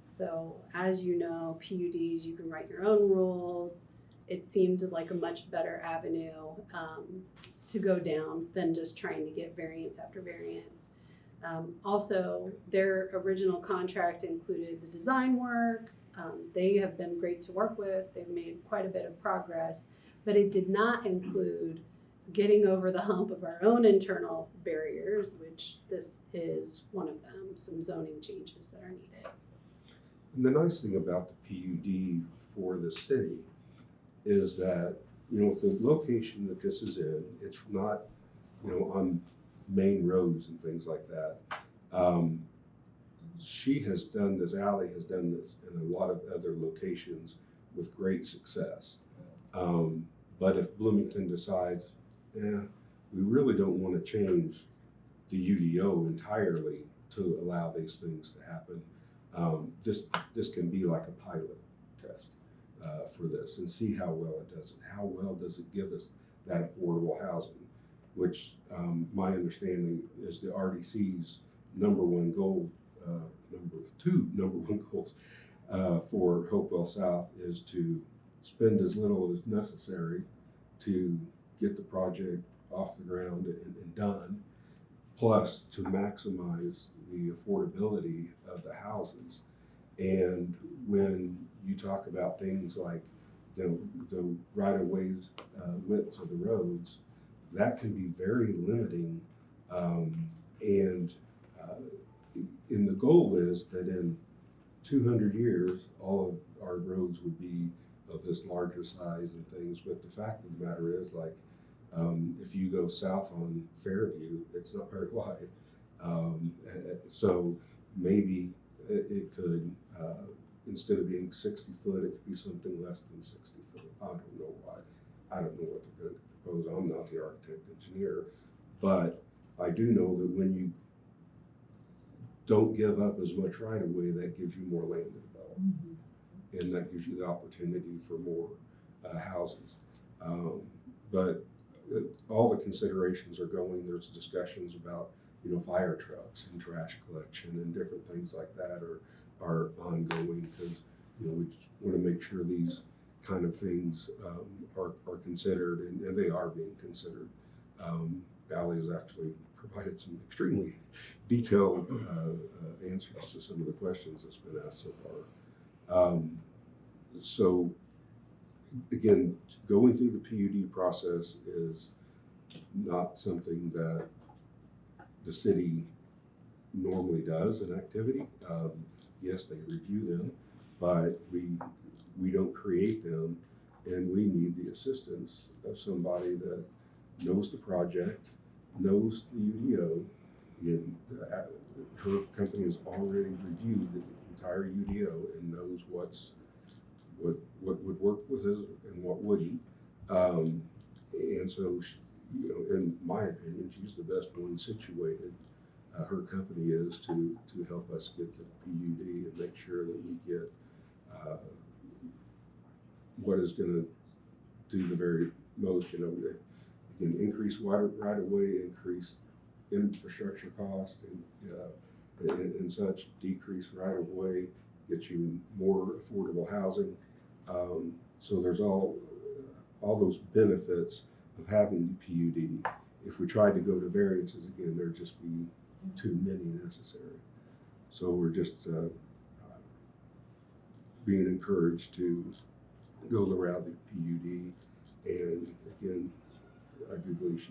So as you know, PUDs, you can write your own rules. It seemed like a much better avenue to go down than just trying to get variance after variance. Also, their original contract included the design work. They have been great to work with. They've made quite a bit of progress, but it did not include getting over the hump of our own internal barriers, which this is one of them, some zoning changes that are needed. And the nice thing about the PUD for the city is that, with the location that this is in, it's not, on main roads and things like that. She has done this, Ally has done this in a lot of other locations with great success. But if Bloomington decides, we really don't want to change the UDO entirely to allow these things to happen, this can be like a pilot test for this and see how well it does it. How well does it give us that affordable housing, which my understanding is the RDC's number one goal, number one goals for Hopewell South is to spend as little as necessary to get the project off the ground and done, plus to maximize the affordability of the houses. And when you talk about things like the right-of-ways, widths of the roads, that can be very limiting. And the goal is that in 200 years, all of our roads would be of this larger size and things. But the fact of the matter is, like, if you go south on Fairview, it's not very wide. So maybe it could, instead of being 60 foot, it could be something less than 60 foot. I don't know why. I don't know what they're going to propose. I'm not the architect engineer, but I do know that when you don't give up as much right of way, that gives you more land to develop. And that gives you the opportunity for more houses. But all the considerations are going. There's discussions about, fire trucks and trash collection and different things like that are ongoing, because, we just want to make sure these kind of things are considered, and they are being considered. Ally has actually provided some extremely detailed answers to some of the questions that's been asked so far. So again, going through the PUD process is not something that the city normally does, an activity. Yes, they review them, but we don't create them, and we need the assistance of somebody that knows the project, knows the UDO. And her company has already reviewed the entire UDO and knows what would work with us and what wouldn't. And so, in my opinion, she's the best one situated. Her company is to help us get the PUD and make sure that we get what is going to do the very most. Again, increase right of way, increase infrastructure cost, and such. Decrease right of way, get you more affordable housing. So there's all those benefits of having the PUD. If we tried to go to variances again, there'd just be too many necessary. So we're just being encouraged to go the route of the PUD. And again, I do believe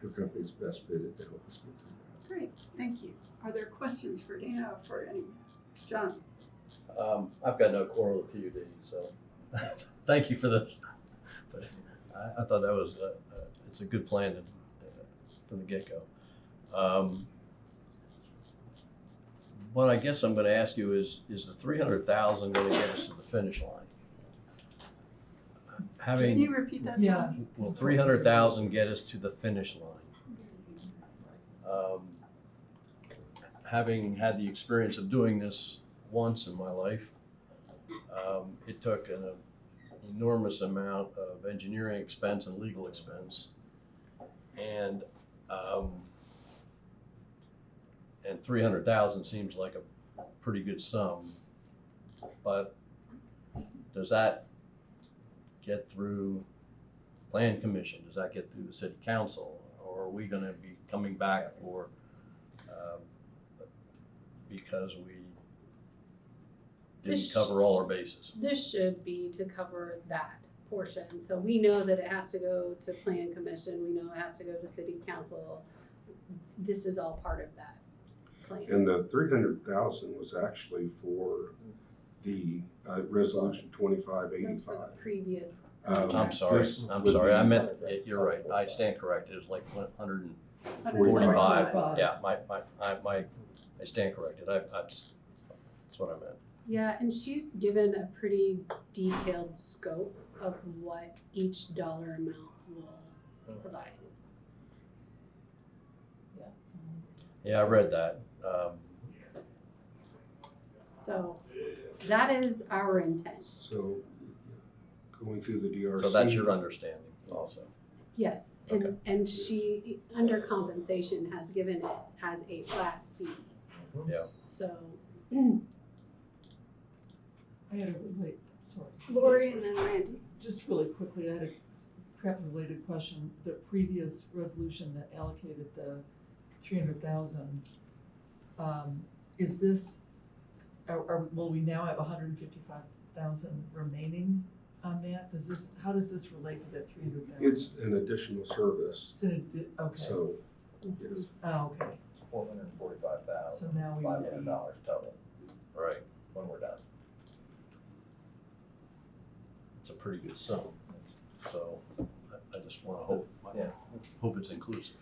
her company's best fitted to help us get through that. Great, thank you. Are there questions for Dana or for any? John? I've got no quarrel with PUD, so thank you for this. But I thought that was it's a good plan from the get-go. What I guess I'm going to ask you is the 300,000 going to get us to the finish line? Can you repeat that, John? Will 300,000 get us to the finish line? Having had the experience of doing this once in my life, it took an enormous amount of engineering expense and legal expense, and 300,000 seems like a pretty good sum, but does that get through Plan Commission? Does that get through the City Council? Or are we going to be coming back for because we didn't cover all our bases? This should be to cover that portion. So we know that it has to go to Plan Commission. We know it has to go to City Council. This is all part of that plan. And the 300,000 was actually for the resolution 2585. That's for the previous I'm sorry, This I'm would sorry, I be- meant, you're right, I stand corrected, it's like 145, 145. yeah, I stand corrected, that's what I meant. Yeah, and she's given a pretty detailed scope of what each dollar amount will provide. Yeah, I read that, So that is our intent. So going through the DRC. so that's your understanding also. Yes, and she, under compensation, has given it as a flat fee. Yeah. So, I had a relate, sorry. Lori and then Randy. Just really quickly, I had a traffic-related question. The previous resolution that allocated the 300,000, is this, will we now have 155,000 remaining on that? How does this relate to that 300,000? It's an additional service, Okay. so, yes. Oh, okay. $445,500 So now we would be, total Right, when we're done. it's a pretty good sum, so I just wanna hope it's inclusive.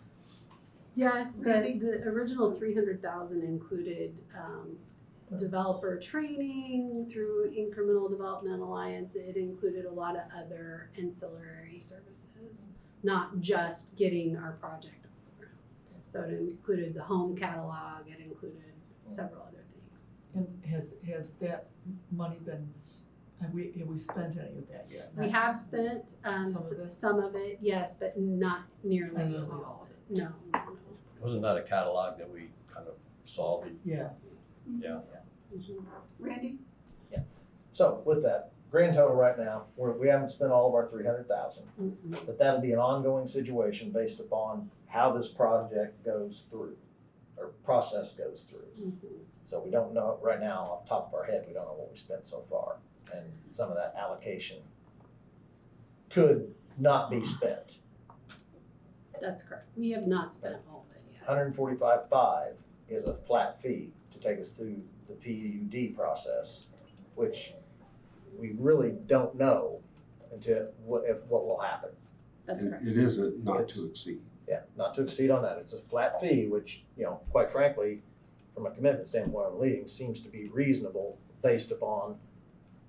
yes, but the original 300,000 included developer training through Incremental Development Alliance. It included a lot of other ancillary services, not just getting our project off the ground. So it included the home catalog, it included several other things. and has that money been, have we spent any of that yet? We have spent some of it, yes, but not nearly Not nearly all of it. No. Wasn't that a catalog that we kind of saw? Yeah. Yeah. Randy? So with that, grand total right now, we haven't spent all of our 300,000, but that'll be an ongoing situation based upon how this project goes through, or process goes through. So we don't know, right now, off the top of our head, we don't know what we spent so far. And some of that allocation could not be spent. That's correct. We have not spent all of it yet. 145.5 is a flat fee to take us through the PUD process, which we really don't know until what will happen. That's correct. It is a not to exceed. Yeah, not to exceed on that. It's a flat fee, which, quite frankly, from a commitment standpoint I'm leading, seems to be reasonable based upon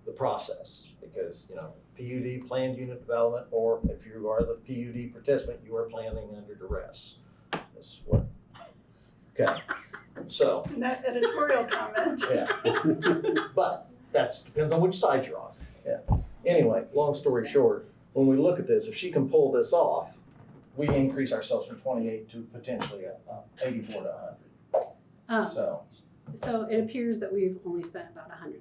the process. Because, PUD, planned unit development, or if you are the PUD participant, you are planning under duress. That's what, okay, so. And that editorial comment. Yeah. But depends on which side you're on. Yeah. Anyway, long story short, when we look at this, if she can pull this off, we increase ourselves from 28 to potentially 84 to 100. So it appears that we've only spent about $100,000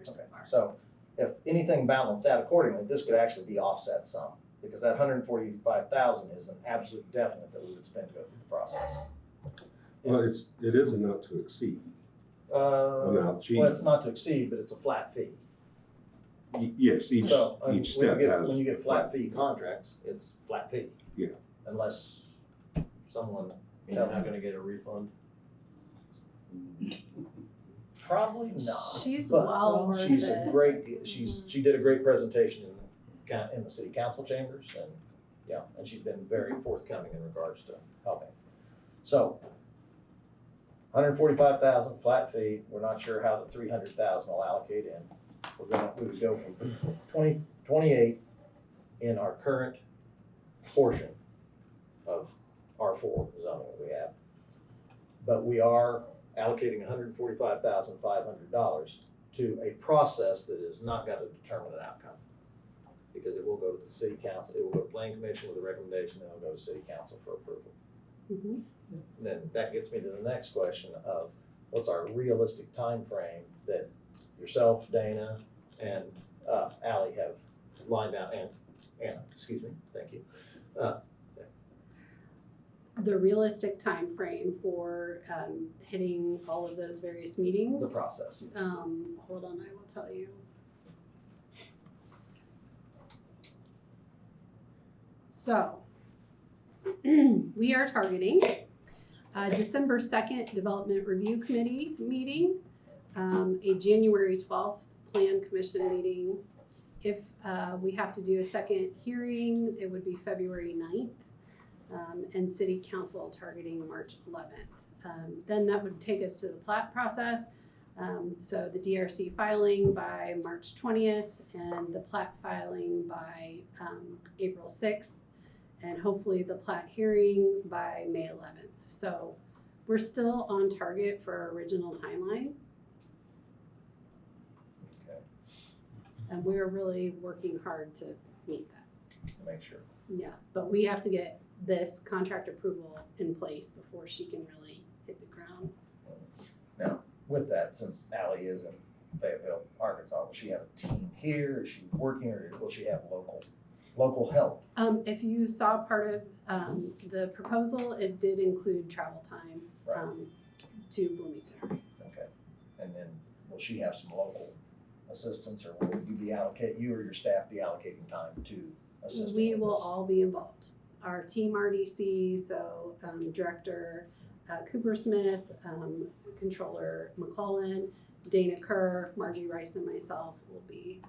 so far. So if anything balanced out accordingly, this could actually be offset some, because that 145,000 is an absolute definite that we would spend to go through the process. Well, it is a not to exceed. Well, it's not to exceed, but it's a flat fee. Yes, each So, step has. when you get flat fee contracts, it's flat fee. Yeah. Unless someone. You're not gonna get a refund? Probably not. She's but well worth she's it. a great. She did a great presentation in the city council chambers, and she's been very forthcoming in regards to helping. So, 145,000 flat fee. We're not sure how the 300,000 will allocate in. We would go from 28 in our current portion of R4 zoning that we have, but we are allocating $145,500 to a process that is not going to determine an outcome, because it will go to the city council, it will go to planning commission with a recommendation, then it'll go to city council for approval. And then that gets me to the next question of what's our realistic time frame that yourself, Dana, and Allie have lined out, and Anna, excuse me, thank you. The realistic time frame for hitting all of those various meetings. The process. Yes. Hold on, I will tell you. So we are targeting December 2nd Development Review Committee meeting, a January 12th Plan Commission meeting, if we have to do a second hearing, it would be February 9th, and city council targeting March 11th. Then that would take us to the plat process. So the DRC filing by March 20th and the plat filing by April 6th, and hopefully the plat hearing by May 11th. So we're still on target for our original timeline. Okay. And we're really working hard to meet that. To make sure. Yeah, but we have to get this contract approval in place before she can really hit the ground. Now, with that, since Ally is in Fayetteville, Arkansas, will she have a team here? Is she working, or will she have local help? If you saw part of the proposal, it did include travel time to Bloomington. So. Okay. And then will she have some local assistance, or will you or your staff be allocating time to assist? We will all be involved. Our team RDC, so Director Cooper Smith, Controller McClellan, Dana Kerr, Margie Rice, and myself will be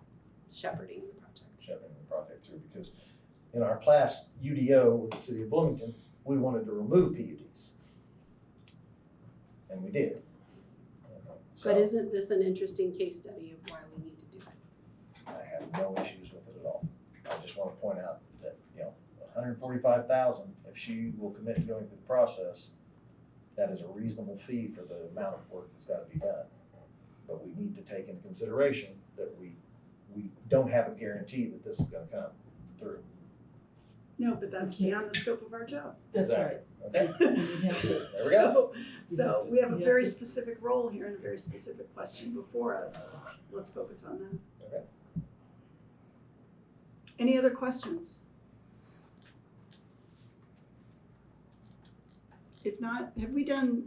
shepherding the project. Shepherding the project through, because in our last UDO with the city of Bloomington, we wanted to remove PUDs. And we did. But isn't this an interesting case study of why we need to do it? I have no issues with it at all. I just want to point out that, $145,000, if she will commit to going through the process, that is a reasonable fee for the amount of work that's got to be done. But we need to take into consideration that we don't have a guarantee that this is going to come through. No, but that's beyond the scope of our job. That's Exactly. right. Okay. There we go. So we have a very specific role here and a very specific question before us. Let's focus on that. Okay. Any other questions? If not, we've done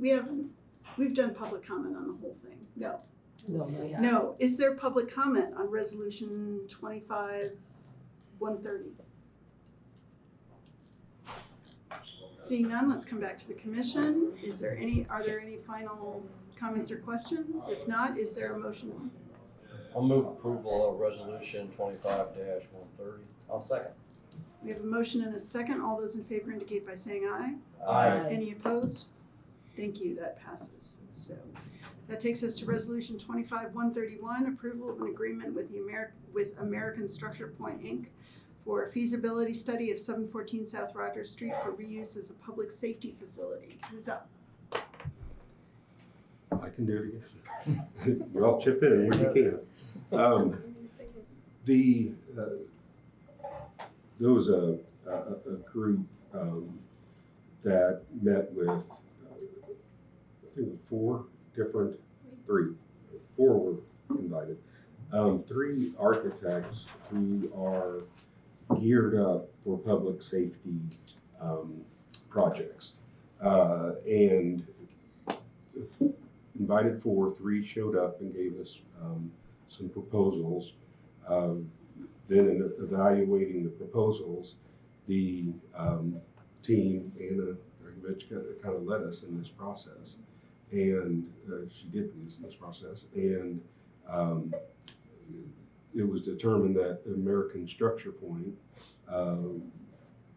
public comment on the whole thing? No. No. Is there public comment on resolution 25-130? Seeing none, let's come back to the commission. Are there any final comments or questions? If not, is there a motion? I'll move approval of resolution 25-130. I'll second. We have a motion and a second. All those in favor indicate by saying aye. Aye. Any opposed? Thank you, that passes. So that takes us to resolution 25-131, approval of an agreement with American Structure Point, Inc. for a feasibility study of 714 South Rogers Street for reuse as a public safety facility. Who's up? I can do it again. You all chip in when you can. There was a group that met with, I think four were invited. 3 architects who are geared up for public safety projects. And invited 4, 3 showed up and gave us some proposals. Then in evaluating the proposals, the team, Anna kind of led us in this process. And she did lead us in this process. And it was determined that American Structure Point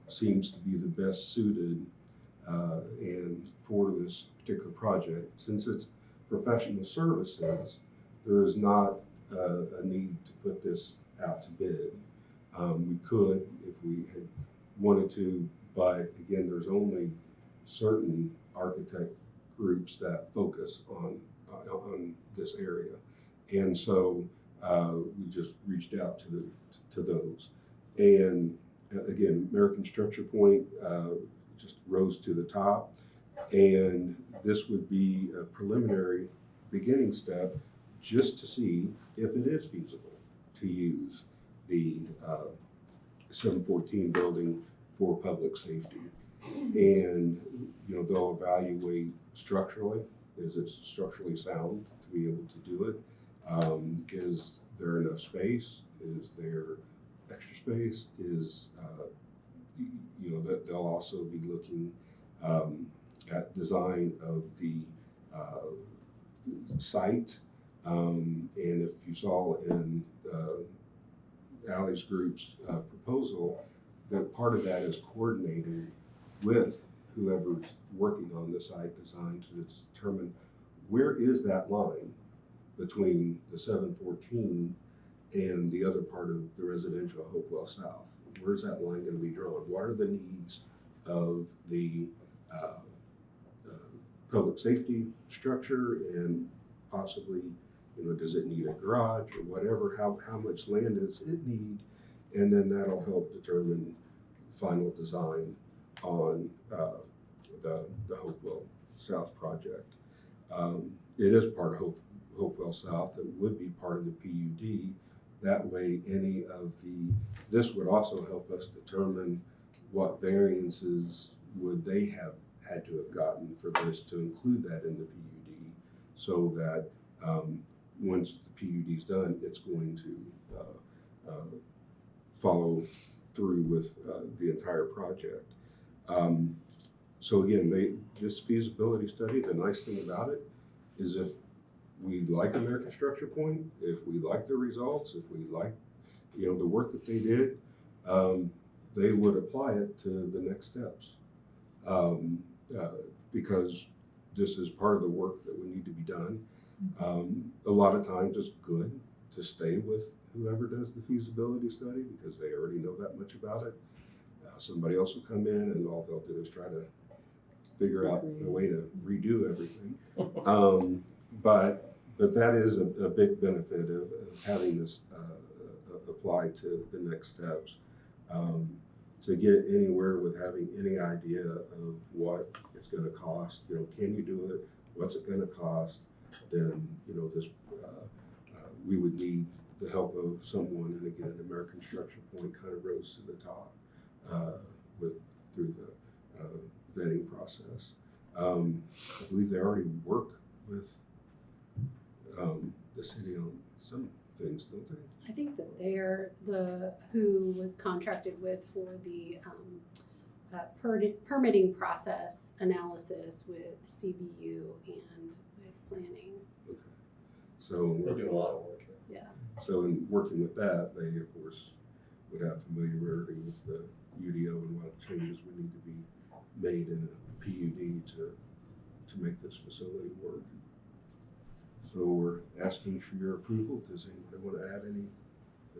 seems to be the best suited and for this particular project. Since it's professional services, there is not a need to put this out to bid. We could if we had wanted to, but again, there's only certain architect groups that focus on this area, and so we just reached out to those. And again, American Structure Point just rose to the top, and this would be a preliminary beginning step just to see if it is feasible to use the 714 building for public safety. And they'll evaluate structurally, is it structurally sound to be able to do it? Is there enough space? Is there extra space? That they'll also be looking at design of the site. And if you saw in Ally's group's proposal, that part of that is coordinating with whoever's working on the site design to determine where is that line between the 714 and the other part of the residential Hopewell South. Where's that line going to be drawn? What are the needs of the public safety structure, and possibly, does it need a garage or whatever? How much land does it need? And then that'll help determine final design on the Hopewell South project. It is part of Hopewell South. It would be part of the PUD. That way, this would also help us determine what variances would they have had to have gotten for this to include that in the PUD, so that once the PUD is done, it's going to follow through with the entire project. So again, this feasibility study, the nice thing about it is if we like American Structure Point, if we like the results, if we like the work that they did, they would apply it to the next steps. Because this is part of the work that would need to be done. A lot of times it's good to stay with whoever does the feasibility study because they already know that much about it. Somebody else will come in and all they'll do is try to figure out a way to redo everything. But that is a big benefit of having this apply to the next steps. To get anywhere with having any idea of what it's going to cost, can you do it? What's it going to cost? Then we would need the help of someone, and again, American Structure Point kind of rose to the top through the vetting process. I believe they already work with the city on some things, don't they? I think that they're who was contracted with for the permitting process analysis with CBU and with planning. Okay. So They do a lot of work here. Yeah. So in working with that, they of course would have familiarity with the UDO and what changes would need to be made in a PUD to make this facility work. So we're asking for your approval. Does anybody want to add any?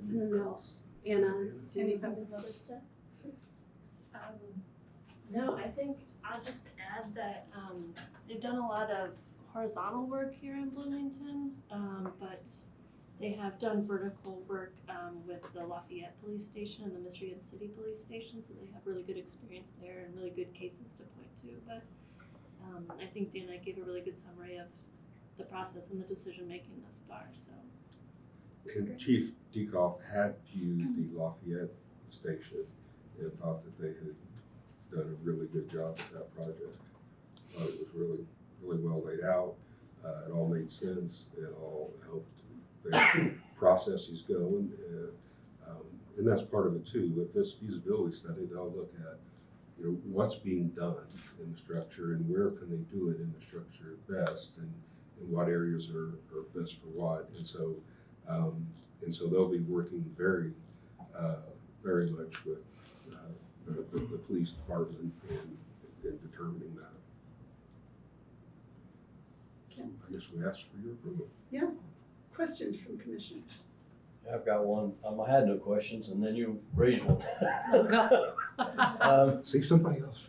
No. Anna, any comments? No, I think I'll just add that they've done a lot of horizontal work here in Bloomington, but they have done vertical work with the Lafayette Police Station and the Michigan City Police Station, so they have really good experience there and really good cases to point to. But I think Dana gave a really good summary of the process and the decision making thus far. So. And Chief Dekoff had viewed the Lafayette station and thought that they had done a really good job with that project. Thought it was really, really well laid out. It all made sense. It all helped the processes go, and that's part of it too. With this feasibility study, they'll look at what's being done in the structure and where can they do it in the structure best, and what areas are best for what, and so they'll be working very much with the police department in determining that. Okay. I guess we asked for your approval. Yeah. Questions from commissioners? I've got one. I had no questions, and then you raised one. See somebody else.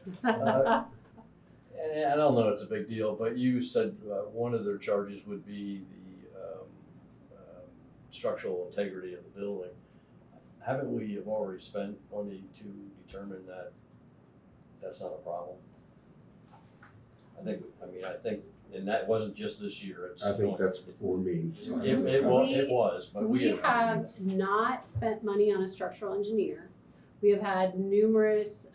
And I don't know it's a big deal, but you said one of their charges would be the structural integrity of the building. Haven't we have already spent money to determine that that's not a problem? I think, and that wasn't just this year. I think that's before me. So It was, but we have not spent money on a structural engineer. We have had numerous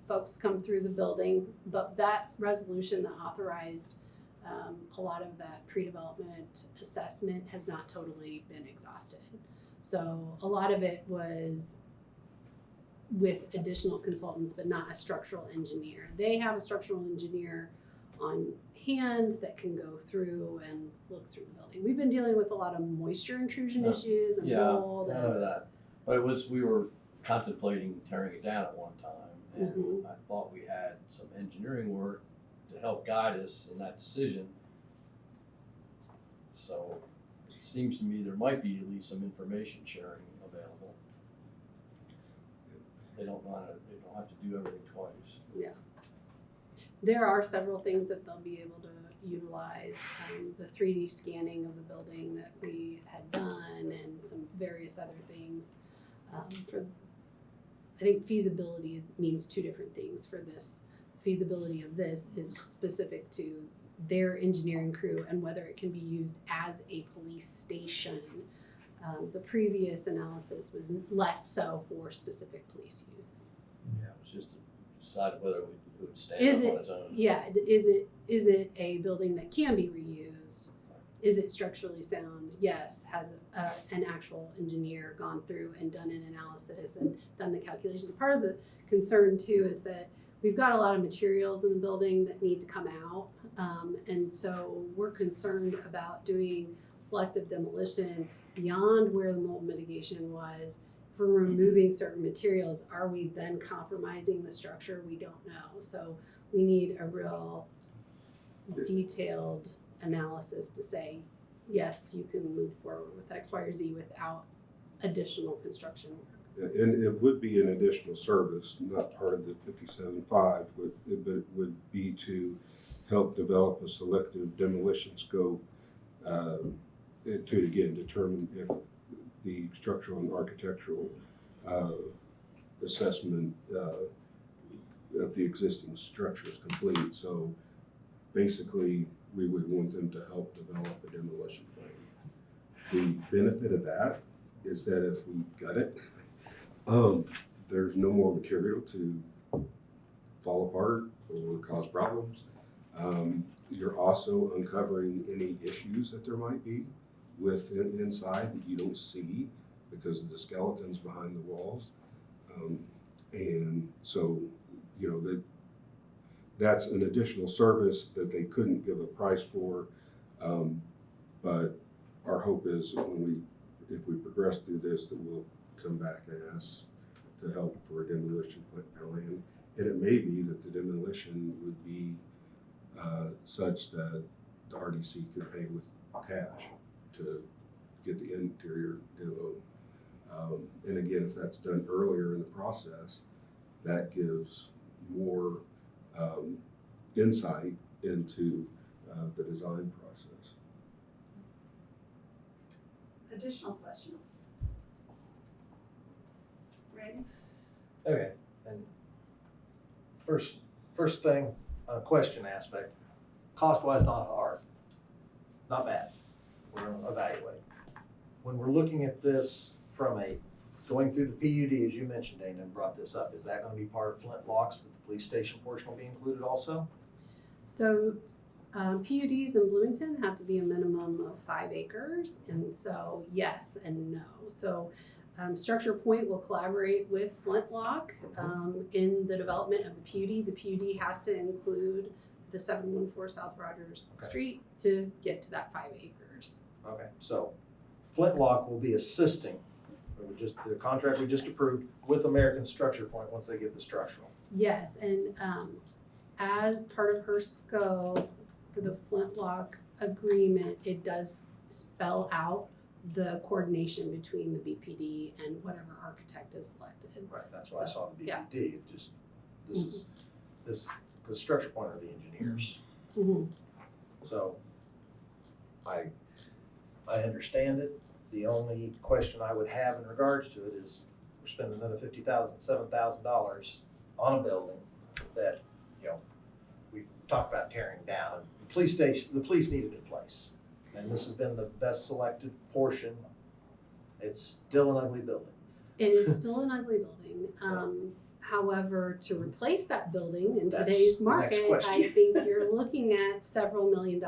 folks come through the building, but that resolution that authorized a lot of that pre-development assessment has not totally been exhausted. So a lot of it was with additional consultants, but not a structural engineer. They have a structural engineer on hand that can go through and look through the building. We've been dealing with a lot of moisture intrusion issues and mold. I know that. But we were contemplating tearing it down at one time, and Mhm. I thought we had some engineering work to help guide us in that decision. So it seems to me there might be at least some information sharing available. They don't have to do everything twice. Yeah. There are several things that they'll be able to utilize. The 3D scanning of the building that we had done and some various other things. I think feasibility means two different things for this. Feasibility of this is specific to their engineering crew and whether it can be used as a police station. The previous analysis was less so for specific police use. Yeah, it was just to decide whether it would stand Is up it, on its own. yeah, is it a building that can be reused? Is it structurally sound? Yes. Has an actual engineer gone through and done an analysis and done the calculations? Part of the concern too is that we've got a lot of materials in the building that need to come out. And so we're concerned about doing selective demolition beyond where the mold mitigation was. If we're removing certain materials, are we then compromising the structure? We don't know. So we need a real detailed analysis to say, yes, you can move forward with X, Y, or Z without additional construction work. And it would be an additional service, not part of the 57.5, but it would be to help develop a selective demolition scope to again determine if the structural and architectural assessment of the existing structure is complete. So basically, we would want them to help develop a demolition plan. The benefit of that is that if we gut it, there's no more material to fall apart or cause problems. You're also uncovering any issues that there might be inside that you don't see because of the skeletons behind the walls. And so, you know, that's an additional service that they couldn't give a price for. But our hope is if we progress through this, that we'll come back and ask to help for a demolition plan. And it may be that the demolition would be such that the RDC could pay with cash to get the interior demo. And again, if that's done earlier in the process, that gives more insight into the design process. Additional questions? Randy? Okay, and first thing, question aspect, cost-wise, not hard, not bad. We're gonna evaluate. When we're looking at this from going through the PUD, as you mentioned, Dana, and brought this up, is that gonna be part of Flint locks, that the police station portion will be included also? So PUDs in Bloomington have to be a minimum of 5 acres, and so yes and no. So Structure Point will collaborate with Flintlock in the development of the PUD. The PUD has to include the 714 South Rogers Street to get to that 5 acres. Okay, so Flintlock will be assisting, the contract we just approved, with American Structure Point once they get the structural. Yes, and as part of her scope for the Flintlock agreement, it does spell out the coordination between the BPD and whatever architect is selected. Right, that's why I saw the BPD. Yeah. It just, because Structure Point are the engineers. Mm-hmm. So I understand it. The only question I would have in regards to it is we're spending another $50,000, $7,000 on a building that, you know, we talked about tearing down. The police station, the police need a new place. And this has been the best selected portion. It's still an ugly building. It is still an ugly building. However, to replace that building in That's today's the next market, question. I think you're looking at several $1 million.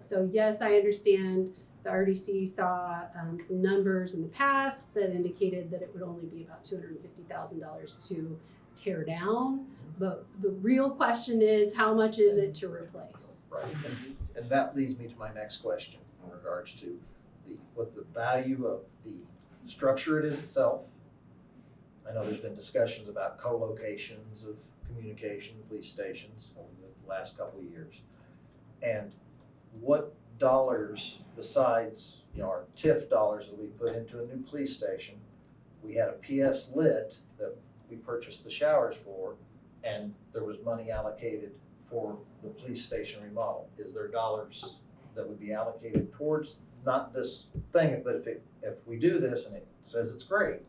So yes, I understand the RDC saw some numbers in the past that indicated that it would only be about $250,000 to tear down. But the real question is, how much is it to replace? Right, and that leads me to my next question in regards to what the value of the structure it is itself. I know there's been discussions about co-locations of communication, police stations over the last couple of years. And what dollars besides, our TIF dollars that we put into a new police station, we had a PS lit that we purchased the showers for, and there was money allocated for the police station remodel. Is there dollars that would be allocated towards not this thing, but if we do this and it says it's great,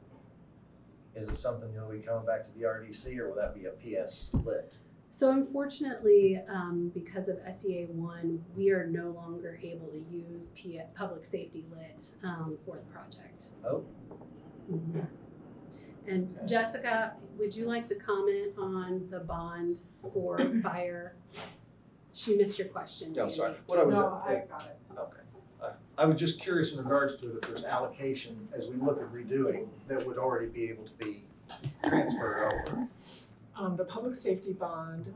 is it something we coming back to the RDC, or will that be a PS lit? So unfortunately, because of SEA 1, we are no longer able to use public safety lit for the project. Oh. Mm-hmm. And Okay. Jessica, would you like to comment on the bond for fire? She missed your question. No, Jamie. sorry. What I was No, I got it. Okay. I was just curious in regards to it, if there's allocation as we look at redoing that would already be able to be transferred over. The public safety bond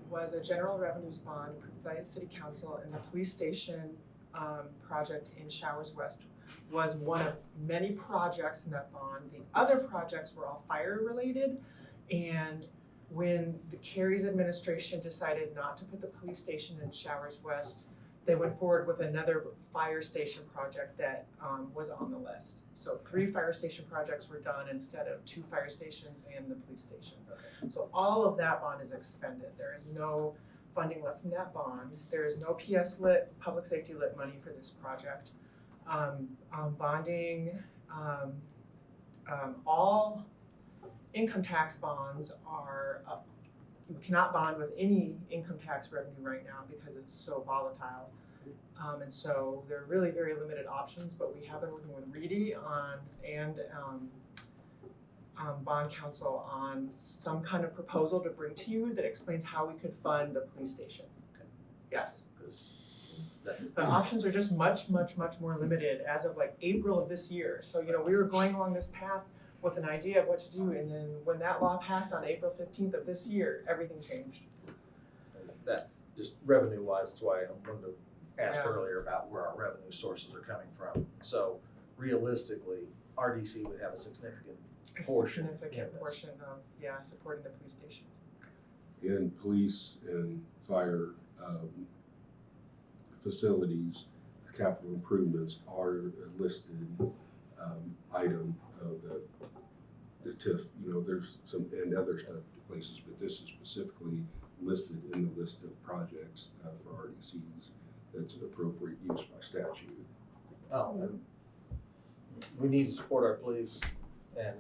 was a general revenues bond approved by the city council, and the police station project in Showers West was one of many projects in that bond. The other projects were all fire related, and when the Kerry's administration decided not to put the police station in Showers West, they went forward with another fire station project that was on the list. So 3 fire station projects were done instead of 2 fire stations and the police station. So all of that bond is expended. There is no funding left from that bond. There is no PS lit, public safety lit money for this project. Bonding, all income tax bonds are up. You cannot bond with any income tax revenue right now because it's so volatile. And so there are really very limited options, but we have been working with REDI and bond counsel on some kind of proposal to bring to you that explains how we could fund the police station. Okay. Yes. The options are just much, much, much more limited as of like April of this year. So, we were going along this path with an idea of what to do, and then when that law passed on April 15th of this year, everything changed. That, just revenue-wise, that's why I wanted to ask Yeah. earlier about where our revenue sources are coming from. So realistically, RDC would have a significant A portion in significant this. portion of, supporting the police station. In police and fire facilities, capital improvements are a listed item of the TIF. There's some and other stuff places, but this is specifically listed in the list of projects for RDCs. That's an appropriate use by statute. Oh, and we need to support our police, and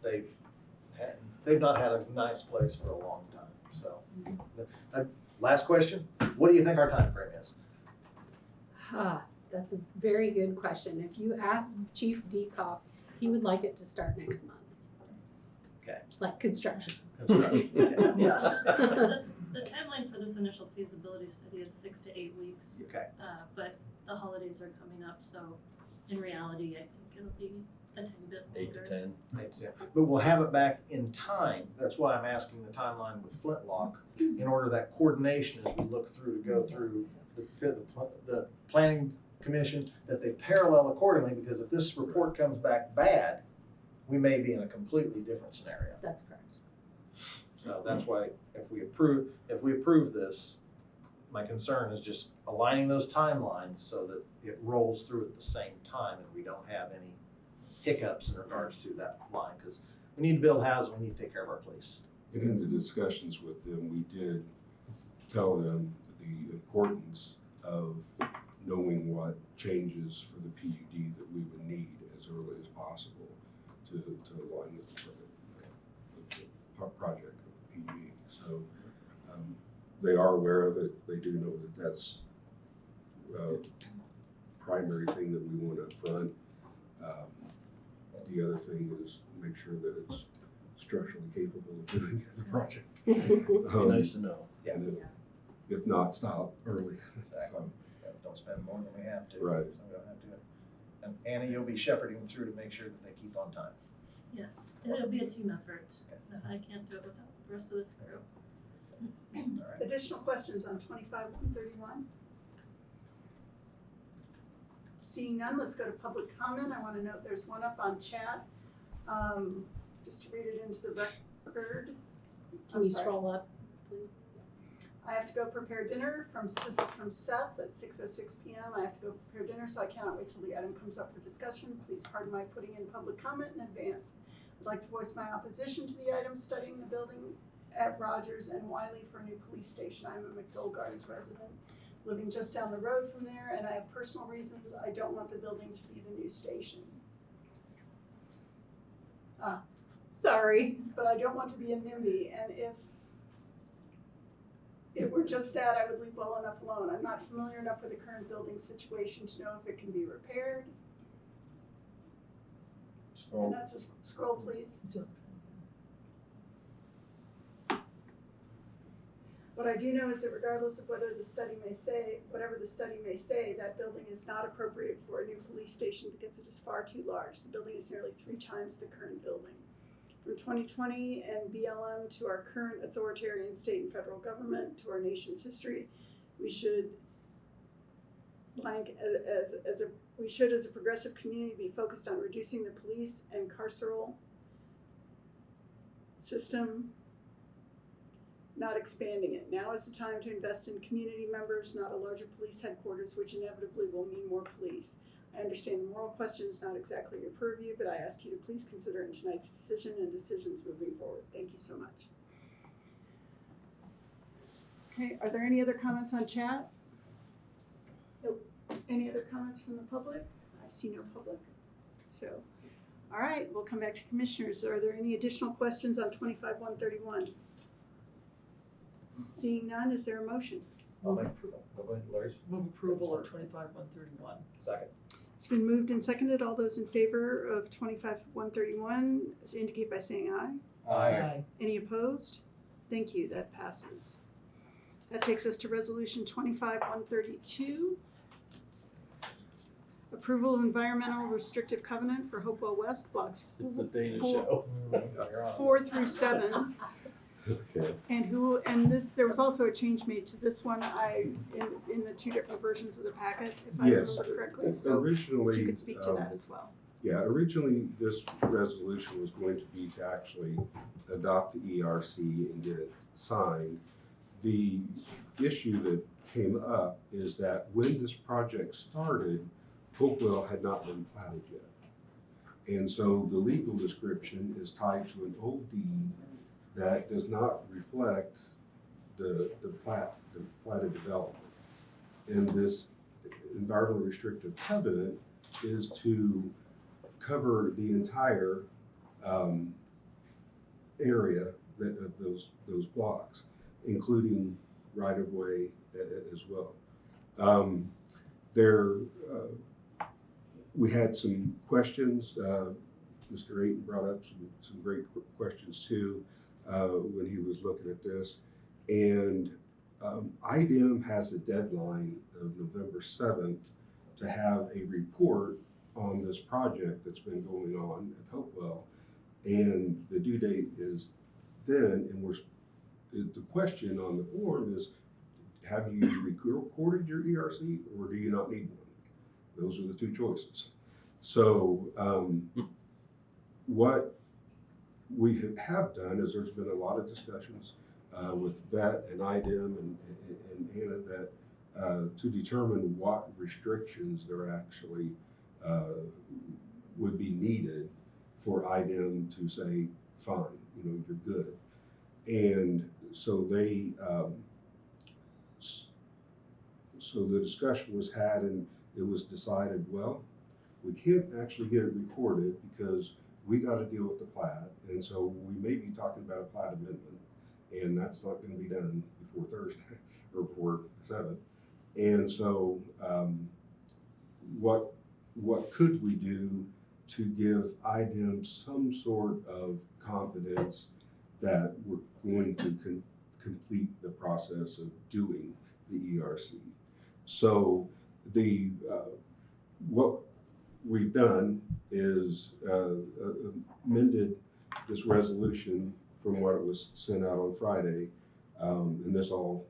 they've not had a nice place for a long time. So, last question: what do you think our time frame is? That's a very good question. If you ask Chief Dekoff, he would like it to start next month. Okay. Like construction. Construction. Okay. Yes. The timeline for this initial feasibility study is 6 to 8 weeks. Okay. But the holidays are coming up, so in reality, I think it'll be a tiny bit 8 to longer. 10. 8 to 10. But we'll have it back in time. That's why I'm asking the timeline with Flintlock, in order that coordination as we look through to go through the planning commission, that they parallel accordingly, because if this report comes back bad, we may be in a completely different scenario. That's correct. So that's why if we approve this, my concern is just aligning those timelines so that it rolls through at the same time and we don't have any hiccups in regards to that line, because we need to build houses, we need to take care of our police. And in the discussions with them, we did tell them the importance of knowing what changes for the PUD that we would need as early as possible to align with the project of the PUD. So they are aware of it. They do know that that's primary thing that we want up front. The other thing is make sure that it's structurally capable of doing the project. Nice to know. And if not, stop early. So, Don't spend more than we have to. Right. So we don't have to. And Annie, you'll be shepherding them through to make sure that they keep on time. Yes, it'll be a team effort. I can't do it without the rest of this crew. All right. Additional questions on 25-131? Seeing none, let's go to public comment. I want to note there's one up on chat. Just to read it into the record. Can you scroll up, please? I have to go prepare dinner this is from Seth at 6:06 p.m. I have to go prepare dinner, so I cannot wait till the item comes up for discussion. Please pardon my putting in public comment in advance. I'd like to voice my opposition to the item studying the building at Rogers and Wiley for a new police station. I'm a McDowell Gardens resident, living just down the road from there, and I have personal reasons I don't want the building to be the new station. Sorry. But I don't want to be a NIMBY, and if it were just that, I would leave well enough alone. I'm not familiar enough with the current building situation to know if it can be repaired. And that's a scroll, please. What I do know is that regardless of whatever the study may say, that building is not appropriate for a new police station because it is far too large. The building is nearly 3 times the current building. From 2020 and BLM to our current authoritarian state and federal government to our nation's history, we should, as a progressive community, be focused on reducing the police and carceral system, not expanding it. Now is the time to invest in community members, not a larger police headquarters, which inevitably will mean more police. I understand the moral question is not exactly your purview, but I ask you to please consider in tonight's decision and decisions moving forward. Thank you so much. Okay, are there any other comments on chat? Nope. Any other comments from the public? I see no public. So, all right, we'll come back to commissioners. Are there any additional questions on 25-131? Seeing none, is there a motion? I'll make approval. Go ahead, Larry. Move approval of 25-131. Second. It's been moved and seconded. All those in favor of 25-131 indicate by saying aye. Aye. Any opposed? Thank you, that passes. That takes us to resolution 25-132. Approval of environmental restrictive covenant for Hopewell West blocks The Dana show. 4 through 7. Okay. And there was also a change made to this one, in the 2 different versions of the packet, if I Yes, remember correctly. So if originally, you could speak to that as well. yeah, originally this resolution was going to be to actually adopt the ERC and get it signed. The issue that came up is that when this project started, Hopewell had not been platted yet. And so the legal description is tied to an old deed that does not reflect the platted development. And this environmental restrictive covenant is to cover the entire area of those blocks, including right-of-way as well. We had some questions. Mr. Ayton brought up some great questions too when he was looking at this. And IDEM has a deadline of November 7th to have a report on this project that's been going on at Hopewell. And the due date is then, and the question on the form is, have you recorded your ERC or do you not need one? Those are the 2 choices. So what we have done is there's been a lot of discussions with VET and IDEM and Anna that to determine what restrictions there actually would be needed for IDEM to say, fine, you're good. And so so the discussion was had and it was decided, well, we can't actually get it recorded because we got to deal with the plat. And so we may be talking about a plat amendment, and that's not going to be done before Thursday or before the 7th. And so what could we do to give IDEM some sort of confidence that we're going to complete the process of doing the ERC? So what we've done is amended this resolution from what it was sent out on Friday, and this all,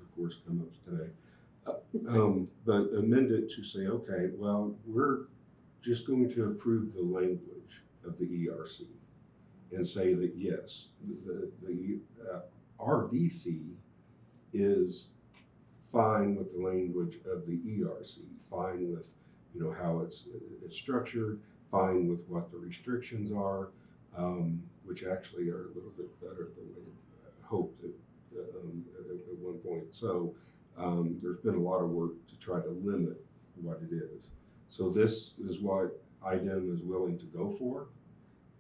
of course, come up today. But amend it to say, okay, well, we're just going to approve the language of the ERC and say that yes, the RDC is fine with the language of the ERC, fine with, you know, how it's structured, fine with what the restrictions are, which actually are a little bit better than we hoped at one point. So there's been a lot of work to try to limit what it is. So this is what IDEM is willing to go for,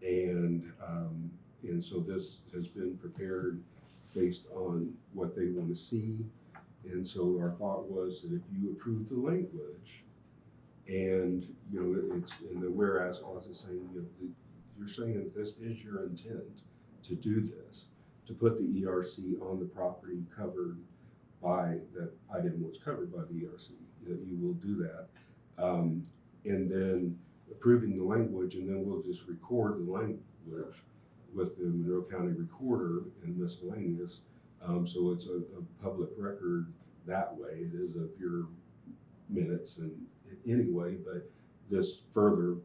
and so this has been prepared based on what they want to see. And so our thought was that if you approve the language, and you know it's in the whereas clause is saying, you know, you're saying that this is your intent to do this, to put the ERC on the property covered by that item was covered by the ERC, that you will do that, and then approving the language, and then we'll just record the language with the Monroe County Recorder and miscellaneous. So it's a public record that way. It is of your minutes and anyway, but this further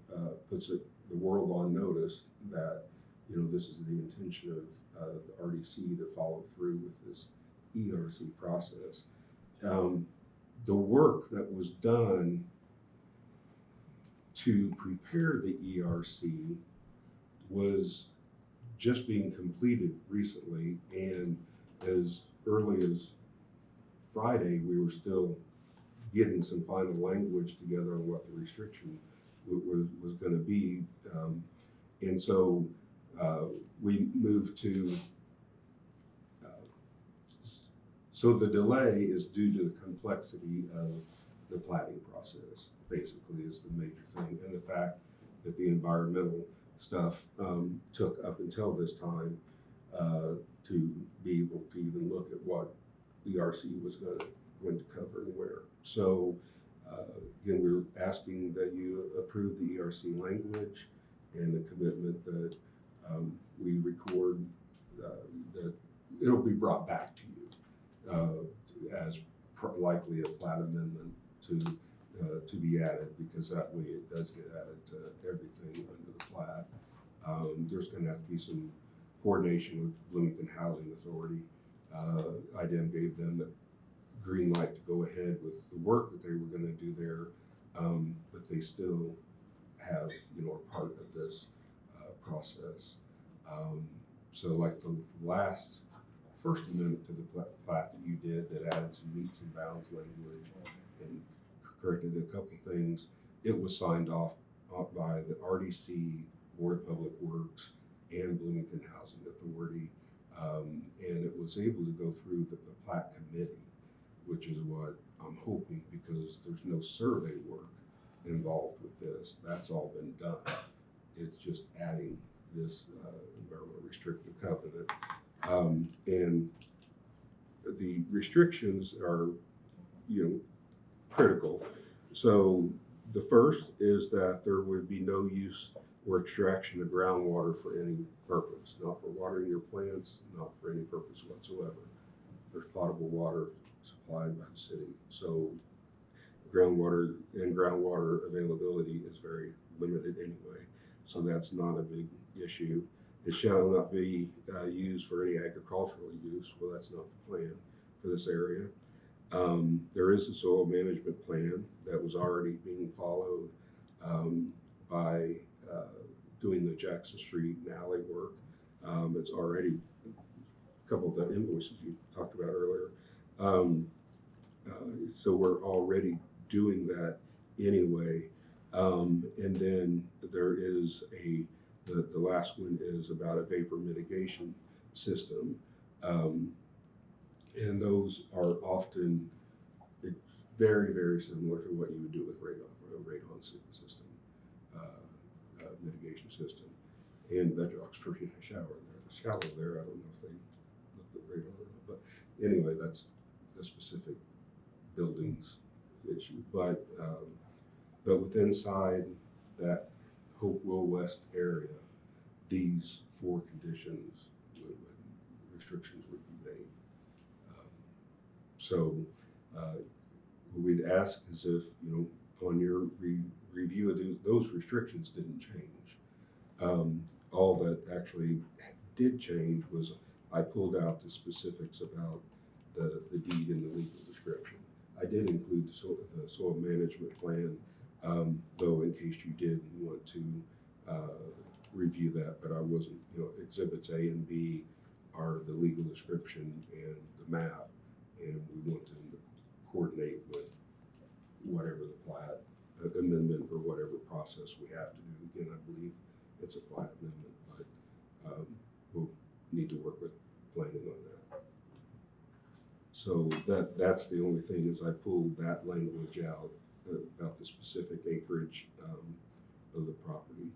puts the world on notice that, you know, this is the intention of the RDC to follow through with this ERC process. The work that was done to prepare the ERC was just being completed recently, and as early as Friday, we were still getting some final language together on what the restriction was going to be. And so we moved to, so the delay is due to the complexity of the platting process, basically, is the major thing, and the fact that the environmental stuff took up until this time to be able to even look at what the ERC was going to cover and where. So again, we're asking that you approve the ERC language and the commitment that we record that it'll be brought back to you as likely a plat amendment to be added, because that way it does get added to everything under the plat. There's going to have to be some coordination with Bloomington Housing Authority. IDEM gave them the green light to go ahead with the work that they were going to do there, but they still have, you know, a part of this process. So like the first amendment to the plat that you did that added some meets and bounds language and corrected a couple things, it was signed off by the RDC, Board of Public Works, and Bloomington Housing Authority, and it was able to go through the plat committee, which is what I'm hoping, because there's no survey work involved with this. That's all been done. It's just adding this environmental restrictive covenant. And the restrictions are, you know, critical. So the first is that there would be no use or extraction of groundwater for any purpose, not for watering your plants, not for any purpose whatsoever. There's potable water supplied by the city. So groundwater availability is very limited anyway. So that's not a big issue. It shall not be used for any agricultural use. Well, that's not the plan for this area. There is a soil management plan that was already being followed by doing the Jackson Street and alley work. It's already a couple of the invoices you talked about earlier. So we're already doing that anyway. And then there is the last one is about a vapor mitigation system. And those are often very, very similar to what you would do with a radon system, mitigation system. And Bedrock's pretty shallow there. I don't know if they looked at radon or not, but anyway, that's a specific buildings issue. But with inside that Hopewell West area, these four conditions restrictions would be made. So what we'd ask is if, upon your review of those restrictions didn't change. All that actually did change was I pulled out the specifics about the deed and the legal description. I did include the soil management plan, though in case you did want to review that, but I wasn't, exhibits A and B are the legal description and the map, and we want them to coordinate with whatever the plat amendment or whatever process we have to do. Again, I believe it's a plat amendment, but we'll need to work with planning on that. So that's the only thing is I pulled that language out about the specific acreage of the property.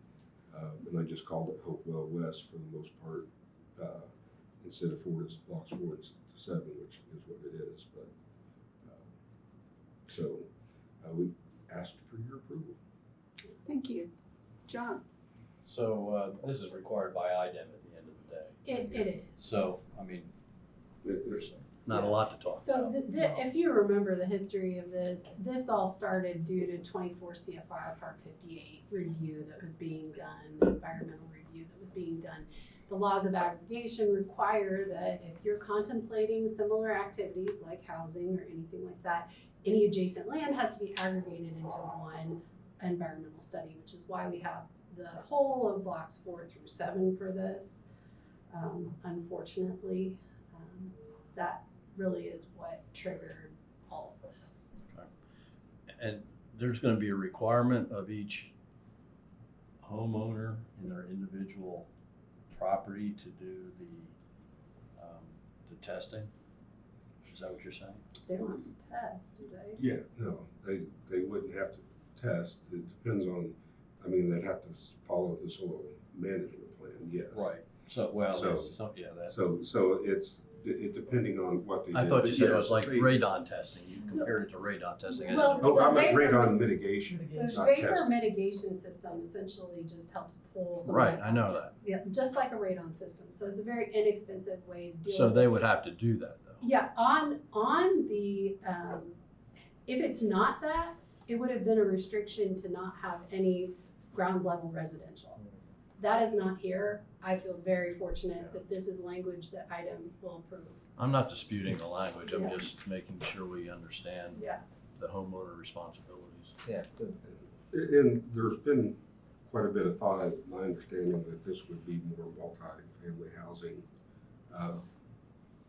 And I just called it Hopewell West for the most part, instead of blocks 4 and 7, which is what it is. But so we asked for your approval. Thank you. John? So this is required by IDEM at the end of the day. It is. So, I mean, there's not a lot to talk So about. if you remember the history of this all started due to 24 CFR Part 58 review that was being done, the environmental review that was being done. The laws of aggregation require that if you're contemplating similar activities like housing or anything like that, any adjacent land has to be aggregated into one environmental study, which is why we have the whole of blocks 4 through 7 for this. Unfortunately, that really is what triggered all of this. Okay. And there's going to be a requirement of each homeowner in their individual property to do the testing? Is that what you're saying? They don't have to test, do they? Yeah, no, they wouldn't have to test. It depends on, they'd have to follow the soil management plan, yes. Right. So, well, so it's depending on what they do. I thought you said it was like they- radon testing. You compared it to radon testing. Well, I meant vapor- radon mitigation, The not vapor testing. mitigation system essentially just helps pull some. Right, of I know that. Yeah, just like a radon system. So it's a very inexpensive way to deal So with they it. would have to do that though. Yeah, on the, if it's not that, it would have been a restriction to not have any ground level residential. That is not here. I feel very fortunate that this is language that IDEM will approve. I'm not disputing the language. I'm Yeah. just making sure we understand Yeah. the homeowner responsibilities. Yeah. And there's been quite a bit of thought, my understanding that this would be more multi-family housing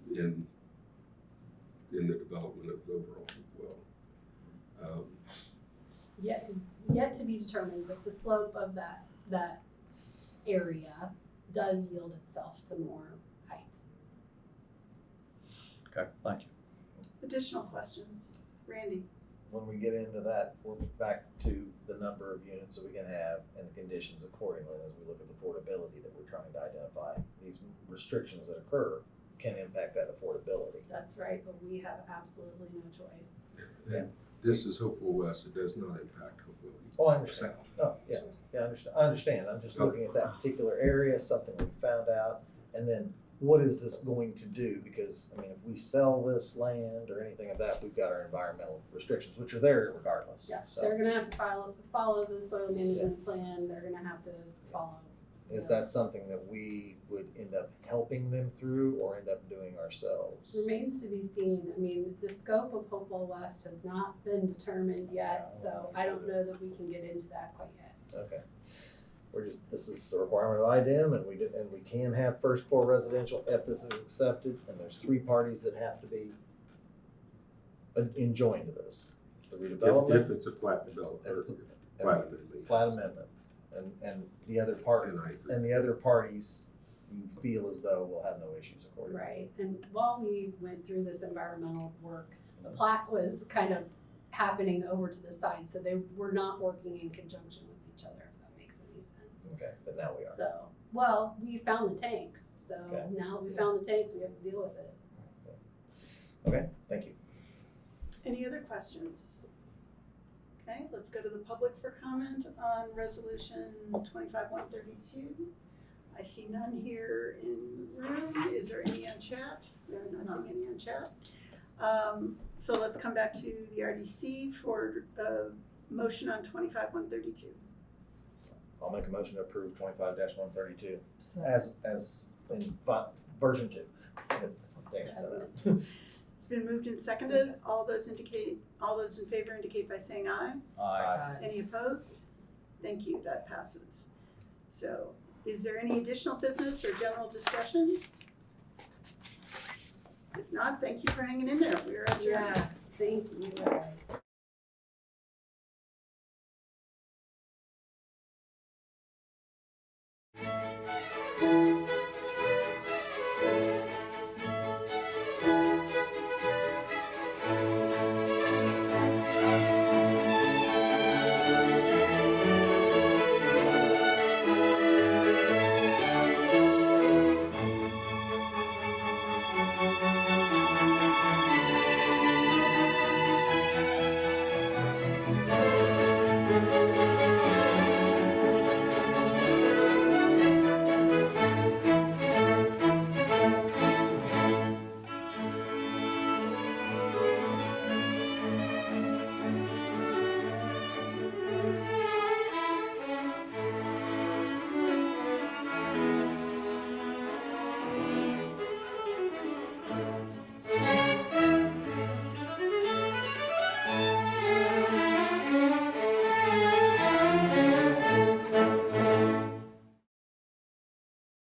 in the development of the overall well. Yet to be determined, but the slope of that area does yield itself to more height. Okay, thank you. Additional questions? Randy? When we get into that, we're back to the number of units that we can have and the conditions accordingly as we look at the affordability that we're trying to identify. These restrictions that occur can impact that affordability. That's right, but we have absolutely no choice. And this is Hopewell West, it does not impact Hopewell. Oh, I understand. Oh, yeah, I understand. I'm just looking at that particular area, something we found out, and then what is this going to do? Because, if we sell this land or anything of that, we've got our environmental restrictions, which are there regardless. Yeah, So, they're gonna have to follow the soil management plan, they're gonna have to follow. is that something that we would end up helping them through or end up doing ourselves? Remains to be seen. The scope of Hopewell West has not been determined yet, so I don't know that we can get into that quite yet. Okay. This is a requirement of IDEM, and we can have first floor residential if this is accepted, and there's 3 parties that have to be enjoined to this. The redevelopment. If it's a plat development, or plat amendment. Plat amendment, and the other part, and the other parties you feel as though will have no issues accordingly. Right, and while we went through this environmental work, the plat was kind of happening over to the side, so they were not working in conjunction with each other, if that makes any sense. Okay, but now we are. So, well, we found the tanks, so Okay. now that we found the tanks, we have to deal with it. Okay, thank you. Any other questions? Okay, let's go to the public for comment on resolution 25-132. I see none here in the room. Is there any on chat? We are not seeing any on chat. So let's come back to the RDC for a motion on 25-132. I'll make a motion to approve 25-132 as in version 2. Dana said that. It's been moved and seconded. All those in favor indicate by saying aye. Aye. Any opposed? Thank you, that passes. So, is there any additional business or general discussion? If not, thank you for hanging in there. We are adjourned. Yeah, thank you guys.